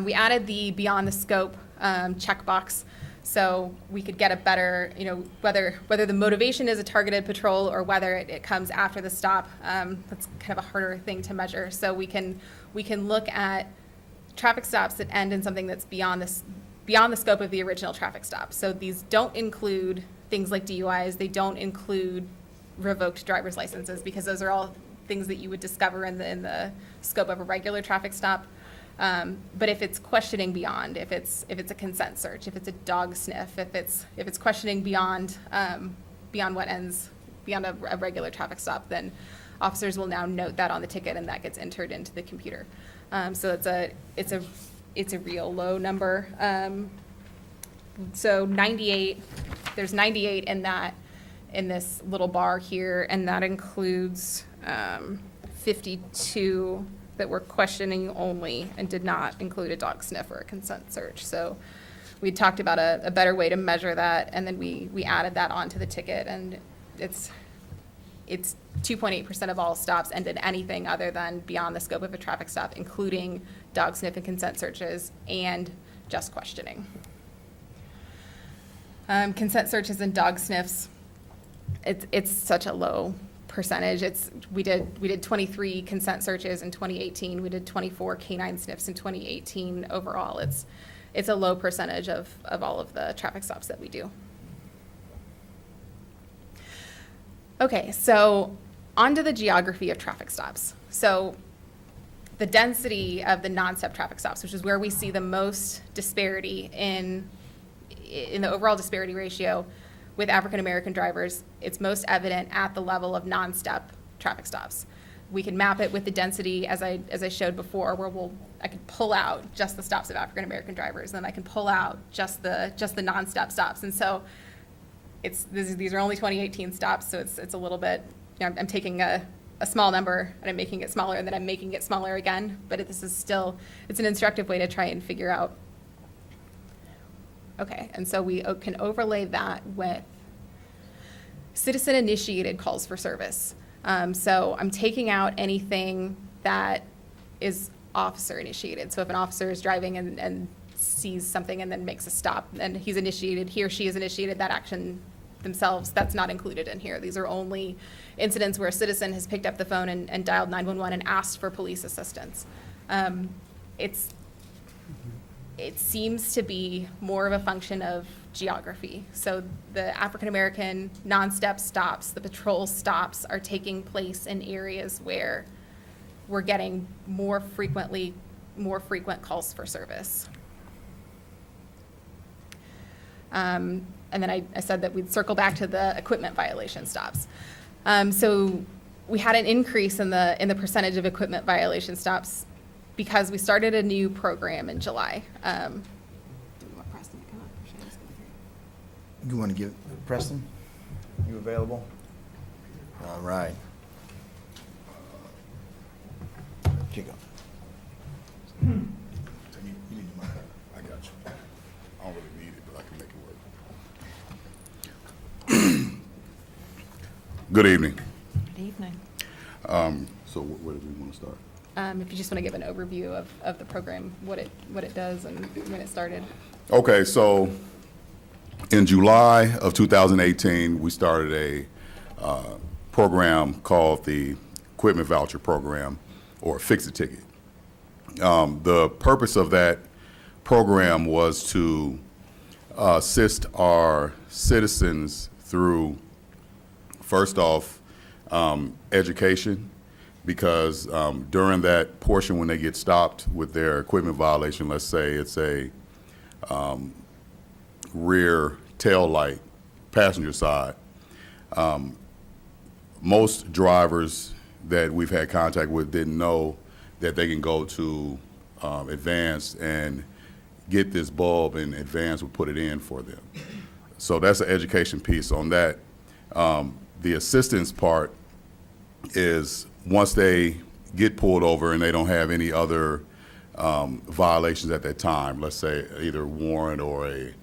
We added the beyond the scope checkbox, so we could get a better, whether the motivation is a targeted patrol or whether it comes after the stop. That's kind of a harder thing to measure. So we can look at traffic stops that end in something that's beyond the scope of the original traffic stop. So these don't include things like DUIs. They don't include revoked driver's licenses, because those are all things that you would discover in the scope of a regular traffic stop. But if it's questioning beyond, if it's a consent search, if it's a dog sniff, if it's questioning beyond what ends beyond a regular traffic stop, then officers will now note that on the ticket, and that gets entered into the computer. So it's a real low number. So 98, there's 98 in this little bar here, and that includes 52 that were questioning only and did not include a dog sniff or a consent search. So we talked about a better way to measure that, and then we added that onto the ticket, and it's 2.8% of all stops ended anything other than beyond the scope of a traffic stop, including dog sniff and consent searches and just questioning. Consent searches and dog sniffs, it's such a low percentage. We did 23 consent searches in 2018. We did 24 canine sniffs in 2018. Overall, it's a low percentage of all of the traffic stops that we do. Okay, so onto the geography of traffic stops. So the density of the non-stop traffic stops, which is where we see the most disparity in the overall disparity ratio with African American drivers, it's most evident at the level of non-stop traffic stops. We can map it with the density, as I showed before, where I can pull out just the stops of African American drivers, and I can pull out just the non-stop stops. And so these are only 2018 stops, so it's a little bit, I'm taking a small number and I'm making it smaller, and then I'm making it smaller again. But this is still, it's an instructive way to try and figure out. Okay, and so we can overlay that with citizen-initiated calls for service. So I'm taking out anything that is officer-initiated. So if an officer is driving and sees something and then makes a stop, and he or she has initiated that action themselves, that's not included in here. These are only incidents where a citizen has picked up the phone and dialed 911 and asked for police assistance. It seems to be more of a function of geography. So the African American non-stop stops, the patrol stops, are taking place in areas where we're getting more frequent calls for service. And then I said that we'd circle back to the equipment violation stops. So we had an increase in the percentage of equipment violation stops because we started a new program in July. Do we want Preston to come up, or should I just go through? You want to give Preston? You available? All right. Here you go. You need my, I got you. I don't really need it, but I can make it work. Good evening. Good evening. So where do we want to start? If you just want to give an overview of the program, what it does and when it started. Okay, so in July of 2018, we started a program called the Equipment Voucher Program, or Fix-It Ticket. The purpose of that program was to assist our citizens through, first off, education, because during that portion when they get stopped with their equipment violation, let's say it's a rear tail light, passenger side, most drivers that we've had contact with didn't know that they can go to Advanced and get this bulb, and Advanced will put it in for them. So that's an education piece on that. The assistance part is once they get pulled over and they don't have any other violations at that time, let's say either warrant or a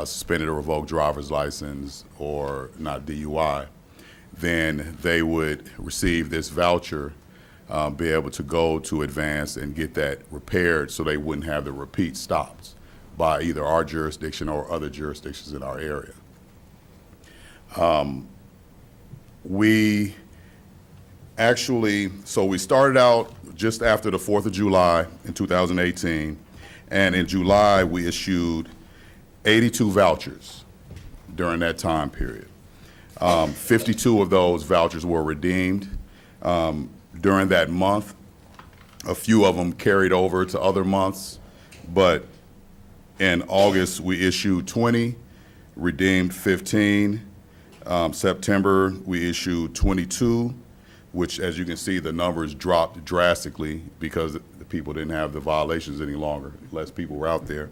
suspended or revoked driver's license or not DUI, then they would receive this voucher, be able to go to Advance and get that repaired so they wouldn't have the repeat stops by either our jurisdiction or other jurisdictions in our area. We started out just after the 4th of July in 2018, and in July we issued 82 vouchers during that time period. 52 of those vouchers were redeemed during that month. A few of them carried over to other months, but in August we issued 20, redeemed 15. September we issued 22, which, as you can see, the numbers dropped drastically because the people didn't have the violations any longer. Less people were out there.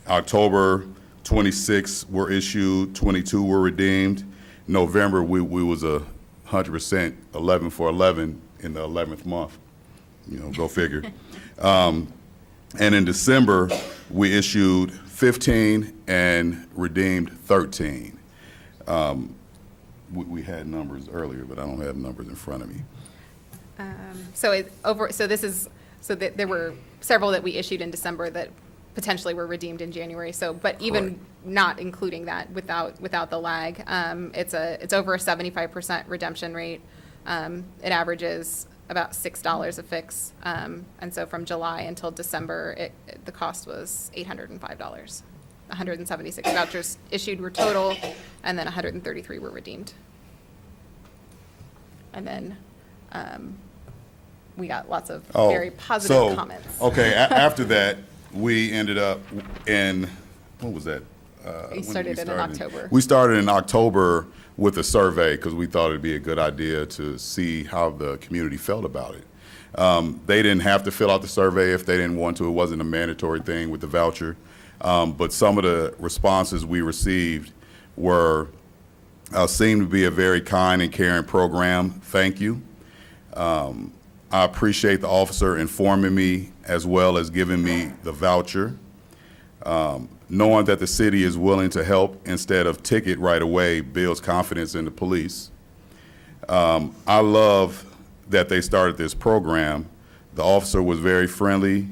October, 26 were issued, 22 were redeemed. November, we was 100% 11 for 11 in the 11th month. You know, go figure. And in December, we issued 15 and redeemed 13. We had numbers earlier, but I don't have numbers in front of me. There were several that we issued in December that potentially were redeemed in January. So, but even not including that without the lag, it's over a 75% redemption rate. It averages about $6 a fix. And so from July until December, the cost was $805. 176 vouchers issued were total, and then 133 were redeemed. And then we got lots of very positive comments. Okay, after that, we ended up in, what was that? We started in October. We started in October with a survey because we thought it'd be a good idea to see how the community felt about it. They didn't have to fill out the survey if they didn't want to. It wasn't a mandatory thing with the voucher. But some of the responses we received were, seemed to be a very kind and caring program. Thank you. I appreciate the officer informing me as well as giving me the voucher. Knowing that the city is willing to help instead of ticket right away builds confidence in the police. I love that they started this program. The officer was very friendly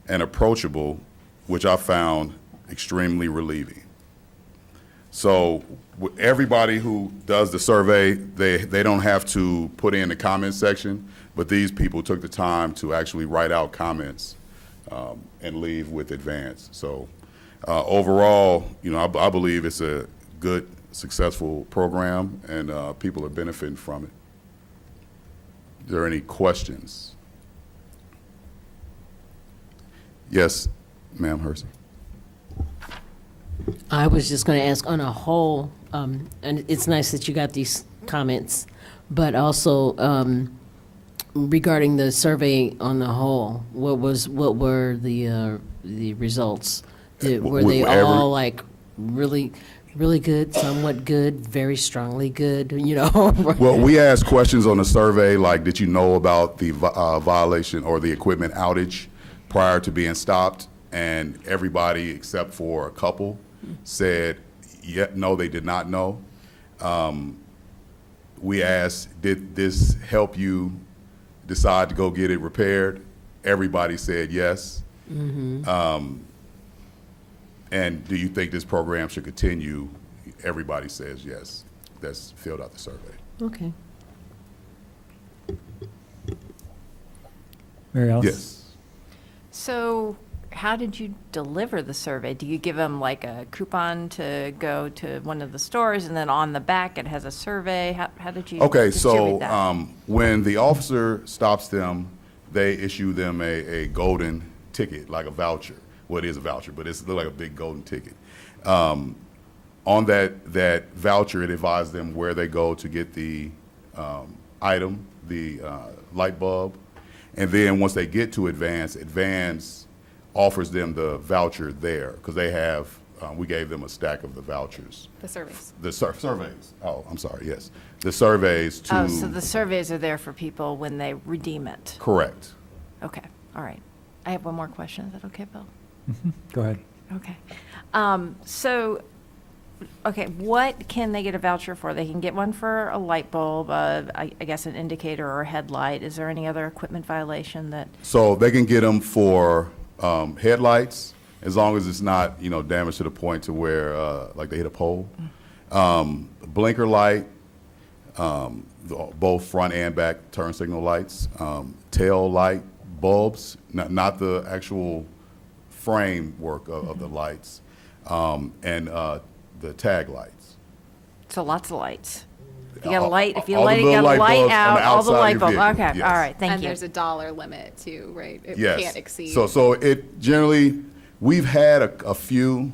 and approachable, which I found extremely relieving. So everybody who does the survey, they don't have to put in the comment section, but these people took the time to actually write out comments and leave with advance. So overall, you know, I believe it's a good, successful program, and people are benefiting from it. Are there any questions? Yes, ma'am, Hersey. I was just going to ask on a whole, and it's nice that you got these comments, but also regarding the survey on the whole, what were the results? Were they all like really good, somewhat good, very strongly good, you know? Well, we asked questions on the survey like, did you know about the violation or the equipment outage prior to being stopped? And everybody except for a couple said, no, they did not know. We asked, did this help you decide to go get it repaired? Everybody said yes. Mm-hmm. And do you think this program should continue? Everybody says yes. That's filled out the survey. Okay. Mary Alice? Yes. So how did you deliver the survey? Do you give them like a coupon to go to one of the stores, and then on the back it has a survey? How did you distribute that? When the officer stops them, they issue them a golden ticket, like a voucher. Well, it is a voucher, but it's like a big golden ticket. On that voucher, it advises them where they go to get the item, the light bulb. And then once they get to Advance offers them the voucher there, because they have, we gave them a stack of the vouchers. The surveys. The surveys. Oh, I'm sorry, yes. The surveys to. Oh, so the surveys are there for people when they redeem it? Correct. Okay, all right. I have one more question. Is that okay, Bill? Go ahead. Okay. Okay, what can they get a voucher for? They can get one for a light bulb, I guess an indicator or a headlight. Is there any other equipment violation that? So they can get them for headlights, as long as it's not, you know, damaged to the point to where, like they hit a pole. Blinker light, both front and back turn signal lights, tail light bulbs, not the actual framework of the lights, and the tag lights. So lots of lights. If you got a light, if you all the light it, little got a light light bulbs on out, the all the outside of light your bulbs. vehicle, Okay, yes. all right, thank And you. there's a dollar limit too, right? It Yes. can't exceed. So it generally, we've had a few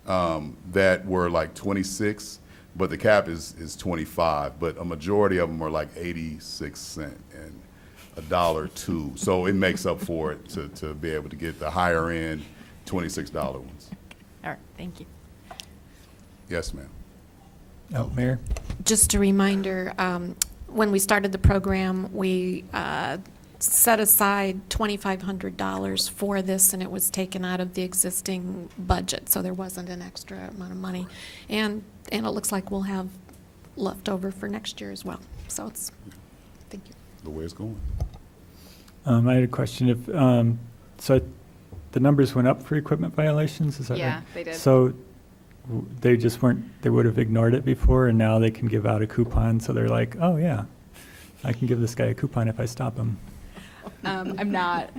that were like 26, but the cap is 25. But a majority of them are like 86 cents and $1.02. So it makes up for it to be able to get the higher end $26 ones. All right, thank you. Yes, ma'am. Oh, Mayor? Just a reminder, when we started the program, we set aside $2,500 for this, and it was taken out of the existing budget, so there wasn't an extra amount of money. And it looks like we'll have leftover for next year as well. So it's, thank you. The way it's going. I had a question. If so, the numbers went up for equipment violations. Is that Yeah, right? they did. So they just weren't. They would have ignored it before, and now they can give out a coupon. So they're like, oh yeah, I can give this guy a coupon if I stop him. I'm not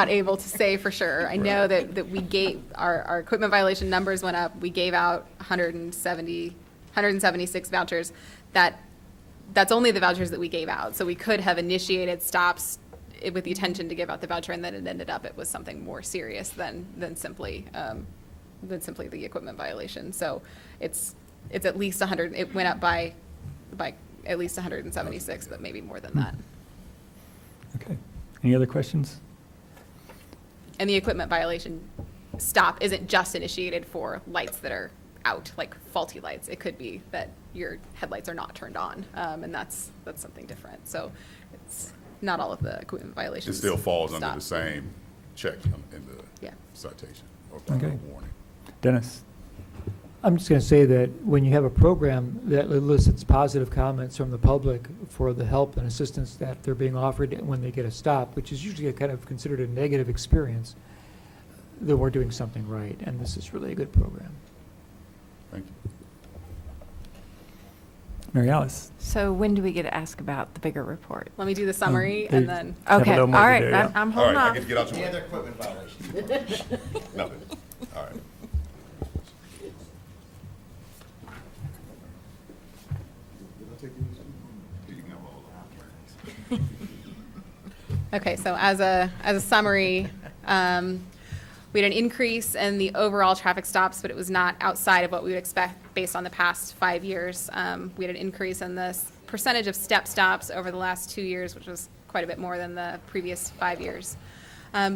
able to say for sure. I know that we gave, our equipment violation numbers went up. We gave out 176 vouchers. That's only the vouchers that we gave out. So we could have initiated stops with the intention to give out the voucher, and then it ended up, it was something more serious than simply the equipment violation. So it's at least 100, it went up by at least 176, but maybe more than that. Okay. Any other questions? And the equipment violation stop isn't just initiated for lights that are out, like faulty lights. It could be that your headlights are not turned on, and that's something different. So it's not all of the equipment It violations. still falls under stop. the same check in the Yeah. citation or Okay. warning. Dennis? I'm just going to say that when you have a program that elicits positive comments from the public for the help and assistance that they're being offered when they get a stop, which is usually kind of considered a negative experience, then we're doing something right, and this is really a good program. Thank you. Mary Alice? So when do we get to ask about the bigger report? Let me do the summary they- and then. Have a Okay, little all more to right, do, yeah. I'm All holding right, I off. get to get out your way. Any other equipment violations? Nothing. All right. Okay, so as a summary, we had an increase in the overall traffic stops, but it was not outside of what we would expect based on the past 5 years. We had an increase in the percentage of step stops over the last 2 years, which was quite a bit more than the previous 5 years.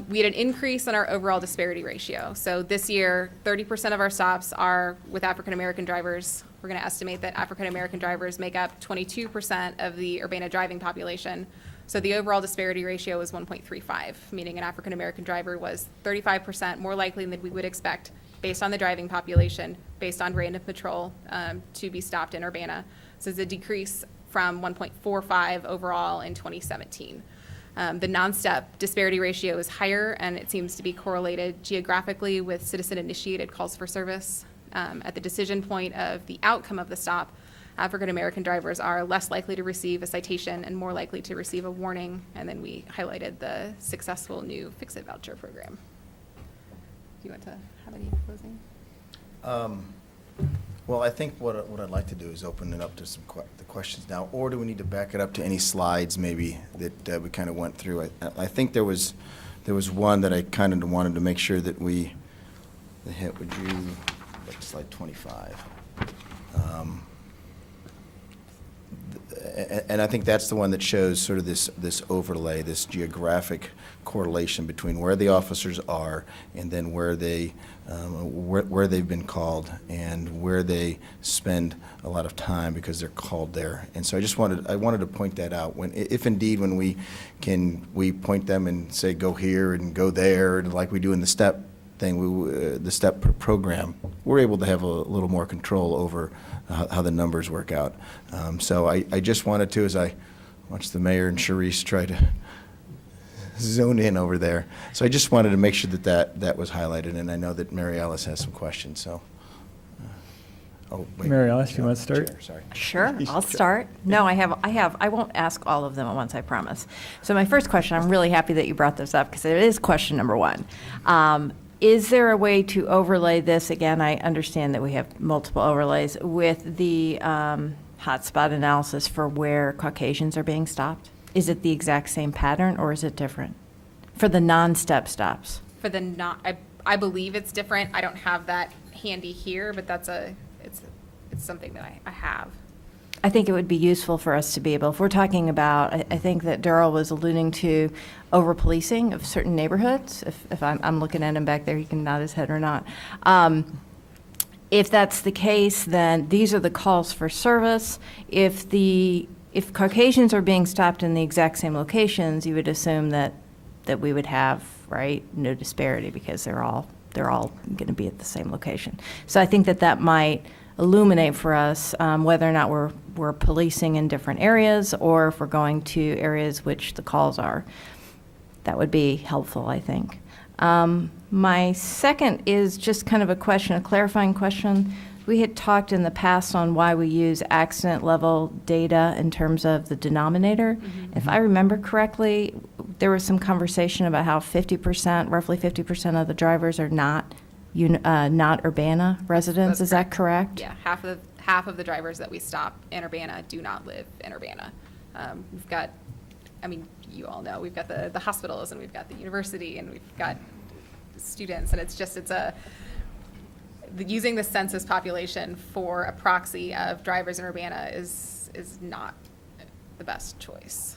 We had an increase in our overall disparity ratio. So this year, 30% of our stops are with African-American drivers. We're going to estimate that African-American drivers make up 22% of the Urbana driving population. So the overall disparity ratio is 1.35, meaning an African-American driver was 35% more likely than we would expect based on the driving population, based on random patrol, to be stopped in Urbana. So it's a decrease from 1.45 overall in 2017. The non-step disparity ratio is higher, and it seems to be correlated geographically with citizen-initiated calls for service. At the decision point of the outcome of the stop, African-American drivers are less likely to receive a citation and more likely to receive a warning. And then we highlighted the successful new Fix-It voucher program. Do you want to have any closing? Well, I think what I'd like to do is open it up to the questions now, or do we need to back it up to any slides maybe that we kind of went through? I think there was one that I kind of wanted to make sure that we hit. Would you, like slide 25? And I think that's the one that shows sort of this overlay, this geographic correlation between where the officers are and then where they've been called and where they spend a lot of time because they're called there. And so I wanted to point that out. If indeed when we point them and say go here and go there, and like we do in the STEP thing, the STEP program, we're able to have a little more control over how the numbers work out. So I just wanted to, as I watched the mayor and Sharice try to zone in over there. So I just wanted to make sure that was highlighted, and I know that Mary Alice has some questions, so. Oh, wait. Mary Alice, you want to start? Chair, sorry. Sure, I'll start. No, I won't ask all of them at once, I promise. So my first question, I'm really happy that you brought this up because it is question number one. Is there a way to overlay this? Again, I understand that we have multiple overlays with the hotspot analysis for where Caucasians are being stopped. Is it the exact same pattern or is it different for the non-step stops? For the I believe it's different. I don't have that handy here, but it's something that I have. I think it would be useful for us to be able, if we're talking about, I think that Darrell was alluding to over-policing of certain neighborhoods. If I'm looking at him back there, he can nod his head or not. if that's the case, then these are the calls for service. If Caucasians are being stopped in the exact same locations, you would assume that we would have, right, no disparity because they're all going to be at the same location. So I think that might illuminate for us whether or not we're policing in different areas, or if we're going to areas which the calls are. That would be helpful, I think. My second is just kind of a clarifying question. We had talked in the past on why we use accident level data in terms of the denominator. Mm-hmm. If I remember correctly, there was some conversation about how roughly 50% of the drivers are not Urbana residents. Is that correct? Yeah, half of the drivers that we stop in Urbana do not live in Urbana. We've got, you all know, we've got the hospitals, and we've got the university, and we've got students, and using the census population for a proxy of drivers in Urbana is not the best choice.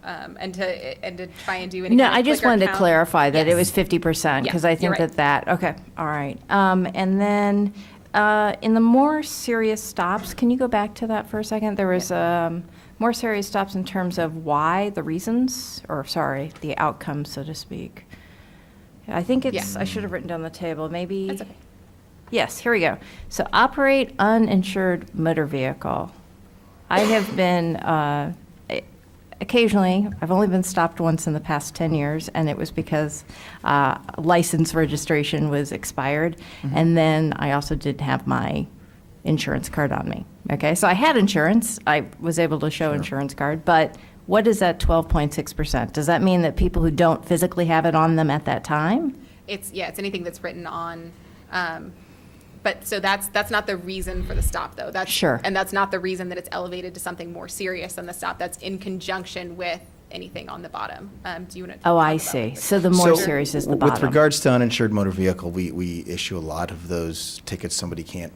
And to try and do any No, kind of I just clicker wanted to count. clarify that it Yes. was 50%, because Yeah, I you're think right. okay, all right. And then in the more serious stops, can you go back to that for a second? There was more serious stops in terms of why, the reasons, the outcomes, so to speak. I think I should have written down the table, maybe. That's okay. Yes, here we go. So operate uninsured motor vehicle. I have been, occasionally, I've only been stopped once in the past 10 years, and it was because license registration was expired. Mm-hmm. And then I also didn't have my insurance card on me. Okay, so I had insurance. I was able to show insurance card, but what is that 12.6%? Does that mean that people who don't physically have it on them at that time? It's anything that's written on, but so that's not the reason for the stop, though. Sure. And that's not the reason that it's elevated to something more serious than the stop. That's in conjunction with anything on the bottom. Do you want to? Oh, I see. So the more serious is the bottom. With regards to uninsured motor vehicle, we issue a lot of those tickets. Somebody can't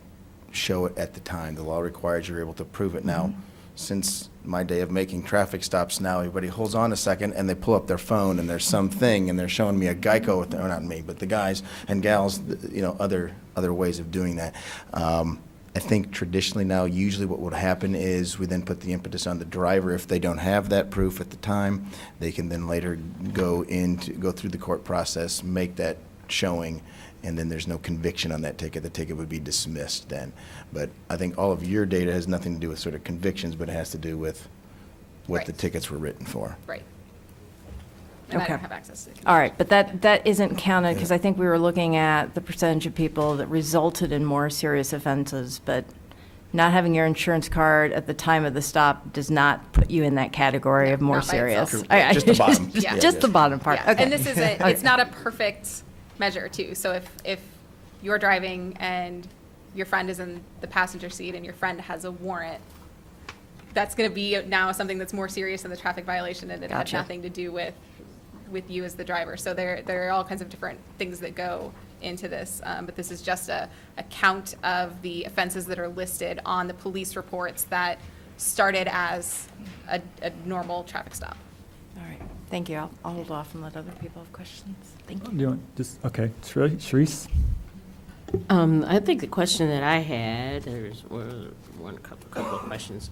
show it at the time. The law requires you're able to prove it. Now, since my day of making traffic stops, now everybody holds on a second and they pull up their phone and there's something and they're showing me a Geico, or not me, but the guys and gals, other ways of doing that. I think traditionally now, usually what would happen is we then put the impetus on the driver. If they don't have that proof at the time, they can then later go through the court process, make that showing, and then there's no conviction on that ticket. The ticket would be dismissed then. But I think all of your data has nothing to do with sort of convictions, but it has to do with what the tickets were written for. Right. And I Okay. don't have access to it. All right, but that isn't counted, because I think we were looking at the percentage of people that resulted in more serious offenses, but not having your insurance card at the time of the stop does not put you in that category of more not by serious. itself. Just the bottom. Just the bottom part, Yeah. okay. And this is it's not a perfect measure, too. So if you're driving and your friend is in the passenger seat and your friend has a warrant, that's going to be now something that's more serious than the traffic violation, and it Gotcha. had nothing to do with you as the driver. So there are all kinds of different things that go into this, but this is just a count of the offenses that are listed on the police reports that started as a normal traffic stop. All right, thank you. I'll hold off and let other people have questions. Thank you. Do you want just, okay, Sharice? I think the question that I had, there's one couple of questions.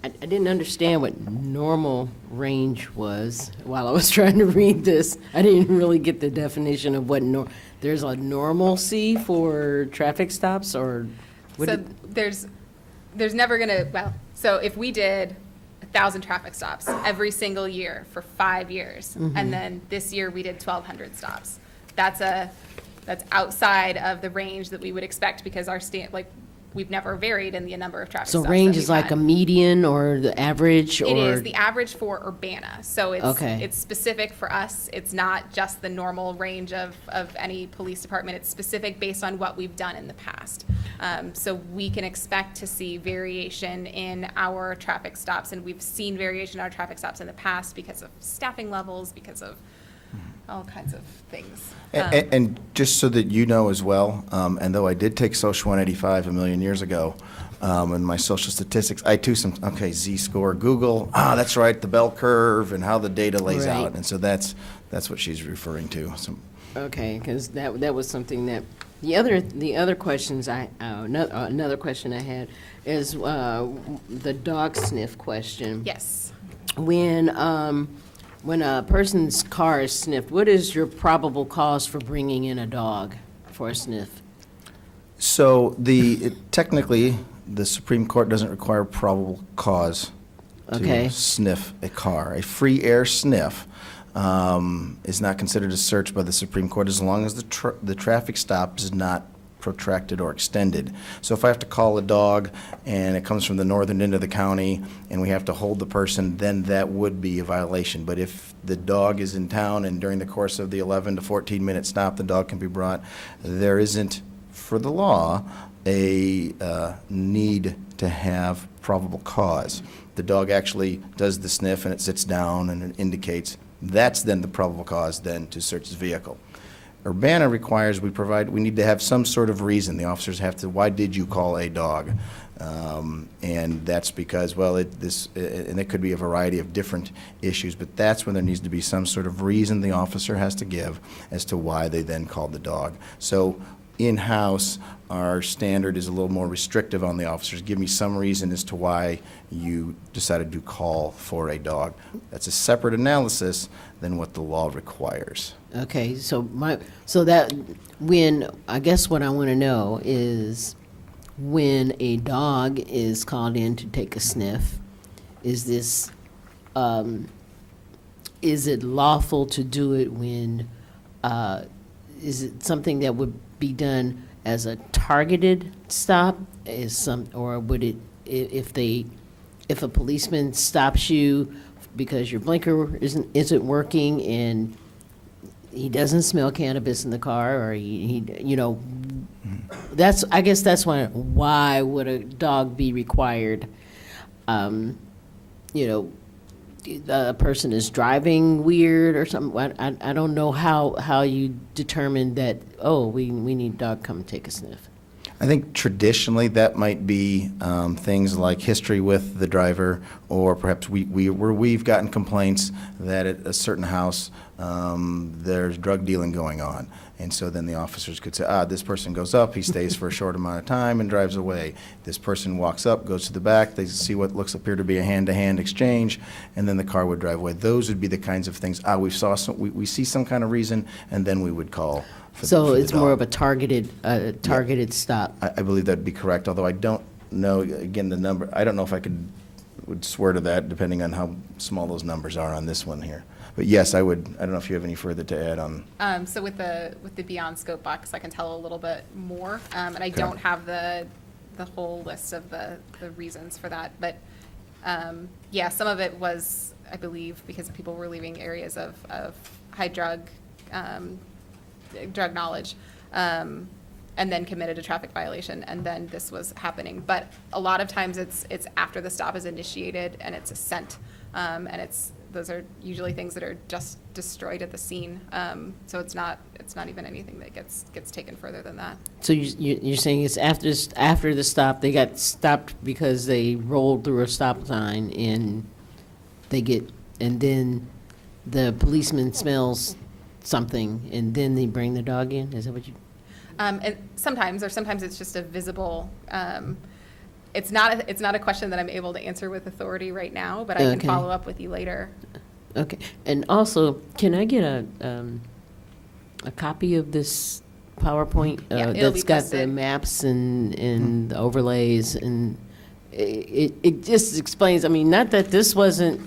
I didn't understand what normal range was while I was trying to read this. I didn't really get the definition of what there's a normalcy for traffic stops, or what? So there's never gonna, so if we did 1,000 traffic stops every single year for 5 years, and then this year we did 1,200 stops, that's outside of the range that we would expect, because our we've never varied in the number of traffic So stops. range that is we've like had. a median or the average, or? It is the average for Urbana, so Okay. it's specific for us. It's not just the normal range of any police department. It's specific based on what we've done in the past. So we can expect to see variation in our traffic stops, and we've seen variation in our traffic stops in the past because of staffing levels, because of all kinds of things. And just so that you know as well, and though I did take Social 185 a million years ago, in my social statistics, I too Z-score, Google, that's right, the bell curve and how the data lays Right. out. And so that's what she's referring to. So, Okay, because that was something that The other questions another question I had is the dog sniff question. Yes. When a person's car is sniffed, what is your probable cause for bringing in a dog for a sniff? So technically, the Supreme Court doesn't require probable cause to sniff a car. A free air sniff is not considered a search by the Supreme Court as long as the traffic stop is not protracted or extended. So if I have to call a dog and it comes from the northern end of the county and we have to hold the person, then that would be a violation. But if the dog is in town and during the course of the 11 to 14 minute stop, the dog can be brought, there isn't, for the law, a need to have probable cause. The dog actually does the sniff and it sits down and it indicates. That's then the probable cause then to search the vehicle. Urbana requires we need to have some sort of reason. The officers have to, why did you call a dog? And that's because, well, and it could be a variety of different issues, but that's when there needs to be some sort of reason the officer has to give as to why they then called the dog. So in-house, our standard is a little more restrictive on the officers. Give me some reason as to why you decided to call for a dog. That's a separate analysis than what the law requires. Okay, that when, I guess what I want to know is when a dog is called in to take a sniff, is it lawful to do it when, is it something that would be done as a targeted stop? Or would it, if a policeman stops you because your blinker isn't working and he doesn't smell cannabis in the car, or I guess that's why would a dog be required? A person is driving weird or something. I don't know how you determine that, we need a dog come take a sniff. I think traditionally that might be things like history with the driver, or perhaps we've gotten complaints that at a certain house there's drug dealing going on. And so then the officers could say, this person goes up, he stays for a short amount of time and drives away. This person walks up, goes to the back, they see what appear to be a hand-to-hand exchange, and then the car would drive away. Those would be the kinds of things, we see some kind of reason, and then we would call for So the it's dog. more of a targeted stop. I believe that'd be correct, although I don't know, again, the number, I don't know if I would swear to that, depending on how small those numbers are on this one here. But yes, I would. I don't know if you have any further to add on. So with the Beyond Scope box, I can tell a little bit more, and I don't have the whole list of the reasons for that. But some of it was, I believe, because people were leaving areas of high drug knowledge, and then committed a traffic violation, and then this was happening. But a lot of times it's after the stop is initiated and it's a scent, and those are usually things that are just destroyed at the scene. So it's not even anything that gets taken further than that. So you're saying it's after the stop, they got stopped because they rolled through a stop sign and then the policeman smells something and then they bring the dog in? Is that what you? And sometimes it's just a visible. It's not a question that I'm able to answer with authority right now, but I can follow up with you later. Okay. And also, can I get a copy of this PowerPoint that's got the maps and the overlays, and it just explains, not that this wasn't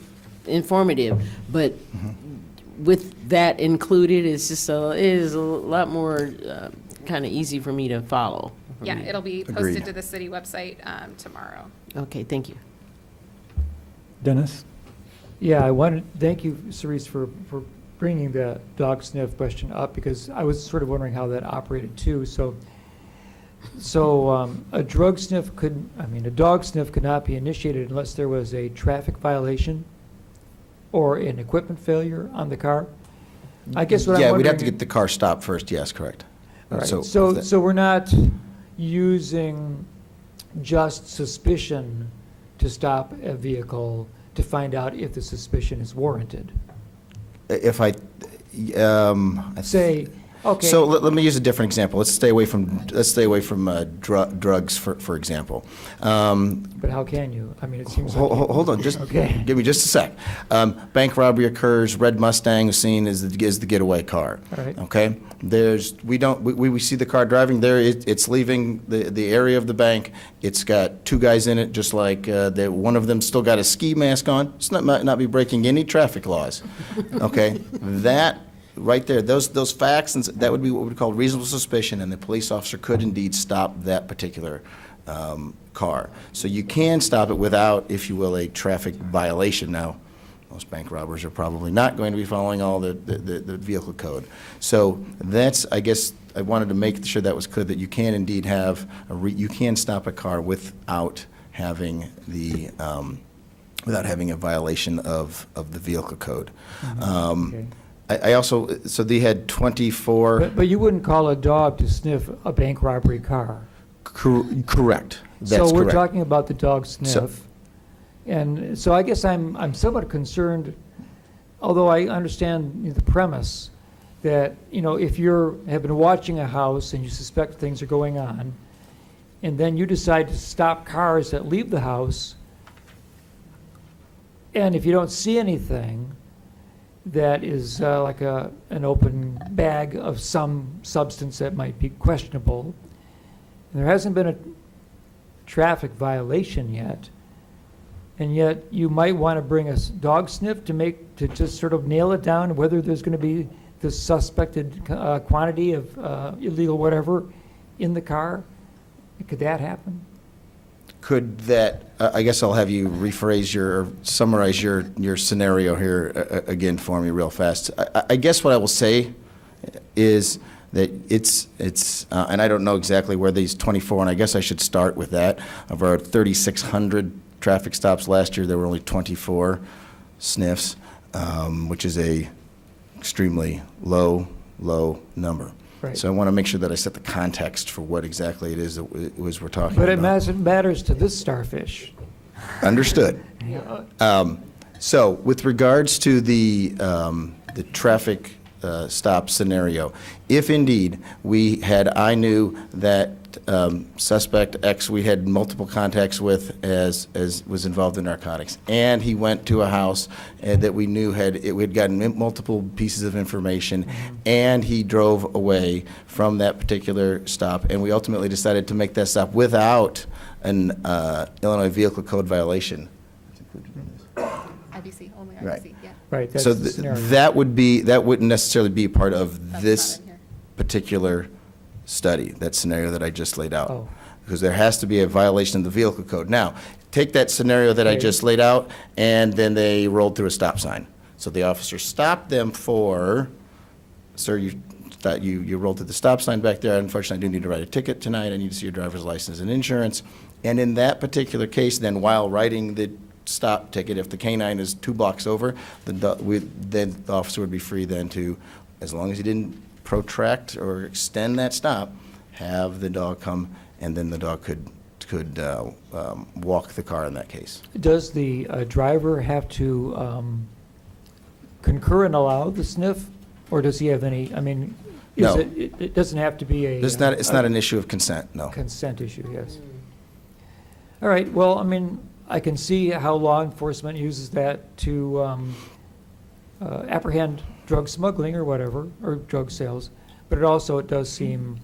informative, but with that included, it is a lot more kind of easy for me to follow. Yeah, it'll be posted to the city website tomorrow. Okay, thank you. Dennis? Yeah, thank you, Cerise, for bringing the dog sniff question up, because I was sort of wondering how that operated too. So a dog sniff could not be initiated unless there was a traffic violation or an equipment failure on the car. I guess what I'm wondering. Yeah, we'd have to get the car stopped first. Yes, correct. All right. So we're not using just suspicion to stop a vehicle to find out if the suspicion is warranted. If Okay. So let me use a different example. Let's stay away from drugs, for example. But how can you? I mean, it seems like. Hold on, just Okay. give me just a sec. Bank robbery occurs. Red Mustang is seen as the getaway car. All right. Okay. We see the car driving there. It's leaving the area of the bank. It's got two guys in it, just like one of them still got a ski mask on. It's not be breaking any traffic laws. Okay. That right there, those facts, and that would be what we call reasonable suspicion, and the police officer could indeed stop that particular car. So you can stop it without, if you will, a traffic violation. Now, most bank robbers are probably not going to be following all the vehicle code. So that's, I guess, I wanted to make sure that was clear, that you can indeed have, you can stop a car without having a violation of the vehicle code. Okay. I also, so they had 24. But you wouldn't call a dog to sniff a bank robbery car. Correct. That's So we're correct. talking about the dog sniff. So- And so I guess I'm somewhat concerned, although I understand the premise, that, if have been watching a house and you suspect things are going on, and then you decide to stop cars that leave the house, and if you don't see anything that is like an open bag of some substance that might be questionable, and there hasn't been a traffic violation yet, and yet you might want to bring a dog sniff to just sort of nail it down whether there's going to be the suspected quantity of illegal whatever in the car. Could that happen? Could that, I guess I'll have you summarize your scenario here again for me real fast. I guess what I will say is that it's and I don't know exactly where these 24, and I guess I should start with that. Of our 3,600 traffic stops last year, there were only 24 sniffs, which is a extremely low number. Right. So I want to make sure that I set the context for what exactly it is that we're talking But about. it matters to this starfish. Understood. So with regards to the traffic stop scenario, if indeed I knew that suspect X we had multiple contacts with as was involved in narcotics, and he went to a house that we knew we had gotten multiple pieces of information, and he drove away from that particular stop, and we ultimately decided to make that stop without an Illinois Vehicle Code violation. IBC, only IBC, Right. yeah. Right, that's So the scenario. that wouldn't necessarily be part of this particular study, that scenario that I just laid out. Oh. Because there has to be a violation of the vehicle code. Now, take that scenario that I Okay. just laid out, and then they rolled through a stop sign. So the officer stopped them for, sir, you rolled through the stop sign back there. Unfortunately, I do need to write a ticket tonight. I need to see your driver's license and insurance. And in that particular case, then while writing the stop ticket, if the canine is 2 blocks over, then the officer would be free then to, as long as he didn't protract or extend that stop, have the dog come, and then the dog could walk the car in that case. Does the driver have to concur and allow the sniff, or does he have any, I mean, No. it doesn't have to be a... It's not an issue of consent, no. Consent issue, yes. All right, well, I mean, I can see how law enforcement uses that to apprehend drug smuggling or whatever, or drug sales, but it does seem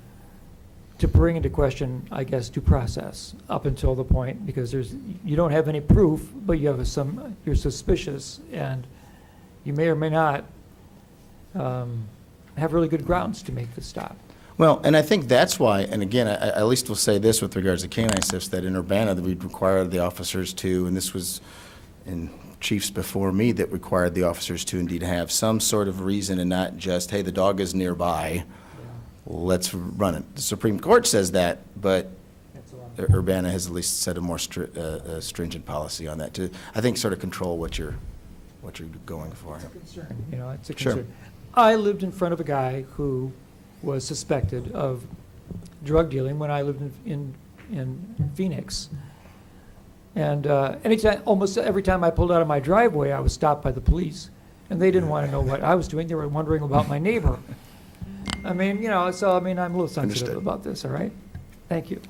to bring into question, I guess, due process up until the point, because you don't have any proof, but you have you're suspicious, and you may or may not have really good grounds to make the stop. Well, and I think that's why, and again, I at least will say this with regards to canine sniffs, that in Urbana, that we'd require the officers to, and this was in chiefs before me, that required the officers to indeed have some sort of reason and not just, hey, the dog is nearby, let's run it. The Supreme Court says that, but Urbana has at least set a more stringent policy on that to, I think, sort of control what you're going for. It's a concern, it's a Sure. concern. I lived in front of a guy who was suspected of drug dealing when I lived in Phoenix. And almost every time I pulled out of my driveway, I was stopped by the police. And they didn't want to know what I was doing. They were wondering about my neighbor. I mean, you know, so, I mean, I'm a little sensitive Understood. about this, all right? Thank you.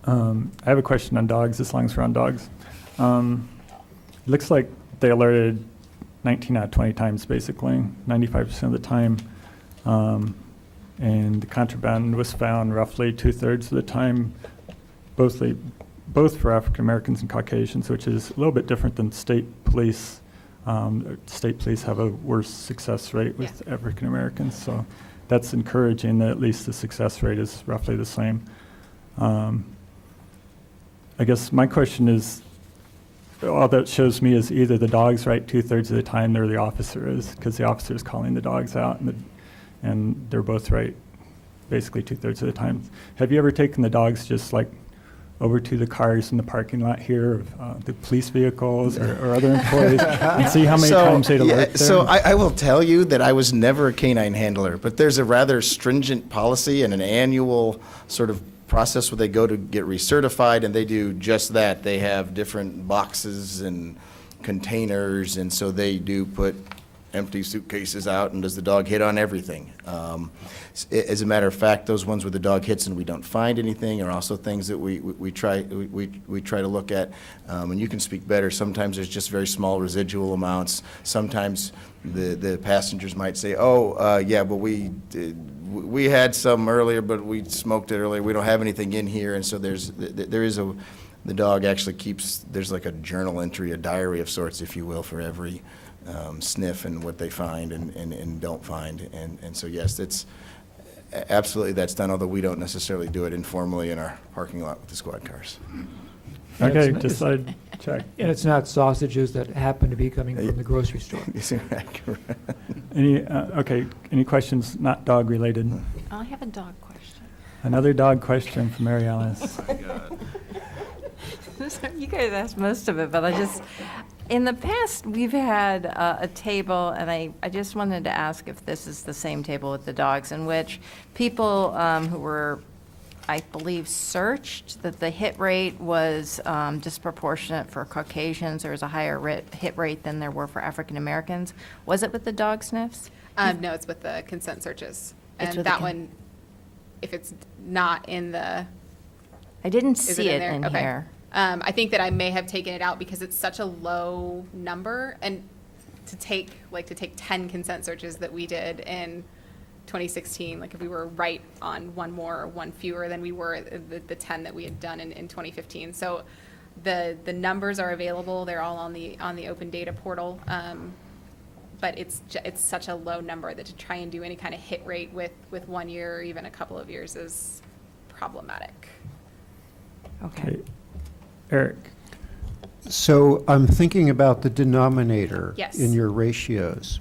I have a question on dogs, as long as we're on dogs. It looks like they alerted 19 out of 20 times, basically, 95% of the time. And the contraband was found roughly 2/3 of the time, both for African Americans and Caucasians, which is a little bit different than state police. State police have a worse success rate with African Americans, so that's encouraging that at least the success rate is roughly the same. I guess my question is, all that shows me is either the dog's right 2/3 of the time or the officer is, because the officer is calling the dogs out, and they're both right basically 2/3 of the time. Have you ever taken the dogs just like over to the cars in the parking lot here, the police vehicles or other employees, and see how many times they'd alert there? So I will tell you that I was never a canine handler, but there's a rather stringent policy and an annual sort of process where they go to get recertified, and they do just that. They have different boxes and containers, and so they do put empty suitcases out, and does the dog hit on everything? As a matter of fact, those ones where the dog hits and we don't find anything are also things that we try to look at. And you can speak better. Sometimes there's just very small residual amounts. Sometimes the passengers might say, "Oh, yeah, but we had some earlier, but we smoked it earlier. We don't have anything in here." And so the dog actually keeps, there's like a journal entry, a diary of sorts, if you will, for every sniff and what they find and don't find. And so, yes, it's absolutely that's done, although we don't necessarily do it informally in our parking lot with the squad cars. Okay, just I'd check. And it's not sausages that happen to be coming from the grocery store. Any questions not dog related? I have a dog question. Another dog question from Mary Alice. You guys asked most of it, but in the past, we've had a table, and I just wanted to ask if this is the same table with the dogs, in which people who were, I believe, searched, that the hit rate was disproportionate for Caucasians. There was a higher hit rate than there were for African Americans. Was it with the dog sniffs? No, it's with the consent searches. And that one, if it's not in the... I didn't see it in Okay. here. I think that I may have taken it out because it's such a low number, and to take 10 consent searches that we did in 2016, like if we were right on one more or one fewer than we were the 10 that we had done in 2015. So the numbers are available. They're all on the open data portal. But it's such a low number that to try and do any kind of hit rate with 1 year or even a couple of years is problematic. Okay. Eric. So I'm thinking about the denominator Yes. in your ratios.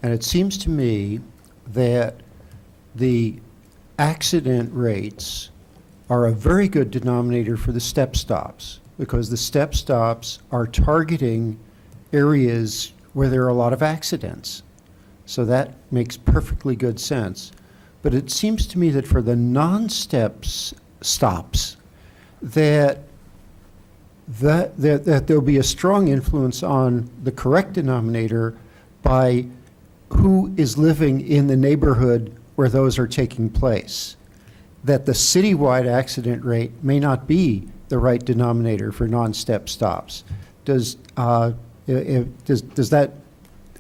And it seems to me that the accident rates are a very good denominator for the step stops, because the step stops are targeting areas where there are a lot of accidents. So that makes perfectly good sense. But it seems to me that for the non-steps stops, that there'll be a strong influence on the correct denominator by who is living in the neighborhood where those are taking place. That the citywide accident rate may not be the right denominator for non-step stops. Does that,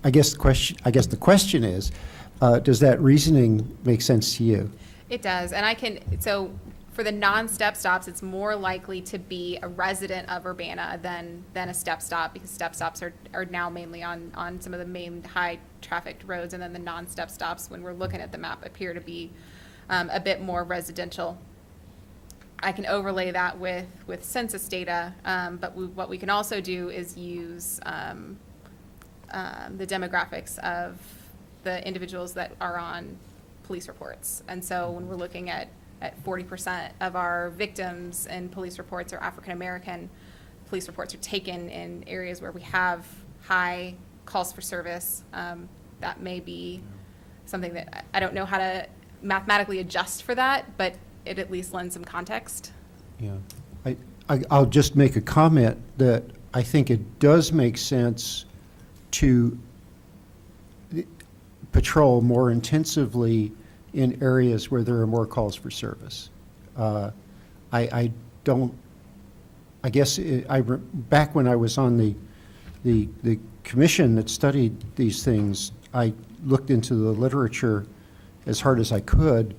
I guess the question is, does that reasoning make sense to you? It does, and so for the non-step stops, it's more likely to be a resident of Urbana than a step stop, because step stops are now mainly on some of the main high trafficked roads, and then the non-step stops, when we're looking at the map, appear to be a bit more residential. I can overlay that with census data, but what we can also do is use the demographics of the individuals that are on police reports. And so when we're looking at 40% of our victims in police reports are African American, police reports are taken in areas where we have high calls for service. That may be something that I don't know how to mathematically adjust for that, but it at least lends some context. Yeah, I'll just make a comment that I think it does make sense to patrol more intensively in areas where there are more calls for service. I don't, I guess, back when I was on the commission that studied these things, I looked into the literature as hard as I could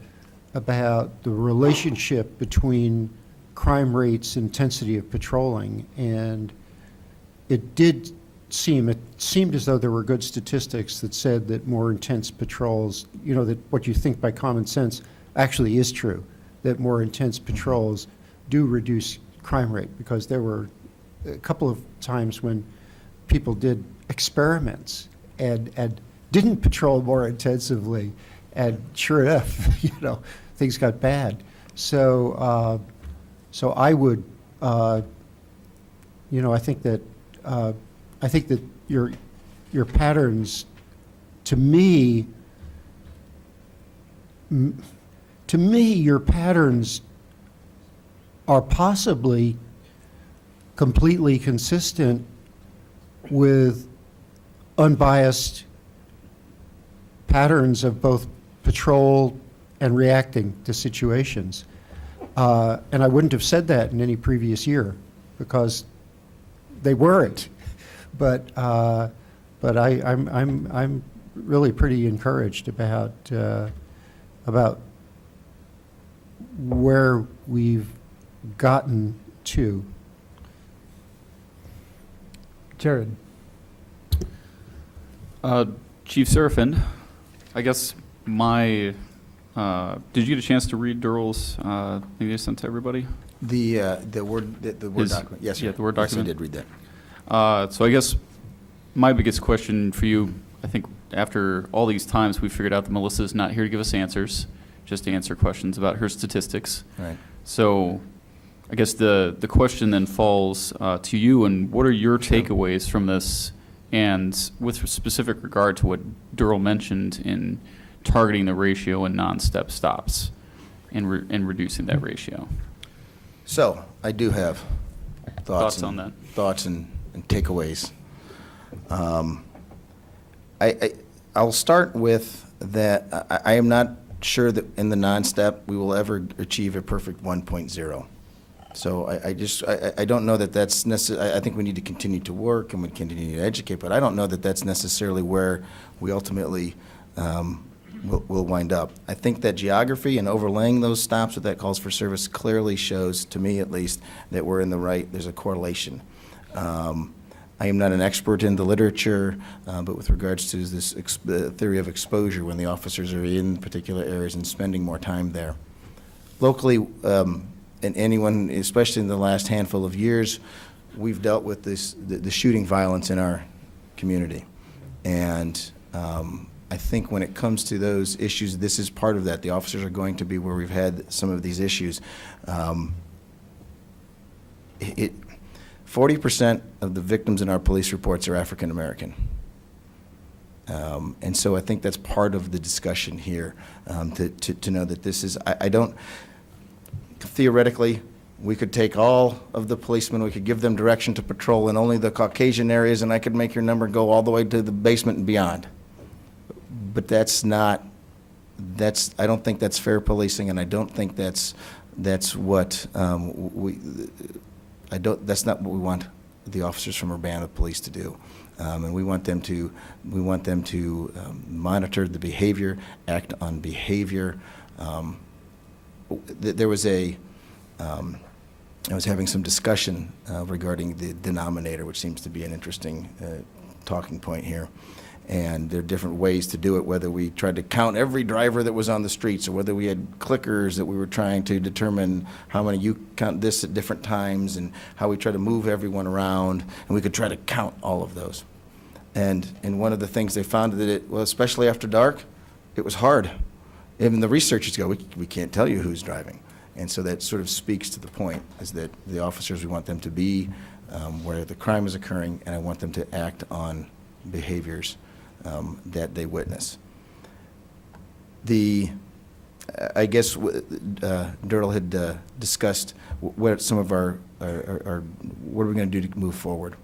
about the relationship between crime rates, intensity of patrolling, and it seemed as though there were good statistics that said that more intense patrols, you know, that what you think by common sense actually is true, that more intense patrols do reduce crime rate, because there were a couple of times when people did experiments and didn't patrol more intensively, and sure enough, you know, things got bad. So, so I would, you know, I think that your patterns, to me, your patterns are possibly completely consistent with unbiased patterns of both patrol and reacting to situations. And I wouldn't have said that in any previous year, because they weren't. But I'm really pretty encouraged about where we've gotten to. Jared. Chief Serafin, I guess my, did you get a chance to read Durrell's thing they sent to everybody? The Word document. Yes, sir. Yeah, the Word Yes, document. I did read that. So I guess my biggest question for you, I think after all these times, we figured out that Melissa's not here to give us answers, just to answer questions about her statistics. Right. So I guess the question then falls to you, and what are your takeaways from this? And with specific regard to what Durrell mentioned in targeting the ratio and non-step stops and reducing that ratio. So I do have Thoughts on that? Thoughts and takeaways. I'll start with that. I am not sure that in the non-step we will ever achieve a perfect 1.0. So I don't know that that's necessary. I think we need to continue to work and we continue to educate, but I don't know that that's necessarily where we ultimately will wind up. I think that geography and overlaying those stops with that calls for service clearly shows, to me at least, that we're in the right, there's a correlation. I am not an expert in the literature, but with regards to this theory of exposure, when the officers are in particular areas and spending more time there. Locally, and anyone, especially in the last handful of years, we've dealt with the shooting violence in our community. And I think when it comes to those issues, this is part of that. The officers are going to be where we've had some of these issues. 40% of the victims in our police reports are African American. And so I think that's part of the discussion here, to know that this is, I don't, theoretically, we could take all of the policemen, we could give them direction to patrol in only the Caucasian areas, and I could make your number go all the way to the basement and beyond. But that's not, I don't think that's fair policing, and I don't think that's what that's not what we want the officers from Urbana Police to do. And we want them to monitor the behavior, act on behavior. There was I was having some discussion regarding the denominator, which seems to be an interesting talking point here. And there are different ways to do it, whether we tried to count every driver that was on the streets, or whether we had clickers that we were trying to determine how many you count this at different times, and how we try to move everyone around, and we could try to count all of those. And one of the things they found that especially after dark, it was hard. Even the researchers go, we can't tell you who's driving. And so that sort of speaks to the point, is that the officers, we want them to be where the crime is occurring, and I want them to act on behaviors that they witness. I guess Durrell had discussed what some of our what are we going to do to move forward.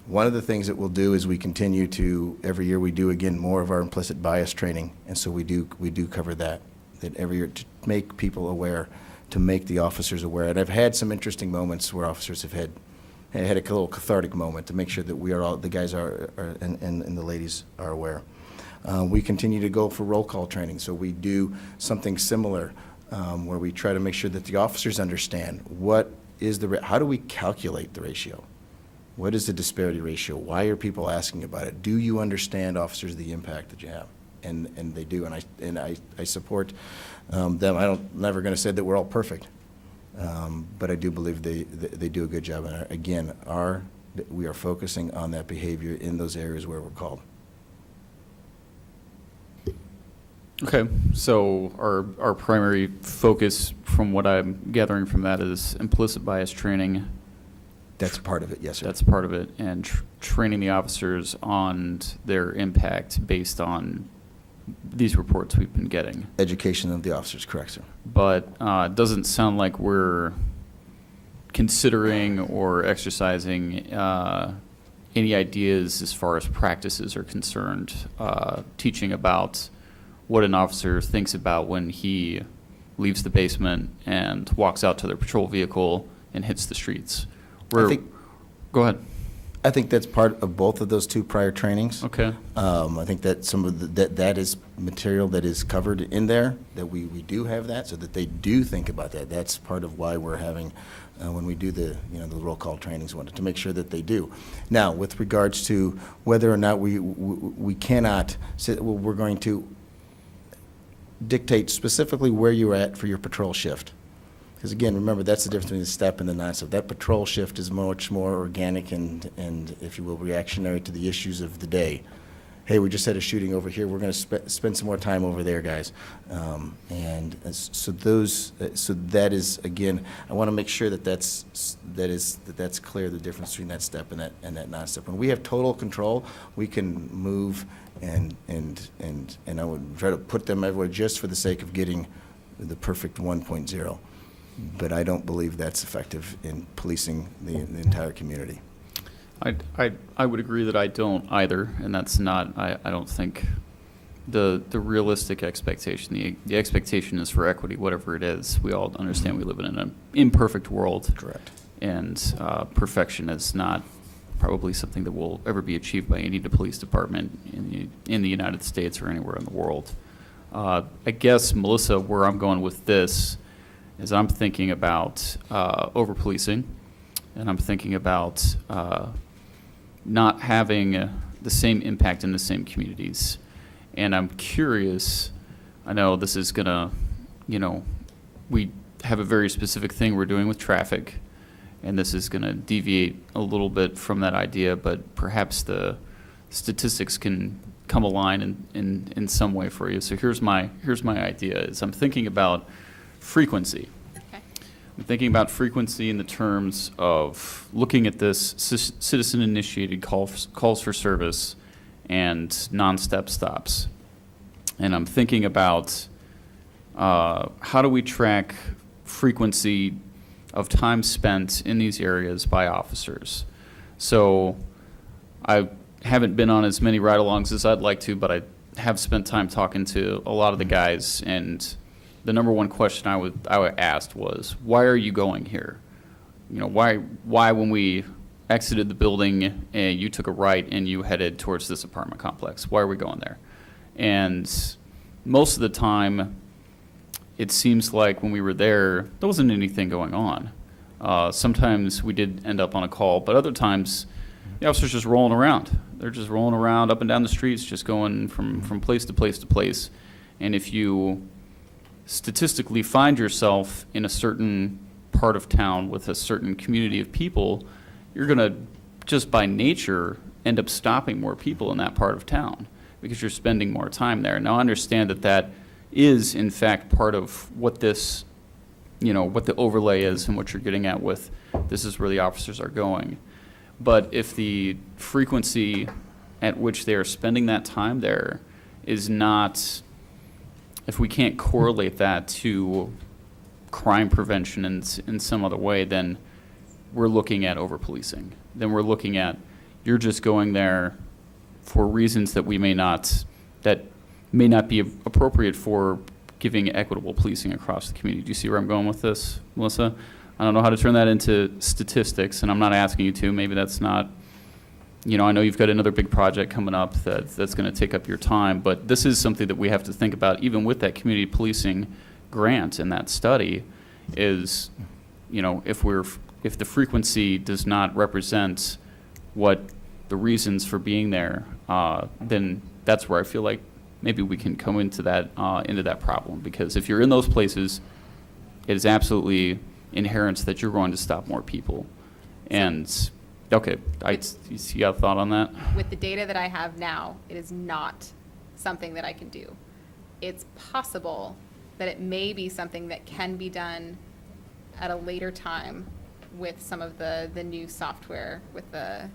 One of the things that we'll do is we continue to, every year we do, again, more of our implicit bias training, and so we do cover that every year to make people aware, to make the officers aware. And I've had some interesting moments where officers have had a little cathartic moment to make sure that we are all, the guys are and the ladies are aware. We continue to go for roll call training, so we do something similar where we try to make sure that the officers understand what is how do we calculate the ratio? What is the disparity ratio? Why are people asking about it? Do you understand, officers, the impact that you have? And they do, and I support them. Never going to say that we're all perfect, but I do believe they do a good job. And again, we are focusing on that behavior in those areas where we're called. Okay, so our primary focus, from what I'm gathering from that, is implicit bias training. That's part of it, yes, sir. That's part of it, and training the officers on their impact based on these reports we've been getting. Education of the officers, correct, sir. But it doesn't sound like we're considering or exercising any ideas as far as practices are concerned, teaching about what an officer thinks about when he leaves the basement and walks out to their patrol vehicle and hits the streets. Go ahead. I think that's part of both of those two prior trainings. Okay. I think that some of that is material that is covered in there, that we do have that, so that they do think about that. That's part of why we're having, when we do the roll call trainings, to make sure that they do. Now, with regards to whether or not we cannot say, well, we're going to dictate specifically where you're at for your patrol shift. Because again, remember, that's the difference between the step and the non-step. That patrol shift is much more organic and, if you will, reactionary to the issues of the day. Hey, we just had a shooting over here. We're going to spend some more time over there, guys. So that is, again, I want to make sure that's clear, the difference between that step and that non-step. When we have total control, we can move and I would try to put them everywhere just for the sake of getting the perfect 1.0. But I don't believe that's effective in policing the entire community. I would agree that I don't either, and that's not, I don't think, the realistic expectation. The expectation is for equity, whatever it is. We all understand we live in an imperfect world. Correct. And perfection is not probably something that will ever be achieved by any police department in the United States or anywhere in the world. I guess, Melissa, where I'm going with this is I'm thinking about over-policing, and I'm thinking about not having the same impact in the same communities. And I'm curious, I know this is going to, we have a very specific thing we're doing with traffic, and this is going to deviate a little bit from that idea, but perhaps the statistics can come align in some way for you. So here's my idea, is I'm thinking about frequency. Okay. I'm thinking about frequency in the terms of looking at this citizen-initiated calls for service and non-step stops. And I'm thinking about how do we track frequency of time spent in these areas by officers. So I haven't been on as many ride-alongs as I'd like to, but I have spent time talking to a lot of the guys, and the number one question I asked was, why are you going here? Why when we exited the building and you took a right and you headed towards this apartment complex, why are we going there? And most of the time, it seems like when we were there wasn't anything going on. Sometimes we did end up on a call, but other times the officers just rolling around. They're just rolling around up and down the streets, just going from place to place to place. And if you statistically find yourself in a certain part of town with a certain community of people, you're going to, just by nature, end up stopping more people in that part of town because you're spending more time there. Now, I understand that is, in fact, part of what this, what the overlay is and what you're getting at with this is where the officers are going. But if the frequency at which they are spending that time there is not, if we can't correlate that to crime prevention in some other way, then we're looking at over-policing. Then we're looking at, you're just going there for reasons that may not be appropriate for giving equitable policing across the community. Do you see where I'm going with this, Melissa? I don't know how to turn that into statistics, and I'm not asking you to. Maybe that's not, I know you've got another big project coming up that's going to take up your time, but this is something that we have to think about, even with that community policing grant and that study, is, if the frequency does not represent what the reasons for being there, then that's where I feel like maybe we can come into that problem. Because if you're in those places, it is absolutely inherent that you're going to stop more people. And okay, you got a thought on that? With the data that I have now, it is not something that I can do. It's possible that it may be something that can be done at a later time with some of the new software, with the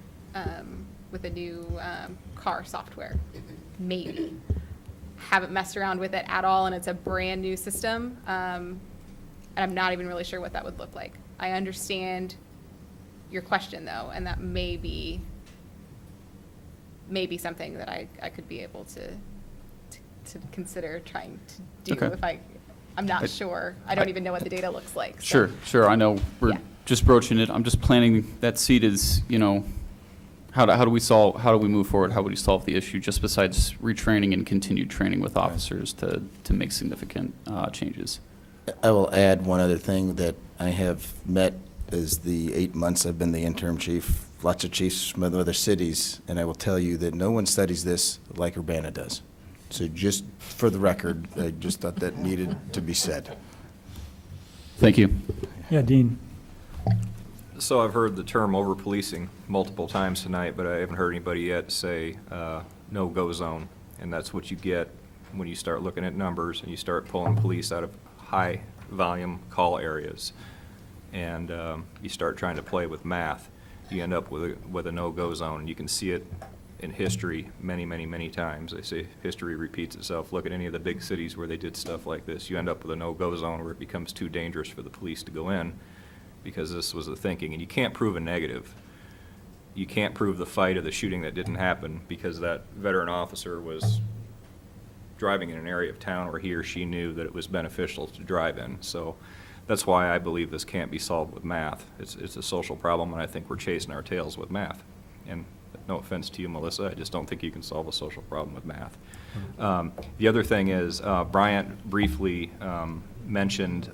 new car software. Maybe. Haven't messed around with it at all, and it's a brand new system. And I'm not even really sure what that would look like. I understand your question, though, and that may be something that I could be able to consider trying to do. Okay. I'm not sure. I don't even know what the data looks like. Sure. I know we're just broaching it. I'm just planting that seed as, how do we move forward? How would you solve the issue, just besides retraining and continued training with officers to make significant changes? I will add one other thing that I have met as the 8 months I've been the interim chief, lots of chiefs from other cities, and I will tell you that no one studies this like Urbana does. So just for the record, I just thought that needed to be said. Thank you. Yeah, Dean. So I've heard the term over-policing multiple times tonight, but I haven't heard anybody yet say no-go zone. And that's what you get when you start looking at numbers and you start pulling police out of high-volume call areas. And you start trying to play with math. You end up with a no-go zone. And you can see it in history many, many, many times. They say history repeats itself. Look at any of the big cities where they did stuff like this. You end up with a no-go zone where it becomes too dangerous for the police to go in, because this was the thinking. And you can't prove a negative. You can't prove the fight or the shooting that didn't happen because that veteran officer was driving in an area of town where he or she knew that it was beneficial to drive in. So that's why I believe this can't be solved with math. It's a social problem, and I think we're chasing our tails with math. And no offense to you, Melissa, I just don't think you can solve a social problem with math. The other thing is, Bryant briefly mentioned,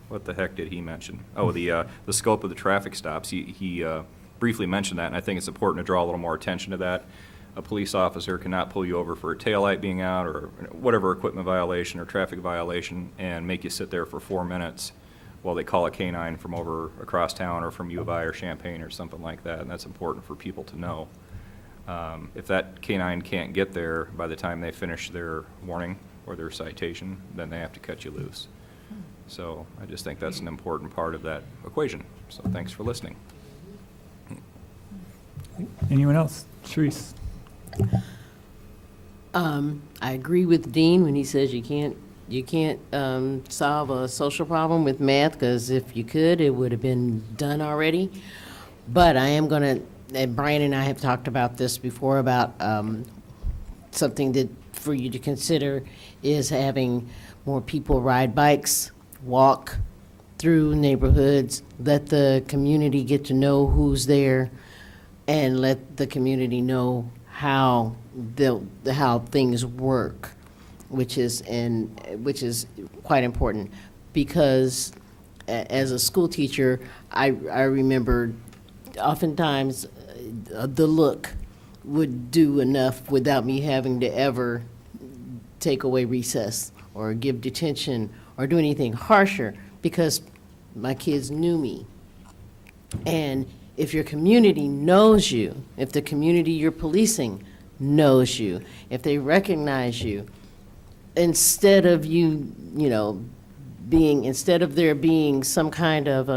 what the heck did he mention? Oh, the scope of the traffic stops. He briefly mentioned that, and I think it's important to draw a little more attention to that. A police officer cannot pull you over for a taillight being out or whatever equipment violation or traffic violation and make you sit there for 4 minutes while they call a canine from over across town or from U of I or Champaign or something like that, and that's important for people to know. If that canine can't get there by the time they finish their warning or their citation, then they have to cut you loose. So I just think that's an important part of that equation. So thanks for listening. Anyone else? Sharice? I agree with Dean when he says you can't solve a social problem with math, because if you could, it would have been done already. But I am going to, and Brian and I have talked about this before, about something that for you to consider is having more people ride bikes, walk through neighborhoods, let the community get to know who's there, and let the community know how things work, which is quite important. Because as a school teacher, I remember oftentimes the look would do enough without me having to ever take away recess or give detention or do anything harsher, because my kids knew me. And if your community knows you, if the community you're policing knows you, if they recognize you, instead of instead of there being some kind of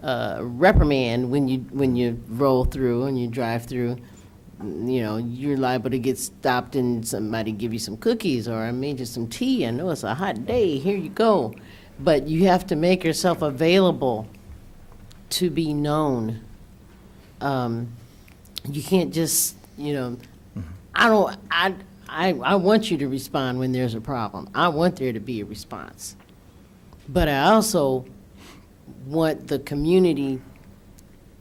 reprimand when you roll through and you drive through, you're liable to get stopped and somebody give you some cookies, or I made you some tea. I know it's a hot day. Here you go. But you have to make yourself available to be known. you can't just, I want you to respond when there's a problem. I want there to be a response. But I also want the community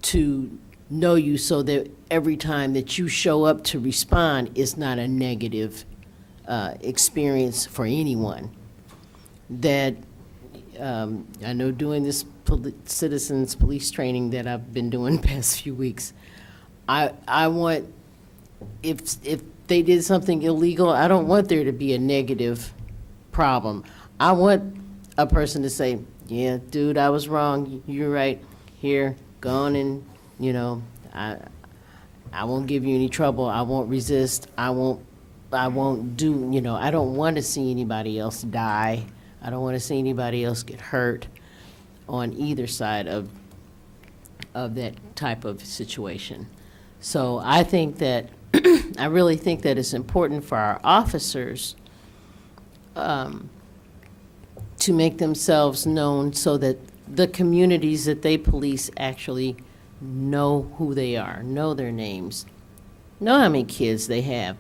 to know you so that every time that you show up to respond, it's not a negative experience for anyone. That I know doing this citizens police training that I've been doing the past few weeks, I want, if they did something illegal, I don't want there to be a negative problem. I want a person to say, yeah, dude, I was wrong. You're right. Here, go on and, I won't give you any trouble. I won't resist. I won't do, I don't want to see anybody else die. I don't want to see anybody else get hurt on either side of that type of situation. So I think that, I really think that it's important for our officers to make themselves known so that the communities that they police actually know who they are, know their names, know how many kids they have.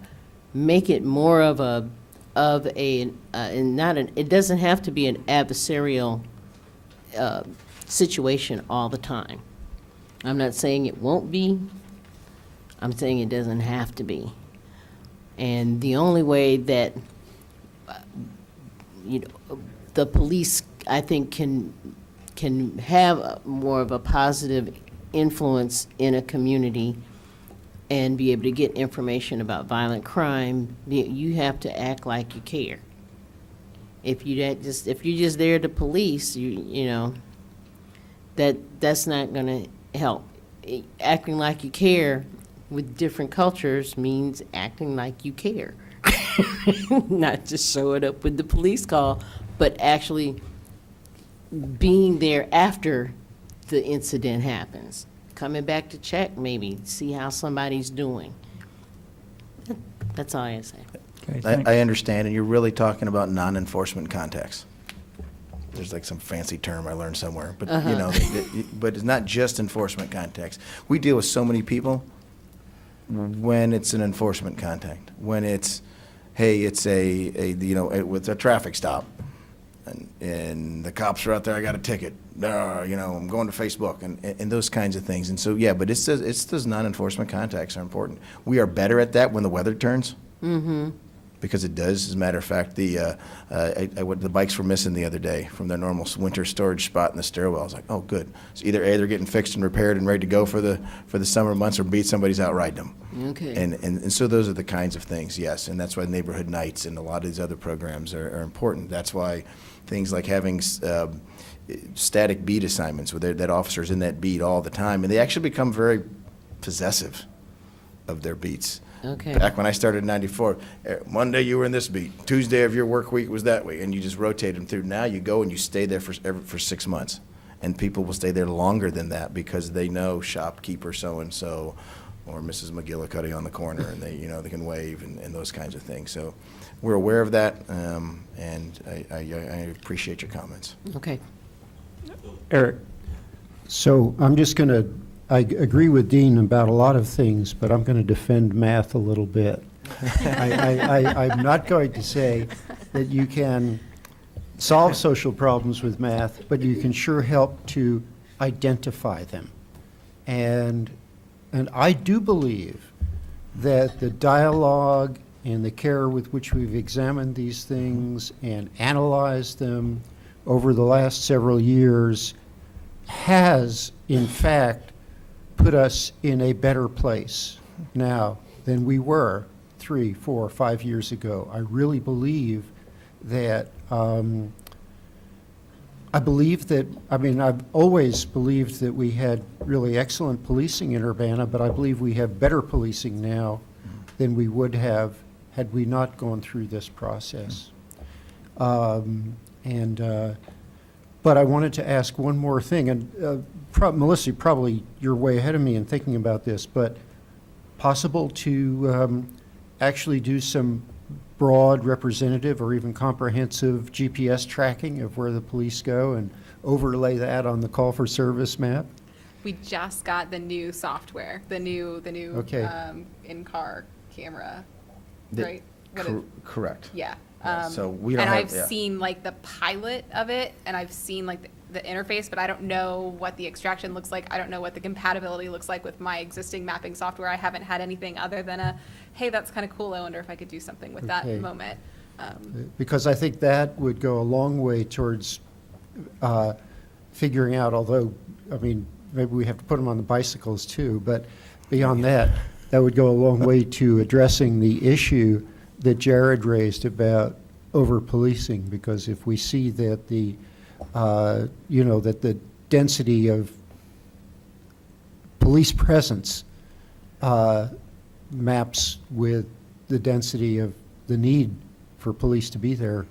Make it more of it doesn't have to be an adversarial situation all the time. I'm not saying it won't be. I'm saying it doesn't have to be. And the only way that the police, I think, can have more of a positive influence in a community and be able to get information about violent crime, you have to act like you care. If you're just there to police, that's not going to help. Acting like you care with different cultures means acting like you care. Not just showing up with the police call, but actually being there after the incident happens. Coming back to check, maybe, see how somebody's doing. That's all I have to say. I understand, and you're really talking about non-enforcement contacts. There's like some fancy term I learned somewhere, but but it's not just enforcement contacts. We deal with so many people when it's an enforcement contact. When it's, hey, it's with a traffic stop, and the cops are out there. I got a ticket. I'm going to Facebook and those kinds of things. And so but it's those non-enforcement contacts are important. We are better at that when the weather turns. Mm-hmm. Because it does. As a matter of fact, the bikes were missing the other day from their normal winter storage spot in the stairwell. I was like, oh, good. So either A, they're getting fixed and repaired and ready to go for the summer months, or B, somebody's out riding them. Okay. And so those are the kinds of things, yes. And that's why neighborhood nights and a lot of these other programs are important. That's why things like having static beat assignments where that officer's in that beat all the time, and they actually become very possessive of their beats. Okay. Back when I started in '94, Monday you were in this beat, Tuesday of your work week was that way, and you just rotate them through. Now you go and you stay there for 6 months, and people will stay there longer than that because they know shopkeeper so and so, or Mrs. McGillicuddy on the corner, and they can wave and those kinds of things. So we're aware of that, and I appreciate your comments. Okay. Eric. So I'm just going to, I agree with Dean about a lot of things, but I'm going to defend math a little bit. I'm not going to say that you can solve social problems with math, but you can sure help to identify them. And I do believe that the dialogue and the care with which we've examined these things and analyzed them over the last several years has, in fact, put us in a better place now than we were 3, 4, 5 years ago. I really believe that, I've always believed that we had really excellent policing in Urbana, but I believe we have better policing now than we would have had we not gone through this process. But I wanted to ask one more thing, and Melissa, probably you're way ahead of me in thinking about this, but possible to actually do some broad, representative, or even comprehensive GPS tracking of where the police go and overlay that on the call for service map? We just got the new software, the new Okay. in-car camera, The- right? What is- Correct. Yeah. Yeah, so we don't and have- I've yeah. seen like the pilot of it, and I've seen like the interface, but I don't know what the extraction looks like. I don't know what the compatibility looks like with my existing mapping software. I haven't had anything other than hey, that's kind of cool. I wonder if I could do something with Okay. that moment. Because I think that would go a long way towards figuring out, although, I mean, maybe we have to put them on the bicycles too, but beyond that, that would go a long way to addressing the issue that Jared raised about over-policing, because if we see that the, that the density of police presence maps with the density of the need for police to be there,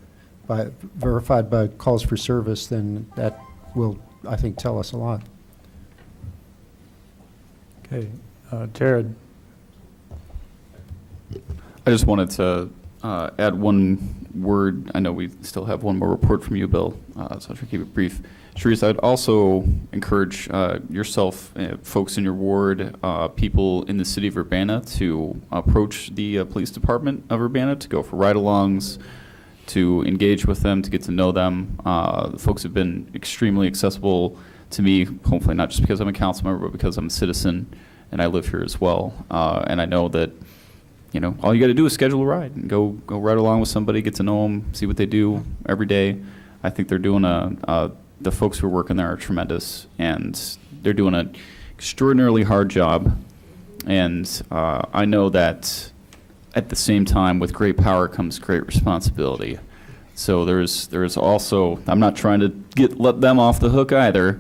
verified by calls for service, then that will, I think, tell us a lot. Okay, Jared. I just wanted to add one word. I know we still have one more report from you, Bill, so I'll try to keep it brief. Sharice, I'd also encourage yourself, folks in your ward, people in the city of Urbana to approach the police department of Urbana to go for ride-alongs, to engage with them, to get to know them. The folks have been extremely accessible to me, hopefully not just because I'm a council member, but because I'm a citizen and I live here as well. And I know that, all you got to do is schedule a ride and go ride along with somebody, get to know them, see what they do every day. I think they're doing the folks who are working there are tremendous, and they're doing an extraordinarily hard job. And I know that at the same time, with great power comes great responsibility. So there's also, I'm not trying to let them off the hook either.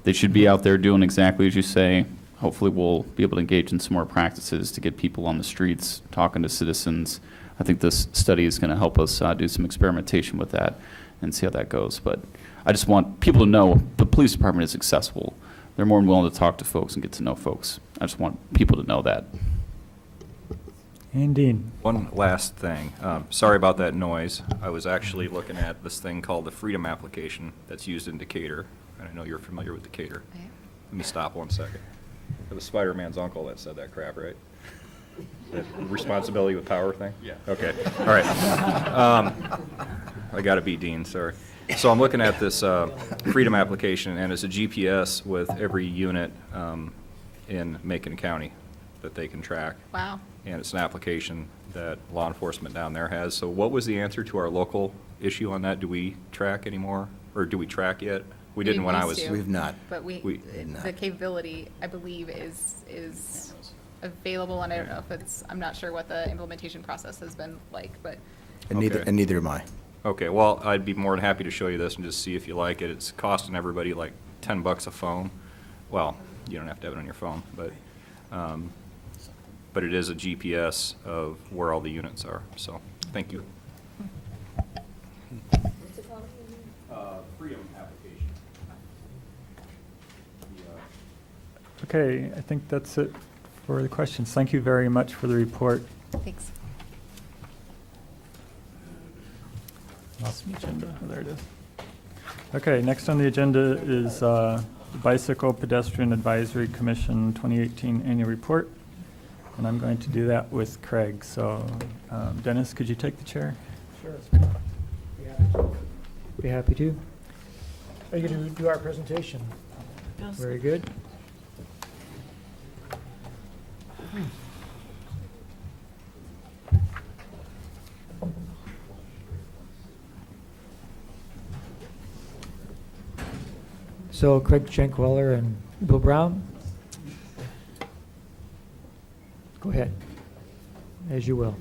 They should be out there doing exactly as you say. Hopefully we'll be able to engage in some more practices to get people on the streets, talking to citizens. I think this study is going to help us do some experimentation with that and see how that goes. But I just want people to know the police department is accessible. They're more than willing to talk to folks and get to know folks. I just want people to know that. And Dean. One last thing. Sorry about that noise. I was actually looking at this thing called the Freedom application that's used in Decatur. And I know you're familiar with Decatur. Let me stop 1 second. It was Spider-Man's uncle that said that crap, right? That responsibility with power thing? Yeah. Okay. All right. I got to be Dean, sorry. So I'm looking at this Freedom application, and it's a GPS with every unit in Macon County that they can track. Wow. And it's an application that law enforcement down there has. So what was the answer to our local issue on that? Do we track anymore? Or do we track yet? We didn't when I was. used to, We've not. But the capability, I believe, is available, and I don't know if I'm not sure what the implementation process has been like, but. And neither am I. Okay, well, I'd be more than happy to show you this and just see if you like it. It's costing everybody like $10 a phone. Well, you don't have to have it on your phone, but it is a GPS of where all the units are. So, thank you. What's it called? Freedom application. Okay, I think that's it for the questions. Thank you very much for the report. Thanks. Lost my agenda. Oh, there it is. Okay, next on the agenda is the Bicycle Pedestrian Advisory Commission 2018 Annual Report. And I'm going to do that with Craig. So, Dennis, could you take the chair? Sure. Be happy to. Are you going to do our presentation? Yes. Very good. So Craig Schenkweller and Bill Brown, go ahead, as you will.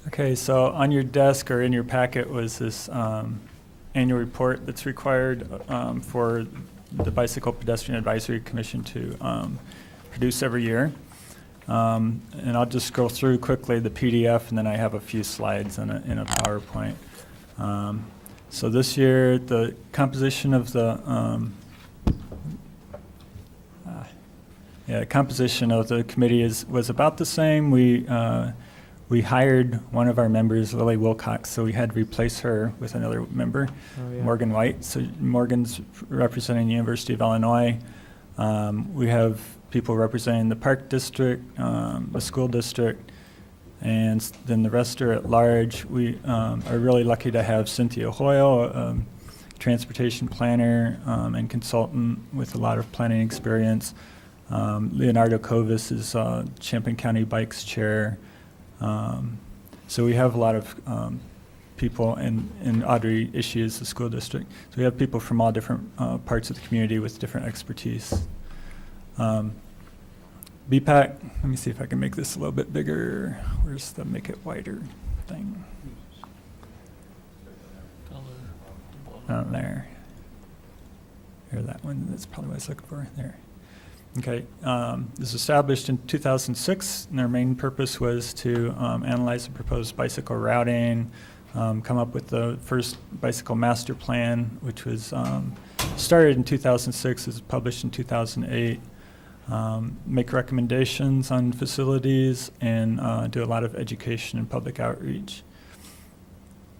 Okay, so on your desk or in your packet was this annual report that's required for the Bicycle Pedestrian Advisory Commission to produce every year. And I'll just go through quickly the PDF, and then I have a few slides in a PowerPoint. So this year, the composition of the composition of the committee was about the same. We We hired one of our members, Lily Wilcox, so we had to replace her with another member, Morgan White. So Morgan's representing the University of Illinois. We have people representing the Park District, the school district, and then the rest are at large. We are really lucky to have Cynthia Hoyle, a transportation planner and consultant with a lot of planning experience. Leonardo Covis is Champlain County Bikes Chair. So we have a lot of people, and Audrey Ishii is the school district. So we have people from all different parts of the community with different expertise. BPAC, let me see if I can make this a little bit bigger. Where's the make it wider thing? There. Here, that one, that's probably what I was looking for, there. Okay, it was established in 2006, and their main purpose was to analyze and propose bicycle routing, come up with the first bicycle master plan, which was started in 2006, was published in 2008, make recommendations on facilities, and do a lot of education and public outreach.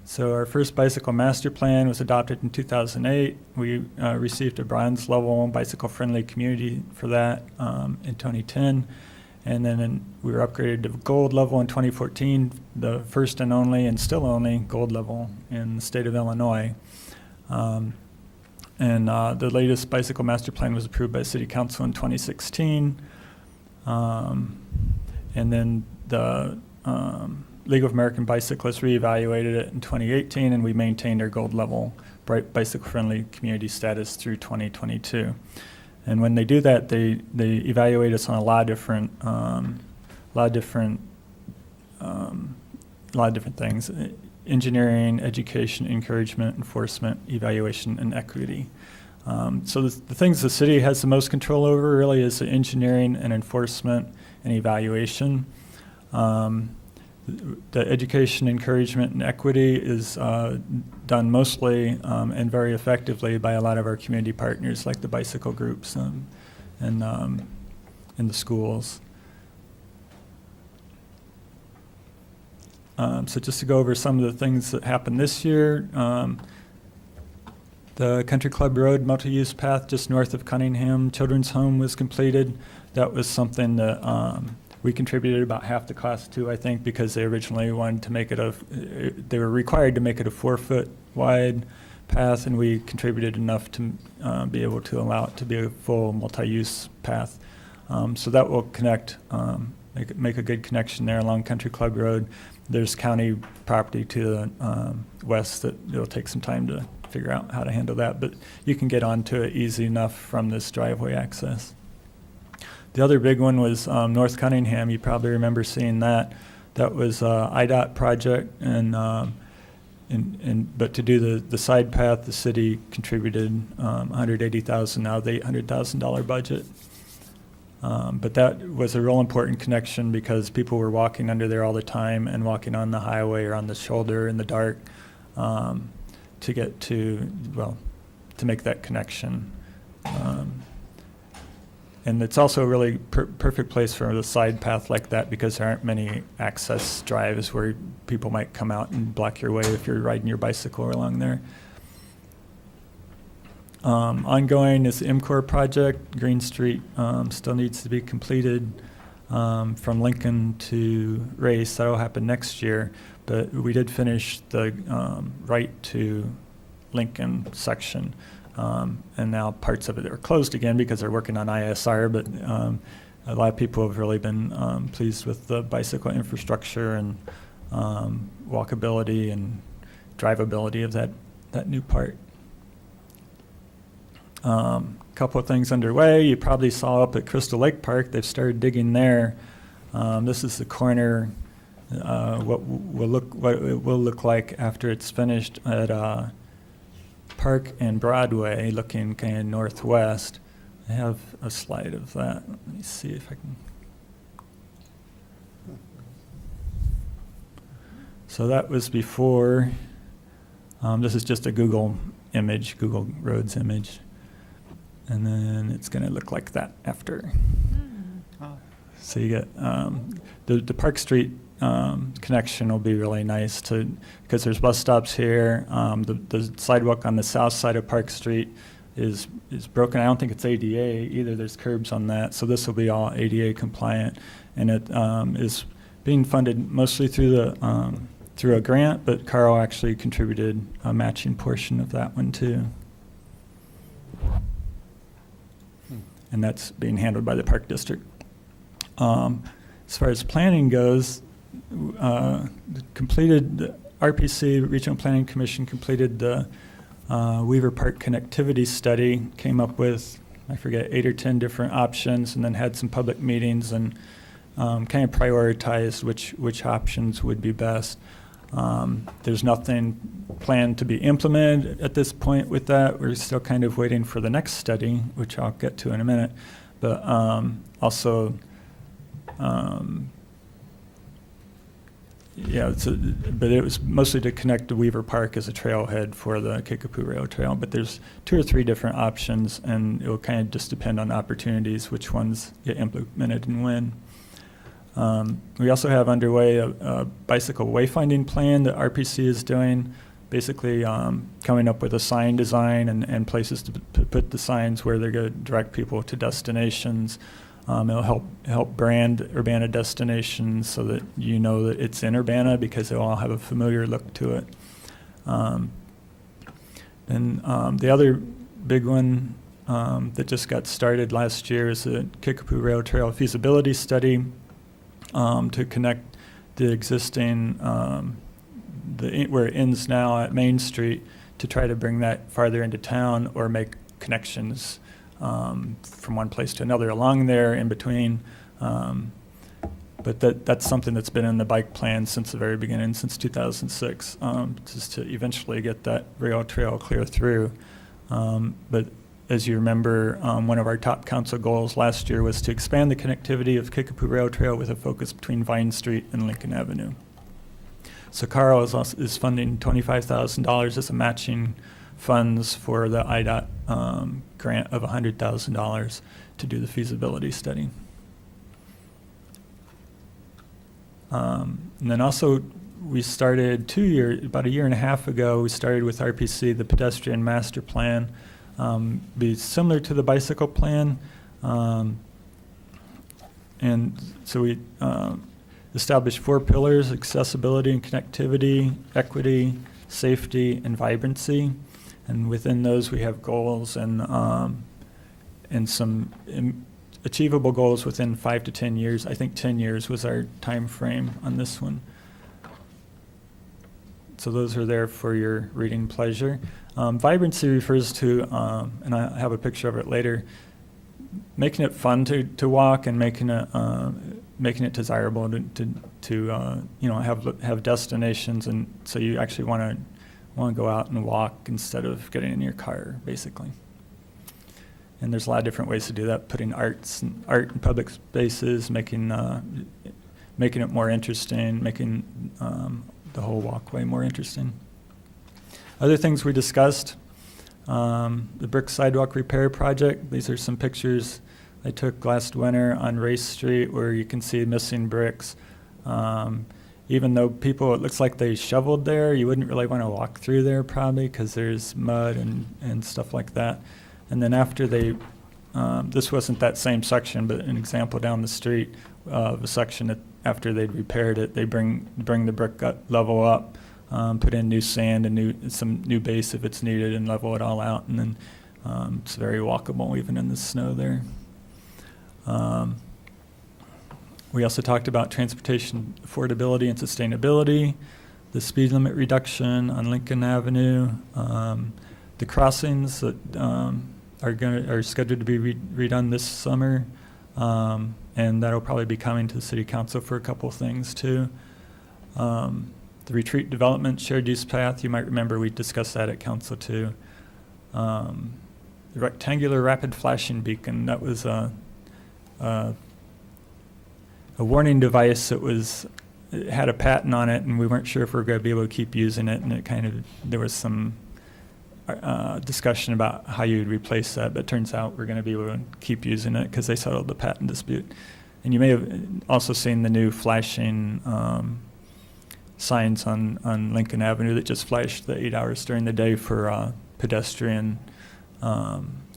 So our first bicycle master plan was adopted in 2008. We received a bronze level bicycle-friendly community for that in 2010. And then we were upgraded to gold level in 2014, the first and only, and still only, gold level in the state of Illinois. And the latest bicycle master plan was approved by City Council in 2016. And then the League of American Bicyclists reevaluated it in 2018, and we maintained our gold level bicycle-friendly community status through 2022. And when they do that, they evaluate us on a lot of different things: engineering, education, encouragement, enforcement, evaluation, and equity. So the things the city has the most control over really is the engineering and enforcement and evaluation. The education, encouragement, and equity is done mostly and very effectively by a lot of our community partners, like the bicycle groups and in the schools. So just to go over some of the things that happened this year, the Country Club Road multi-use path just north of Cunningham Children's Home was completed. That was something that we contributed about half the cost to, I think, because they originally wanted to make it they were required to make it a 4-foot wide path, and we contributed enough to be able to allow it to be a full multi-use path. So that will connect, make a good connection there along Country Club Road. There's county property to the west that it'll take some time to figure out how to handle that, but you can get onto it easy enough from this driveway access. The other big one was North Cunningham. You probably remember seeing that. That was IDOT project, but to do the side path, the city contributed $180,000 out of the $800,000 budget. But that was a real important connection because people were walking under there all the time and walking on the highway or on the shoulder in the dark to get to make that connection. And it's also a really perfect place for the side path like that because there aren't many access drives where people might come out and block your way if you're riding your bicycle along there. Ongoing is the MCOR project. Green Street still needs to be completed from Lincoln to Race. That'll happen next year, but we did finish the right to Lincoln section. And now parts of it are closed again because they're working on ISR, but a lot of people have really been pleased with the bicycle infrastructure and walkability and drivability of that new part. Couple of things underway. You probably saw up at Crystal Lake Park, they've started digging there. This is the corner, what it will look like after it's finished at Park and Broadway, looking kind of northwest. I have a slide of that. Let me see if I can. So that was before. This is just a Google image, Google Roads image. And then it's going to look like that after. So you get the Park Street connection will be really nice because there's bus stops here. The sidewalk on the south side of Park Street is broken. I don't think it's ADA either. There's curbs on that. So this will be all ADA compliant. And it is being funded mostly through a grant, but Carl actually contributed a matching portion of that one too. And that's being handled by the Park District. As far as planning goes, the RPC, Regional Planning Commission, completed the Weaver Park connectivity study, came up with, I forget, 8 or 10 different options, and then had some public meetings and kind of prioritized which options would be best. There's nothing planned to be implemented at this point with that. We're still kind of waiting for the next study, which I'll get to in a minute. But also, but it was mostly to connect to Weaver Park as a trailhead for the Kickapoo Rail Trail. But there's 2 or 3 different options, and it will kind of just depend on opportunities, which ones get implemented and when. We also have underway a bicycle wayfinding plan that RPC is doing, basically coming up with a sign design and places to put the signs where they're going to direct people to destinations. It'll help brand Urbana destinations so that you know that it's in Urbana because they'll all have a familiar look to it. And the other big one that just got started last year is the Kickapoo Rail Trail feasibility study. To connect the existing, where it ends now at Main Street, to try to bring that farther into town or make connections from one place to another along there in between. But that's something that's been in the bike plan since the very beginning, since 2006, just to eventually get that rail trail clear through. But as you remember, one of our top council goals last year was to expand the connectivity of Kickapoo Rail Trail with a focus between Vine Street and Lincoln Avenue. So Carl is funding $25,000 as a matching funds for the IDOT grant of $100,000 to do the feasibility study. And then also we started about a year and a half ago, we started with RPC the pedestrian master plan. Be similar to the bicycle plan. And so we established 4 pillars: accessibility and connectivity, equity, safety, and vibrancy. And within those we have goals and some achievable goals within 5 to 10 years. I think 10 years was our time frame on this one. So those are there for your reading pleasure. Vibrancy refers to, and I have a picture of it later, making it fun to walk and making it desirable to have destinations, and so you actually want to go out and walk instead of getting in your car, basically. And there's a lot of different ways to do that, putting art in public spaces, making it more interesting, making the whole walkway more interesting. Other things we discussed, the brick sidewalk repair project. These are some pictures I took last winter on Race Street where you can see missing bricks. Even though it looks like they shoveled there, you wouldn't really want to walk through there probably because there's mud and stuff like that. And then after this wasn't that same section, but an example down the street of a section that after they'd repaired it, they bring the brick level up, put in new sand and some new base if it's needed, and level it all out. And then it's very walkable even in the snow there. We also talked about transportation affordability and sustainability, the speed limit reduction on Lincoln Avenue, the crossings that are scheduled to be redone this summer, and that'll probably be coming to the City Council for a couple things too. The retreat development shared use path, you might remember we discussed that at Council too. The rectangular rapid flashing beacon, that was a warning device that it had a patent on it, and we weren't sure if we were going to be able to keep using it, and there was some discussion about how you'd replace that, but it turns out we're going to be able to keep using it because they settled the patent dispute. And you may have also seen the new flashing signs on Lincoln Avenue that just flashed the 8 hours during the day for pedestrian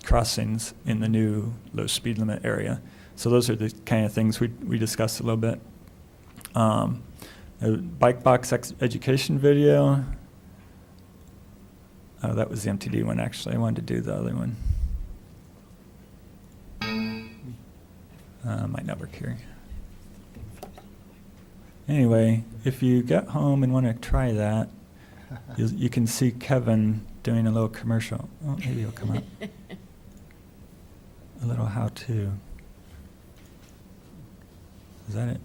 crossings in the new low speed limit area. So those are the kind of things we discussed a little bit. A bike box education video. Oh, that was the MTD one, actually. I wanted to do the other one. Might not work here. Anyway, if you get home and want to try that, you can see Kevin doing a little commercial. Oh, maybe it'll come up. A little how-to. Is that it?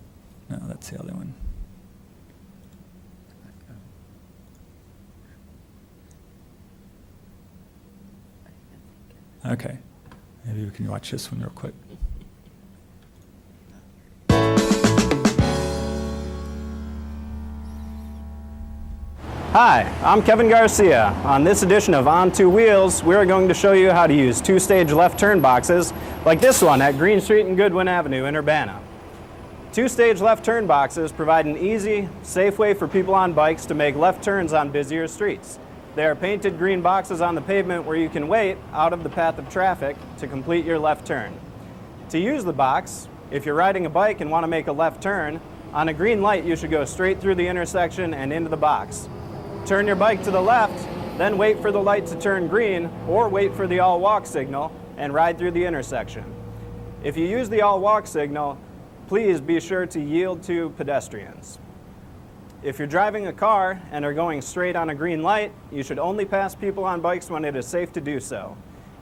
No, that's the other one. Okay. Maybe we can watch this one real quick. Hi, I'm Kevin Garcia. On this edition of On Two Wheels, we're going to show you how to use two-stage left turn boxes like this one at Green Street and Goodwin Avenue in Urbana. Two-stage left turn boxes provide an easy, safe way for people on bikes to make left turns on busier streets. They are painted green boxes on the pavement where you can wait out of the path of traffic to complete your left turn. To use the box, if you're riding a bike and want to make a left turn, on a green light you should go straight through the intersection and into the box. Turn your bike to the left, then wait for the light to turn green or wait for the all-walk signal and ride through the intersection. If you use the all-walk signal, please be sure to yield to pedestrians. If you're driving a car and are going straight on a green light, you should only pass people on bikes when it is safe to do so.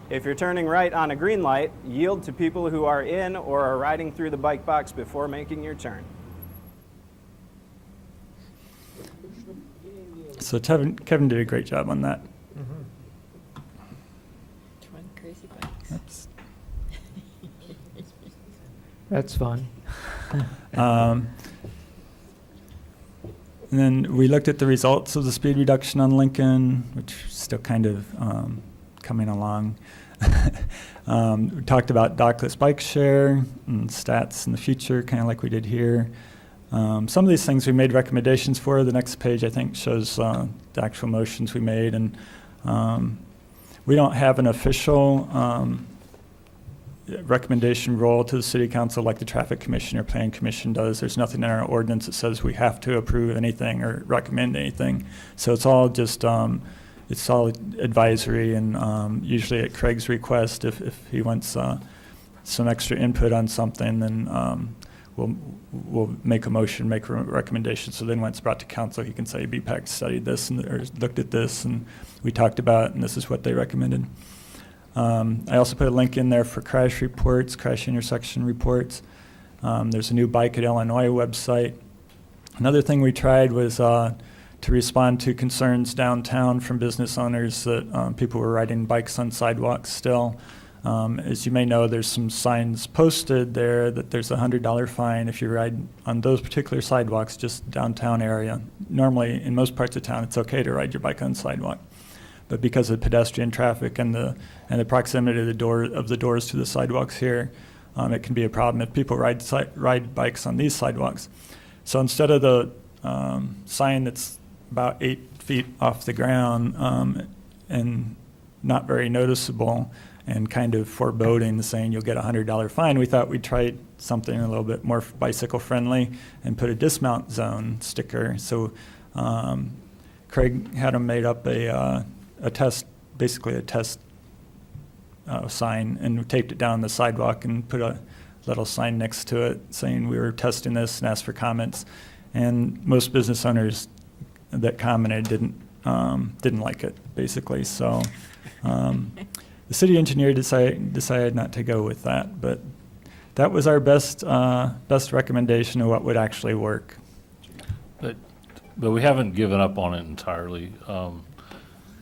If you're turning right on a green light, yield to people who are in or are riding through the bike box before making your turn. So Kevin did a great job on that. Crazy bikes. Oops. That's fun. And then we looked at the results of the speed reduction on Lincoln, which is still kind of coming along. We talked about dockless bike share and stats in the future, kind of like we did here. Some of these things we made recommendations for. The next page, I think, shows the actual motions we made. And we don't have an official recommendation role to the City Council like the Traffic Commission or Planning Commission does. There's nothing in our ordinance that says we have to approve anything or recommend anything. So it's all just, it's all advisory, and usually at Craig's request, if he wants some extra input on something, then we'll make a motion, make a recommendation. So then when it's brought to council, he can say, BPAC studied this and or looked at this, and we talked about it, and this is what they recommended. I also put a link in there for crash reports, crash intersection reports. There's a new Bike at Illinois website. Another thing we tried was to respond to concerns downtown from business owners that people were riding bikes on sidewalks still. As you may know, there's some signs posted there that there's a $100 fine if you ride on those particular sidewalks, just downtown area. Normally, in most parts of town, it's okay to ride your bike on the sidewalk. But because of pedestrian traffic and the proximity of the doors to the sidewalks here, it can be a problem if people ride bikes on these sidewalks. So instead of the sign that's about 8 feet off the ground and not very noticeable and kind of foreboding, saying you'll get a $100 fine, we thought we'd try something a little bit more bicycle friendly and put a dismount zone sticker. So Craig had them made up a test, basically a test sign, and we taped it down the sidewalk and put a little sign next to it saying we were testing this and asked for comments. And most business owners that commented didn't like it, basically. So the city engineer decided not to go with that, but that was our best recommendation of what would actually work. But we haven't given up on it entirely.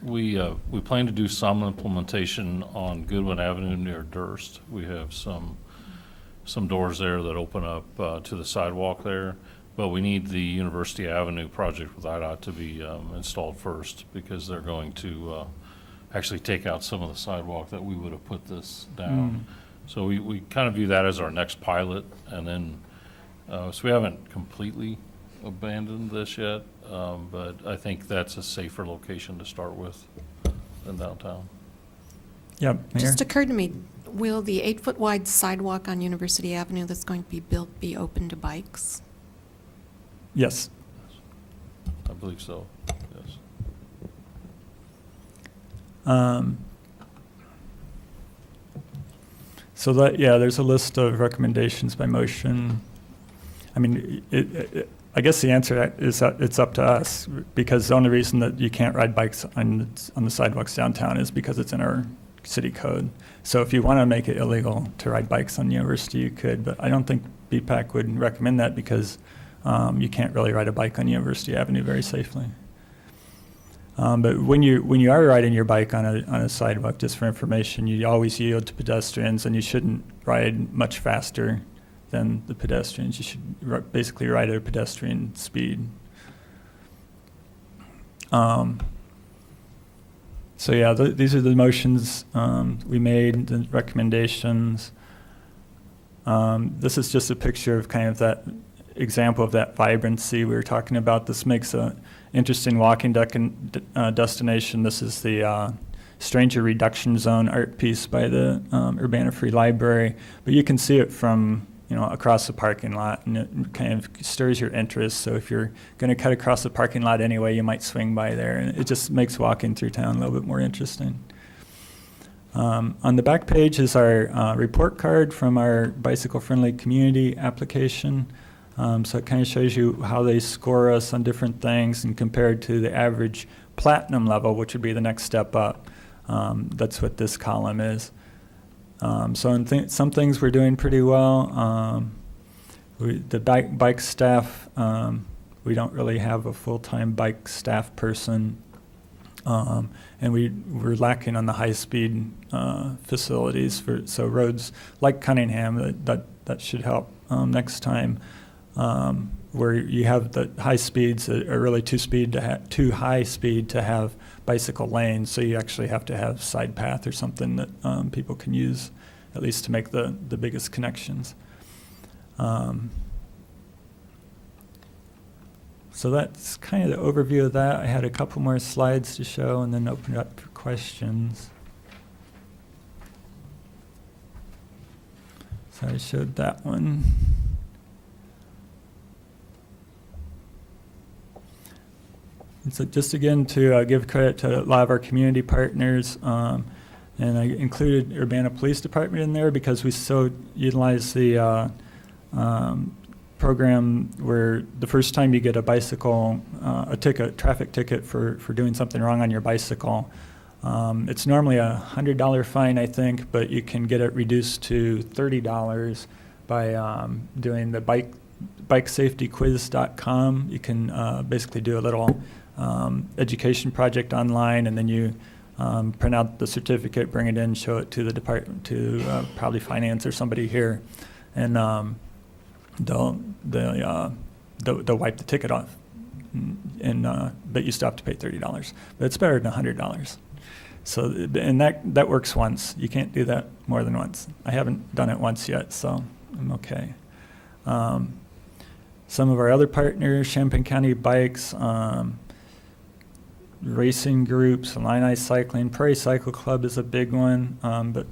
We plan to do some implementation on Goodwin Avenue near Durst. We have some doors there that open up to the sidewalk there, but we need the University Avenue project with IDOT to be installed first, because they're going to actually take out some of the sidewalk that we would have put this down. So we kind of view that as our next pilot, and then, so we haven't completely abandoned this yet, but I think that's a safer location to start with than downtown. Yep, Mayor? Just occurred to me, will the 8-foot wide sidewalk on University Avenue that's going to be built be open to bikes? Yes. I believe so, yes. So that, yeah, there's a list of recommendations by motion. I mean, I guess the answer is that it's up to us, because the only reason that you can't ride bikes on the sidewalks downtown is because it's in our city code. So if you want to make it illegal to ride bikes on University, you could, but I don't think BPAC would recommend that, because you can't really ride a bike on University Avenue very safely. But when you are riding your bike on a sidewalk, just for information, you always yield to pedestrians, and you shouldn't ride much faster than the pedestrians. You should basically ride at a pedestrian speed. So yeah, these are the motions we made, the recommendations. This is just a picture of kind of that example of that vibrancy we were talking about. This makes a interesting walking destination. This is the Stranger Reduction Zone art piece by the Urbana Free Library, but you can see it from across the parking lot, and it kind of stirs your interest. So if you're going to cut across the parking lot anyway, you might swing by there, and it just makes walking through town a little bit more interesting. On the back page is our report card from our bicycle-friendly community application. So it kind of shows you how they score us on different things, and compared to the average platinum level, which would be the next step up. That's what this column is. So in some things we're doing pretty well. The bike staff, we don't really have a full-time bike staff person. And we're lacking on the high-speed facilities. So roads like Cunningham, that should help next time. Where you have the high speeds that are really too high speed to have bicycle lanes, so you actually have to have side path or something that people can use, at least to make the biggest connections. So that's kind of the overview of that. I had a couple more slides to show and then open it up for questions. So I showed that one. And so just again to give credit to a lot of our community partners, and I included Urbana Police Department in there because we so utilize the program where the first time you get a bicycle, traffic ticket for doing something wrong on your bicycle, it's normally a $100 fine, I think, but you can get it reduced to $30 by doing the bikesafetyquiz.com. You can basically do a little education project online, and then you print out the certificate, bring it in, show it to the department, to probably finance or somebody here, and they'll wipe the ticket off, but you still have to pay $30. But it's better than $100. So, and that works once. You can't do that more than once. I haven't done it once yet, so I'm okay. Some of our other partners, Champaign County Bikes, racing groups, Illini Cycling, Prairie Cycle Club is a big one, but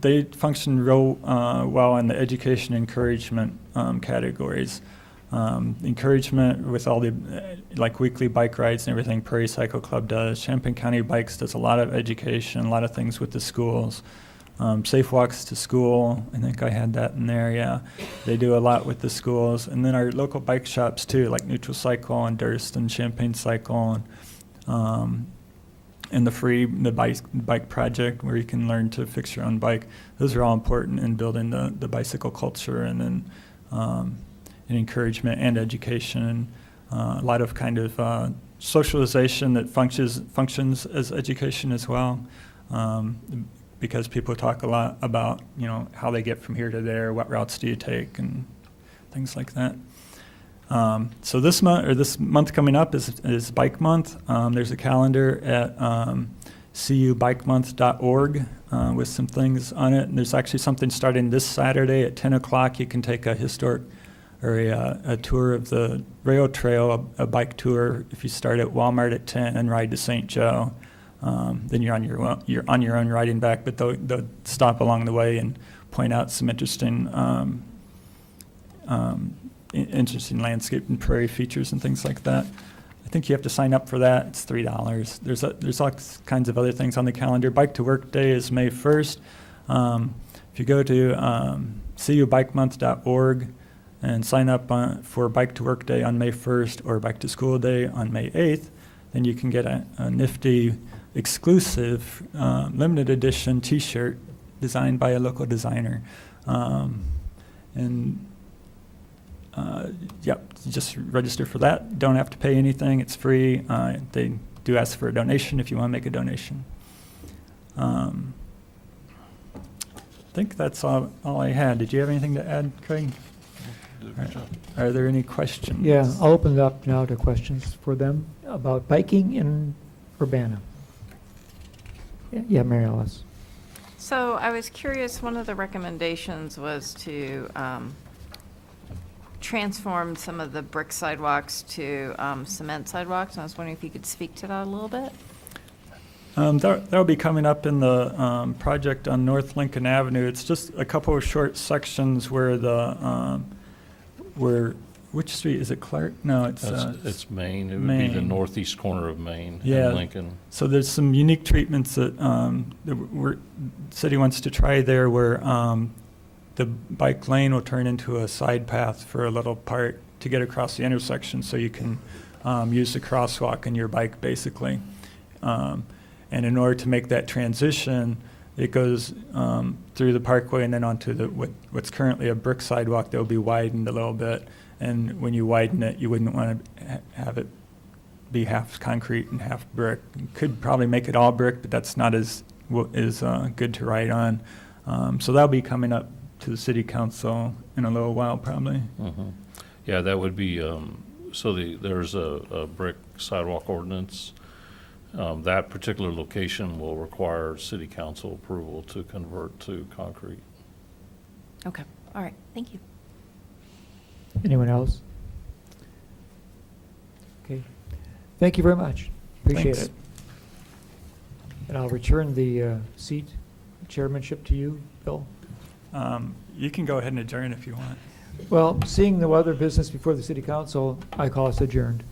they function real well in the education encouragement categories. Encouragement with all the like weekly bike rides and everything Prairie Cycle Club does. Champaign County Bikes does a lot of education, a lot of things with the schools. Safe walks to school, I think I had that in there, yeah. They do a lot with the schools. And then our local bike shops too, like Neutral Cycle and Durst and Champaign Cycle, and the bike project where you can learn to fix your own bike. Those are all important in building the bicycle culture, and then encouragement and education, and a lot of kind of socialization that functions as education as well. Because people talk a lot about, how they get from here to there, what routes do you take, and things like that. So this month coming up is Bike Month. There's a calendar at cubikemonth.org with some things on it. And there's actually something starting this Saturday at 10 o'clock. You can take a historic or a tour of the rail trail, a bike tour. If you start at Walmart at 10 and ride to St. Joe, then you're on your own riding back. But they'll stop along the way and point out some interesting landscape and prairie features and things like that. I think you have to sign up for that. It's $3. There's all kinds of other things on the calendar. Bike to Work Day is May 1st. If you go to cubikemonth.org and sign up for Bike to Work Day on May 1st or Bike to School Day on May 8th, then you can get a nifty, exclusive, limited edition T-shirt designed by a local designer. Yep, just register for that. Don't have to pay anything. It's free. They do ask for a donation if you want to make a donation. I think that's all I had. Did you have anything to add, Craig? Are there any questions? Yeah, I'll open it up now to questions for them about biking in Urbana. Yeah, Mary Alice. So I was curious, one of the recommendations was to transform some of the brick sidewalks to cement sidewalks, and I was wondering if you could speak to that a little bit? That'll be coming up in the project on North Lincoln Avenue. It's just a couple of short sections where which street, is it Clark? No, it's Main. It would be the northeast corner of Main and Lincoln. So there's some unique treatments that the city wants to try there where the bike lane will turn into a side path for a little part to get across the intersection so you can use the crosswalk in your bike, basically. And in order to make that transition, it goes through the parkway and then onto what's currently a brick sidewalk that will be widened a little bit. And when you widen it, you wouldn't want to have it be half concrete and half brick. You could probably make it all brick, but that's not as good to ride on. So that'll be coming up to the city council in a little while, probably. Mm-hmm. Yeah, that would be, there's a brick sidewalk ordinance. That particular location will require city council approval to convert to concrete. Okay, all right, thank you. Anyone else? Okay. Thank you very much. Appreciate it. And I'll return the chairmanship to you, Bill. You can go ahead and adjourn if you want. Well, seeing no other business before the city council, I call us adjourned.